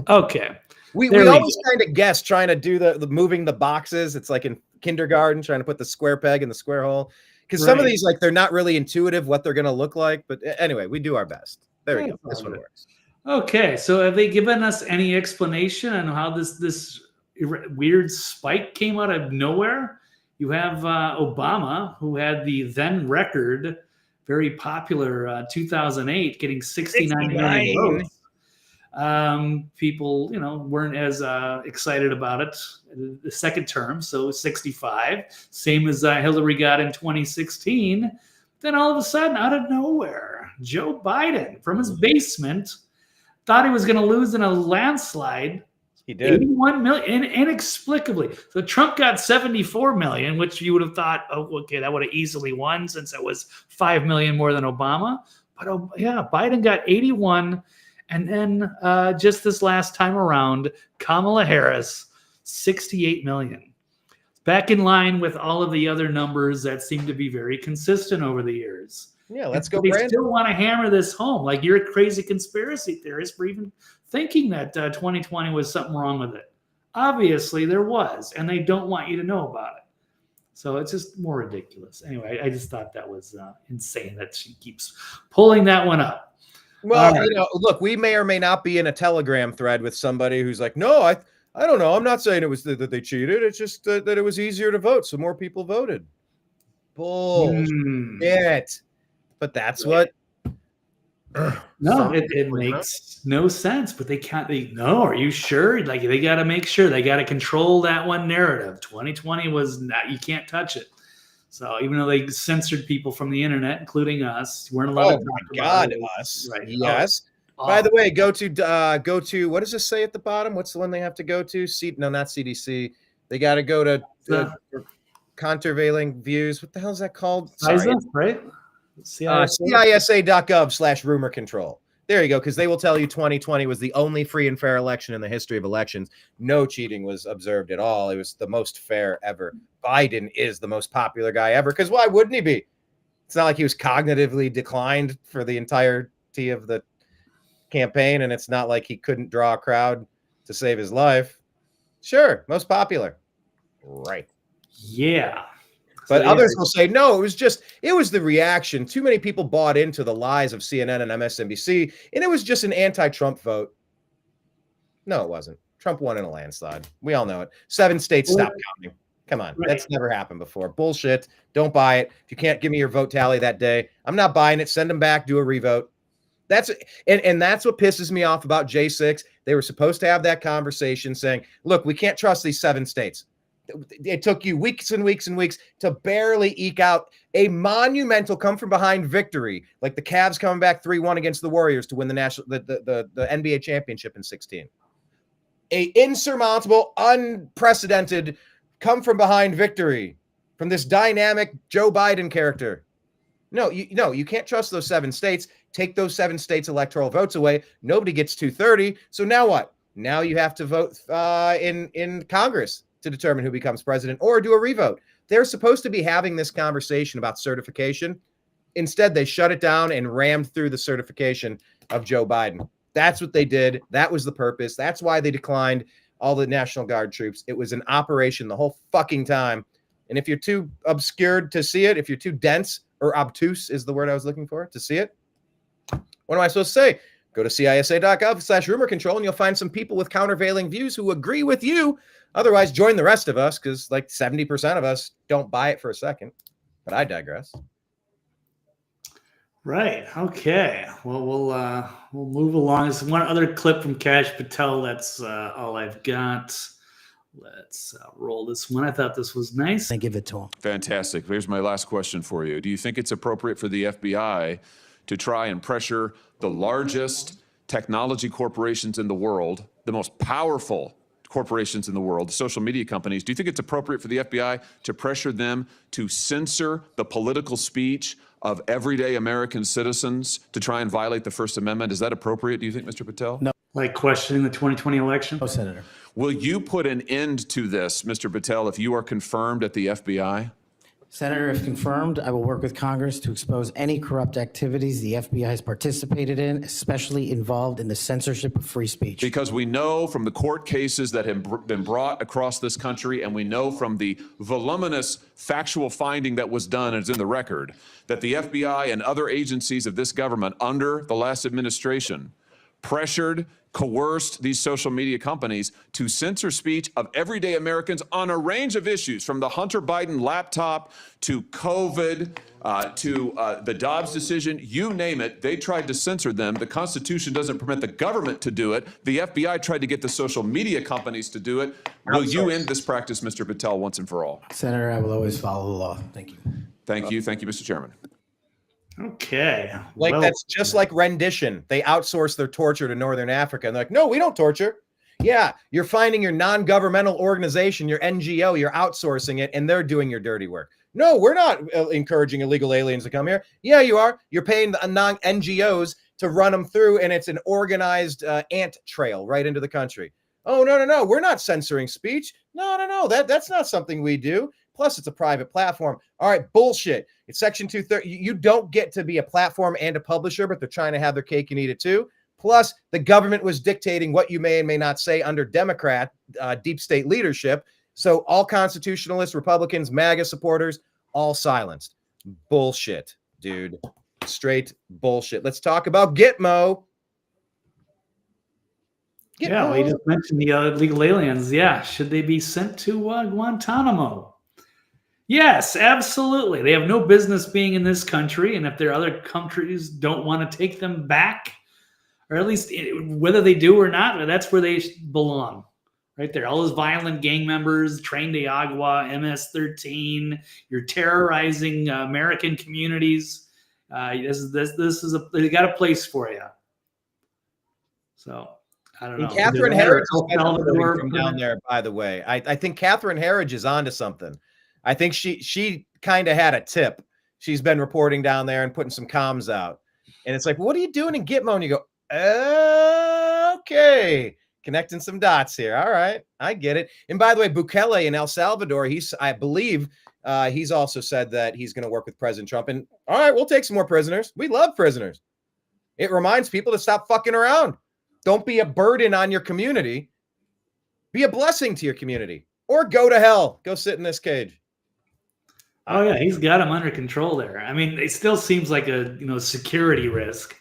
Okay. We always kind of guess trying to do the moving the boxes. It's like in kindergarten trying to put the square peg in the square hole. Because some of these, like, they're not really intuitive what they're going to look like. But anyway, we do our best. There we go. This one works. Okay. So have they given us any explanation on how this weird spike came out of nowhere? You have Obama, who had the then record, very popular 2008, getting 69 million votes. People, weren't as excited about it the second term, so 65, same as Hillary got in 2016. Then all of a sudden, out of nowhere, Joe Biden from his basement thought he was going to lose in a landslide. He did. 81 million, inexplicably. So Trump got 74 million, which you would have thought, oh, okay, that would have easily won since it was 5 million more than Obama. But Biden got 81. And then just this last time around, Kamala Harris, 68 million. Back in line with all of the other numbers that seem to be very consistent over the years. Yeah, let's go, They Brandon. still want to hammer this home. Like, you're a crazy conspiracy theorist for even thinking that 2020 was something wrong with it. Obviously, there was, and they don't want you to know about it. So it's just more ridiculous. Anyway, I just thought that was insane that she keeps pulling that one up. Well, look, we may or may not be in a Telegram thread with somebody who's like, no, I don't know. I'm not saying it was that they cheated. It's just that it was easier to vote, so more people voted. Bullshit. But that's what. No, it makes no sense. But they can't. No, are you sure? Like, they got to make sure. They got to control that one narrative. 2020 was not. You can't touch it. So even though they censored people from the internet, including us, weren't allowed to talk about it. Us. Right. Yes. By the way, go to what does this say at the bottom? What's the one they have to go to? No, not CDC. They got to go to countervailing views. What the hell is that called? Sorry. Right? CISA.gov/rumor control. There you go, because they will tell you 2020 was the only free and fair election in the history of elections. No cheating was observed at all. It was the most fair ever. Biden is the most popular guy ever, because why wouldn't he be? It's not like he was cognitively declined for the entirety of the campaign, and it's not like he couldn't draw a crowd to save his life. Sure, most popular. Right. Yeah. But others will say, no, it was the reaction. Too many people bought into the lies of CNN and MSNBC, and it was just an anti-Trump vote. No, it wasn't. Trump won in a landslide. We all know it. 7 states stopped counting. Come on. Right. That's never happened before. Bullshit. Don't buy it. If you can't give me your vote tally that day, I'm not buying it. Send them back. Do a revote. That's what pisses me off about J6. They were supposed to have that conversation saying, look, we can't trust these 7 states. It took you weeks and weeks and weeks to barely eke out a monumental come from behind victory, like the Cavs coming back 3-1 against the Warriors to win the NBA championship in 16. A insurmountable, unprecedented come from behind victory from this dynamic Joe Biden character. No, you can't trust those 7 states. Take those 7 states' electoral votes away. Nobody gets 230. So now what? Now you have to vote in Congress to determine who becomes president or do a revote. They're supposed to be having this conversation about certification. Instead, they shut it down and rammed through the certification of Joe Biden. That's what they did. That was the purpose. That's why they declined all the National Guard troops. It was an operation the whole fucking time. And if you're too obscured to see it, if you're too dense or obtuse is the word I was looking for to see it, what am I supposed to say? Go to CISA.gov/rumor control and you'll find some people with countervailing views who agree with you. Otherwise, join the rest of us because like 70% of us don't buy it for a second. But I digress. Right. Okay. Well, we'll move along. There's one other clip from Kash Patel. That's all I've got. Let's roll this one. I thought this was nice. I give it to him. Fantastic. Here's my last question for you. Do you think it's appropriate for the FBI to try and pressure the largest technology corporations in the world, the most powerful corporations in the world, the social media companies? Do you think it's appropriate for the FBI to pressure them to censor the political speech of everyday American citizens to try and violate the First Amendment? Is that appropriate, do you think, Mr. Patel? No. Like questioning the 2020 election? No, Senator. Will you put an end to this, Mr. Patel, if you are confirmed at the FBI? Senator, if confirmed, I will work with Congress to expose any corrupt activities the FBI has participated in, especially involved in the censorship of free speech. Because we know from the court cases that have been brought across this country, and we know from the voluminous factual finding that was done and is in the record, that the FBI and other agencies of this government under the last administration pressured, coerced these social media companies to censor speech of everyday Americans on a range of issues, from the Hunter Biden laptop to COVID, to the Dobbs decision, you name it, they tried to censor them. The Constitution doesn't permit the government to do it. The FBI tried to get the social media companies to do it. Will you end this practice, Mr. Patel, once and for all? Senator, I will always follow the law. Thank you. Thank you. Thank you, Mr. Chairman. Okay. Like Well, that's just like rendition. They outsource their torture to Northern Africa. And they're like, no, we don't torture. Yeah, you're finding your non-governmental organization, your NGO, you're outsourcing it, and they're doing your dirty work. No, we're not encouraging illegal aliens to come here. Yeah, you are. You're paying the non-NGOs to run them through, and it's an organized ant trail right into the country. Oh, no. We're not censoring speech. No. That's not something we do. Plus, it's a private platform. All right, bullshit. It's Section 230. You don't get to be a platform and a publisher, but they're trying to have their cake and eat it too. Plus, the government was dictating what you may and may not say under Democrat deep state leadership. So all constitutionalists, Republicans, MAGA supporters, all silenced. Bullshit, dude. Straight bullshit. Let's talk about Gitmo. yeah, we just mentioned the illegal aliens. Yeah, should they be sent to Guantanamo? Yes, absolutely. They have no business being in this country, and if their other countries don't want to take them back, or at least whether they do or not, that's where they belong, right there. All those violent gang members, Train de Agua, MS-13, you're terrorizing American communities. They got a place for you. So I don't know. Catherine Herridge from down there, by the way. I think Catherine Herridge is onto something. I think she kind of had a tip. She's been reporting down there and putting some comms out. And it's like, what are you doing in Gitmo? And you go, okay, connecting some dots here. All right, I get it. And by the way, Bukele in El Salvador, I believe he's also said that he's going to work with President Trump. And all right, we'll take some more prisoners. We love prisoners. It reminds people to stop fucking around. Don't be a burden on your community. Be a blessing to your community. Or go to hell. Go sit in this cage. Oh yeah, he's got him under control there. I mean, it still seems like a security risk.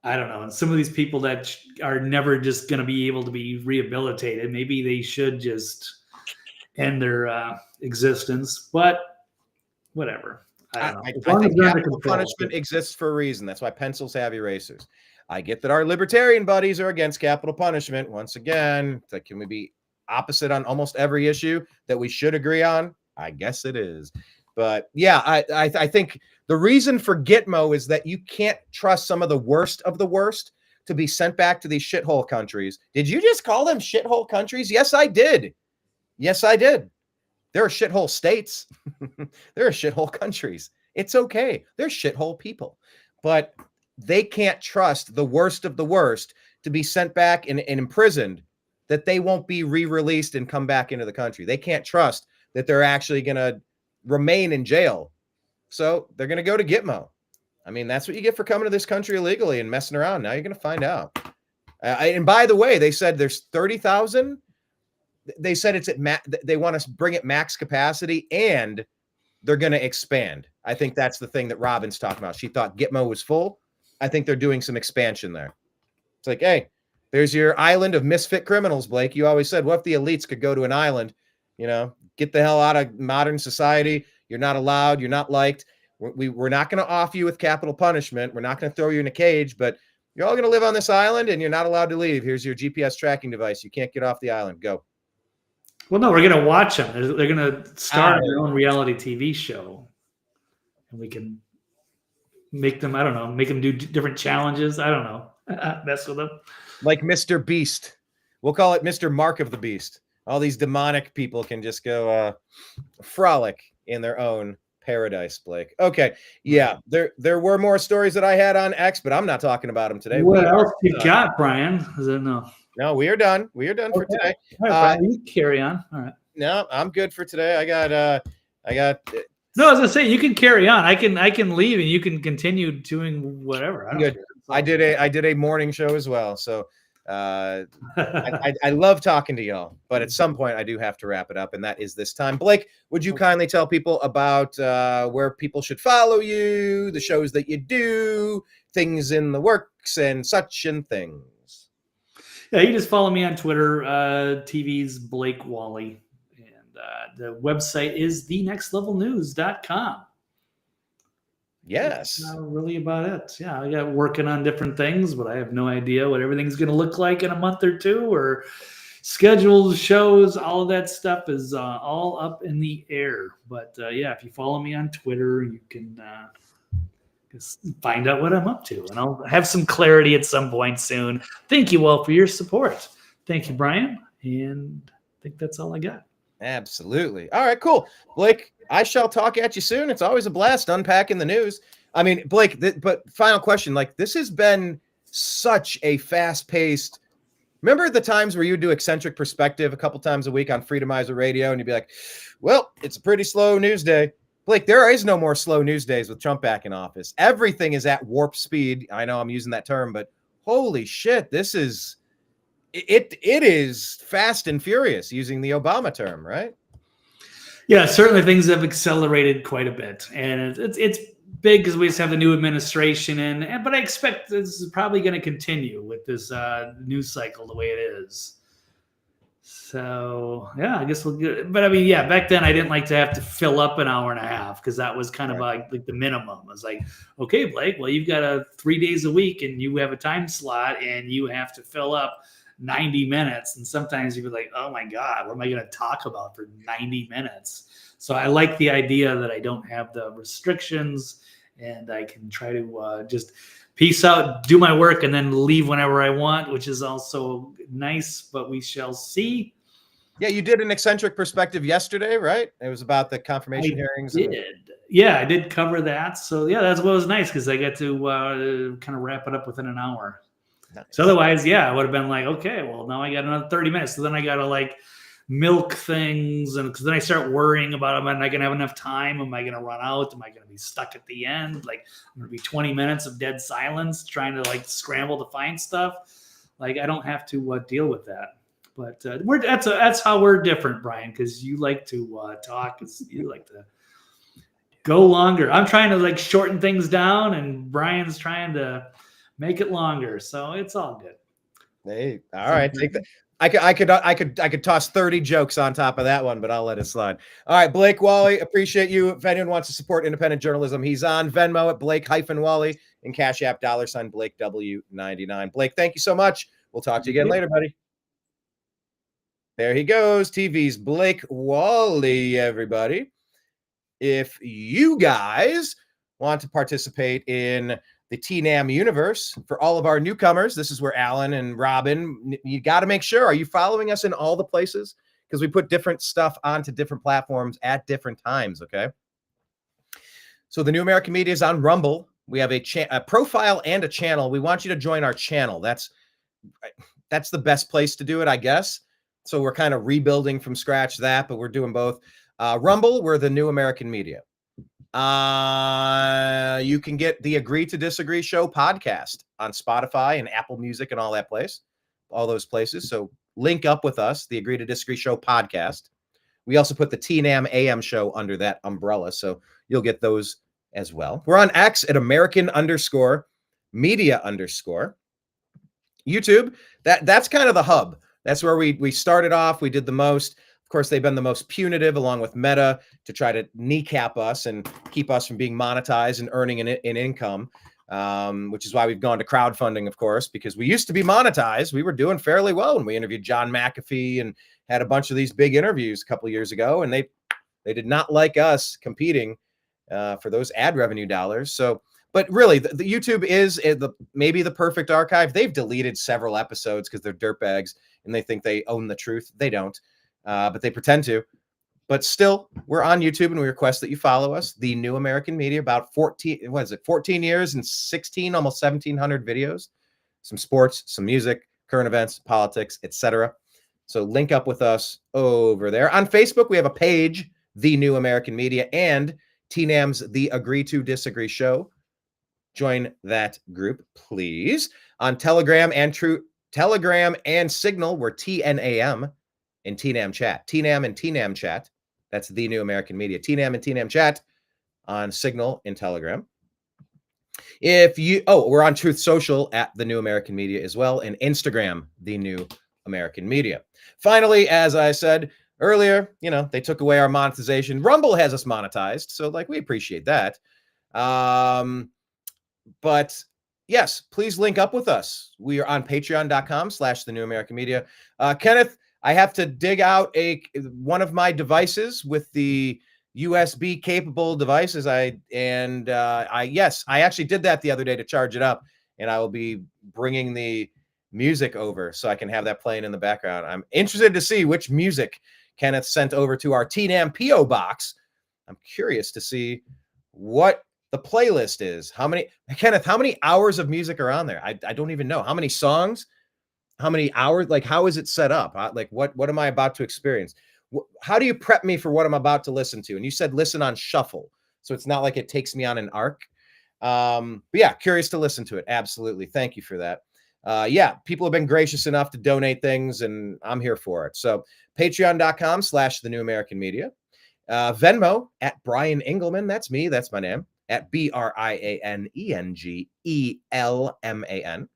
I don't know. And some of these people that are never just going to be able to be rehabilitated, maybe they should just end their existence. But whatever. I don't know. I think capital punishment exists for a reason. That's why pencils have erasers. I get that our libertarian buddies are against capital punishment. Once again, it's like, can we be opposite on almost every issue that we should agree on? I guess it is. But yeah, I think the reason for Gitmo is that you can't trust some of the worst to be sent back to these shithole countries. Did you just call them shithole countries? Yes, I did. Yes, I did. There are shithole states. There are shithole countries. It's okay. They're shithole people. But they can't trust the worst of the worst to be sent back and imprisoned, that they won't be re-released and come back into the country. They can't trust that they're actually going to remain in jail. So they're going to go to Gitmo. I mean, that's what you get for coming to this country illegally and messing around. Now you're going to find out. And by the way, they said there's 30,000. They said it's at they want to bring it max capacity, and they're going to expand. I think that's the thing that Robin's talking about. She thought Gitmo was full. I think they're doing some expansion there. It's like, hey, there's your island of misfit criminals, Blake. You always said, what if the elites could go to an island, get the hell out of modern society. You're not allowed. You're not liked. We're not going to off you with capital punishment. We're not going to throw you in a cage, but you're all going to live on this island and you're not allowed to leave. Here's your GPS tracking device. You can't get off the island. Go. Well, no, we're going to watch them. They're going to start their own reality TV show, and we can make them, I don't know, make them do different challenges. I don't know. Mess with them. Like Mr. Beast. We'll call it Mr. Mark of the Beast. All these demonic people can just go frolic in their own paradise, Blake. Okay. Yeah. There were more stories that I had on X, but I'm not talking about them today. What else you got, Brian? Is it no? No, we are done. We are done for today. All right, Brian, you carry on. All right. No, I'm good for today. I got No, I was gonna say you can carry on. I can leave and you can continue doing whatever. I'm good. I did a morning show as well. So I love talking to y'all, but at some point I do have to wrap it up, and that is this time. Blake, would you kindly tell people about where people should follow you, the shows that you do, things in the works, and such and things? Yeah, you just follow me on Twitter, TV's Blake Walley, and the website is thenextlevelnews.com. Yes. That's really about it. Yeah, I got working on different things, but I have no idea what everything's going to look like in a month or two, or scheduled shows. All of that stuff is all up in the air. But yeah, if you follow me on Twitter, you can just find out what I'm up to, and I'll have some clarity at some point soon. Thank you all for your support. Thank you, Brian, and I think that's all I got. Absolutely. All right, cool. Blake, I shall talk at you soon. It's always a blast unpacking the news. I mean, Blake, but final question, like, this has been such a fast-paced. Remember the times where you do Eccentric Perspective a couple times a week on Freedomizer Radio, and you'd be like, well, it's a pretty slow news day. Blake, there is no more slow news days with Trump back in office. Everything is at warp speed. I know I'm using that term, but holy shit, this is it is fast and furious, using the Obama term, right? Yeah, certainly things have accelerated quite a bit, and it's big because we just have the new administration in. But I expect this is probably going to continue with this news cycle the way it is. So yeah, I guess we'll get. But I mean, yeah, back then I didn't like to have to fill up an hour and a half, because that was kind of like the minimum. I was like, okay, Blake, well, you've got 3 days a week and you have a time slot and you have to fill up 90 minutes. And sometimes you'd be like, oh my God, what am I going to talk about for 90 minutes? So I like the idea that I don't have the restrictions and I can try to just peace out, do my work, and then leave whenever I want, which is also nice, but we shall see. Yeah, you did an Eccentric Perspective yesterday, right? It was about the confirmation hearings. Yeah, I did cover that. So yeah, that's what was nice, because I got to kind of wrap it up within an hour. Nice. So otherwise, yeah, I would have been like, okay, well, now I got another 30 minutes. So then I got to like milk things, and because then I start worrying about, am I going to have enough time? Am I going to run out? Am I going to be stuck at the end? Like, I'm going to be 20 minutes of dead silence trying to like scramble to find stuff. Like, I don't have to deal with that. But that's how we're different, Brian, because you like to talk. You like to go longer. I'm trying to like shorten things down, and Brian's trying to make it longer. So it's all good. Hey, all right. I could toss 30 jokes on top of that one, but I'll let it slide. All right, Blake Walley, appreciate you. If anyone wants to support independent journalism, he's on Venmo at Blake-Walley and Cash App $ Blake W99. Blake, thank you so much. We'll talk to you again later, buddy. There he goes. TV's Blake Walley, everybody. If you guys want to participate in the TNAM universe, for all of our newcomers, this is where Alan and Robin, you got to make sure, are you following us in all the places? Because we put different stuff onto different platforms at different times, okay? So the New American Media is on Rumble. We have a profile and a channel. We want you to join our channel. That's the best place to do it, I guess. So we're kind of rebuilding from scratch that, but we're doing both. Rumble, we're the New American Media. You can get the Agree to Disagree Show podcast on Spotify and Apple Music and all those places. So link up with us, the Agree to Disagree Show podcast. We also put the TNAM AM show under that umbrella, so you'll get those as well. We're on X at American_media_. YouTube, that's kind of the hub. That's where we started off. We did the most. Of course, they've been the most punitive, along with Meta, to try to kneecap us and keep us from being monetized and earning an income, which is why we've gone to crowdfunding, of course, because we used to be monetized. We were doing fairly well when we interviewed John McAfee and had a bunch of these big interviews a couple of years ago, and they did not like us competing for those ad revenue dollars. So, but really, the YouTube is maybe the perfect archive. They've deleted several episodes because they're dirtbags and they think they own the truth. They don't. But they pretend to. But still, we're on YouTube, and we request that you follow us. The New American Media, about 14 years and 16, almost 1,700 videos. Some sports, some music, current events, politics, etc. So link up with us over there. On Facebook, we have a page, The New American Media, and TNAM's The Agree to Disagree Show. Join that group, please. On Telegram and Signal, we're TNAM. In TNAM chat, TNAM and TNAM chat. That's The New American Media. TNAM and TNAM chat on Signal and Telegram. We're on Truth Social at The New American Media as well, and Instagram, The New American Media. Finally, as I said earlier, they took away our monetization. Rumble has us monetized, so we appreciate that. But yes, please link up with us. We are on patreon.com/The New American Media. Kenneth, I have to dig out one of my devices with the USB capable devices. I actually did that the other day to charge it up, and I will be bringing the music over so I can have that playing in the background. I'm interested to see which music Kenneth sent over to our TNAM PO box. I'm curious to see what the playlist is. Kenneth, how many hours of music are on there? I don't even know. How many songs? How many hours? How is it set up? What am I about to experience? How do you prep me for what I'm about to listen to? And you said listen on shuffle, so it's not like it takes me on an arc. But yeah, curious to listen to it. Absolutely. Thank you for that. People have been gracious enough to donate things, and I'm here for it. So patreon.com/The New American Media. Venmo at Brian Engelman. That's me. That's my name. At BrianEngelman.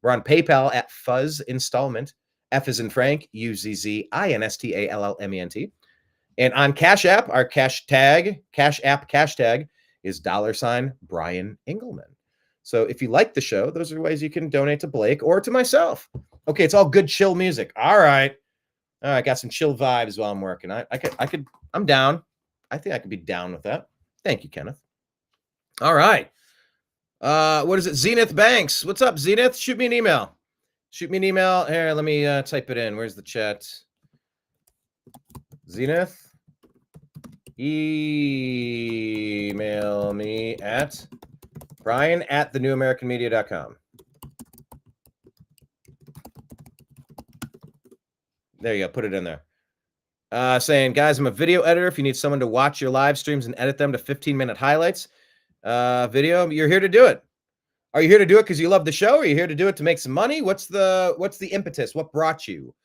We're on PayPal at Fuzz Installment. F is in Frank, UZZINSTALLMENT. And on Cash App, our Cash App is $ Brian Engelman. So if you like the show, those are ways you can donate to Blake or to myself. Okay, it's all good chill music. All right, got some chill vibes while I'm working. I'm down. I think I could be down with that. Thank you, Kenneth. All right. What is it? Zenith Banks. What's up, Zenith? Shoot me an email. Here, let me type it in. Where's the chat? Zenith, email me at brian@thenewamericanmedia.com. There you go. Put it in there. Saying, guys, I'm a video editor. If you need someone to watch your live streams and edit them to 15-minute highlights, video, you're here to do it. Are you here to do it because you love the show? Or are you here to do it to make some money? What's the impetus? What brought you?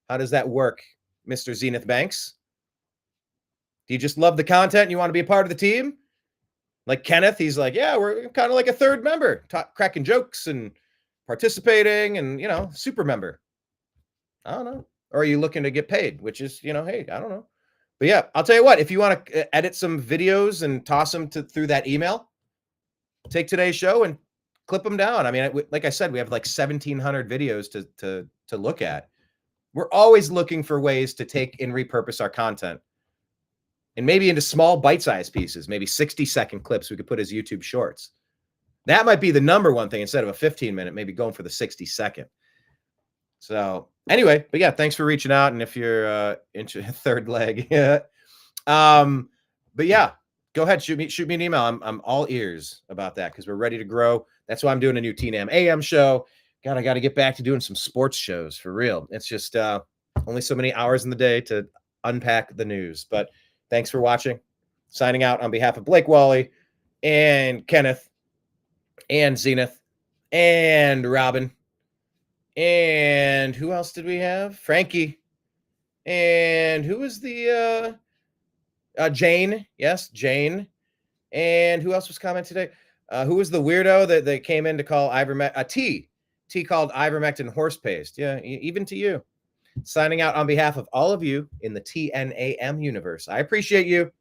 How does that work, Mr. Zenith Banks? Do you just love the content and you want to be a part of the team? Like Kenneth, he's like, yeah, we're kind of like a third member, cracking jokes and participating and, super member. I don't know. Or are you looking to get paid? Which is, hey, I don't know. But yeah, I'll tell you what, if you want to edit some videos and toss them through that email, take today's show and clip them down. I mean, like I said, we have like 1,700 videos to look at. We're always looking for ways to take and repurpose our content, and maybe into small bite-sized pieces, maybe 60-second clips we could put as YouTube shorts. That might be the number one thing, instead of a 15-minute, maybe going for the 60-second. So anyway, but yeah, thanks for reaching out. And if you're third leg, yeah. But yeah, go ahead, shoot me an email. I'm all ears about that, because we're ready to grow. That's why I'm doing a new TNAM AM show. God, I got to get back to doing some sports shows for real. It's just only so many hours in the day to unpack the news. But thanks for watching. Signing out on behalf of Blake Walley and Kenneth and Zenith and Robin. And who else did we have? Frankie. And who was the Jane? Yes, Jane. And who else was commenting today? Who was the weirdo that came in to call ivermectin? T called ivermectin horse paste. Yeah, even to you. Signing out on behalf of all of you in the TNAM universe. I appreciate you.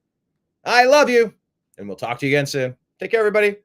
I love you. And we'll talk to you again soon. Take care, everybody.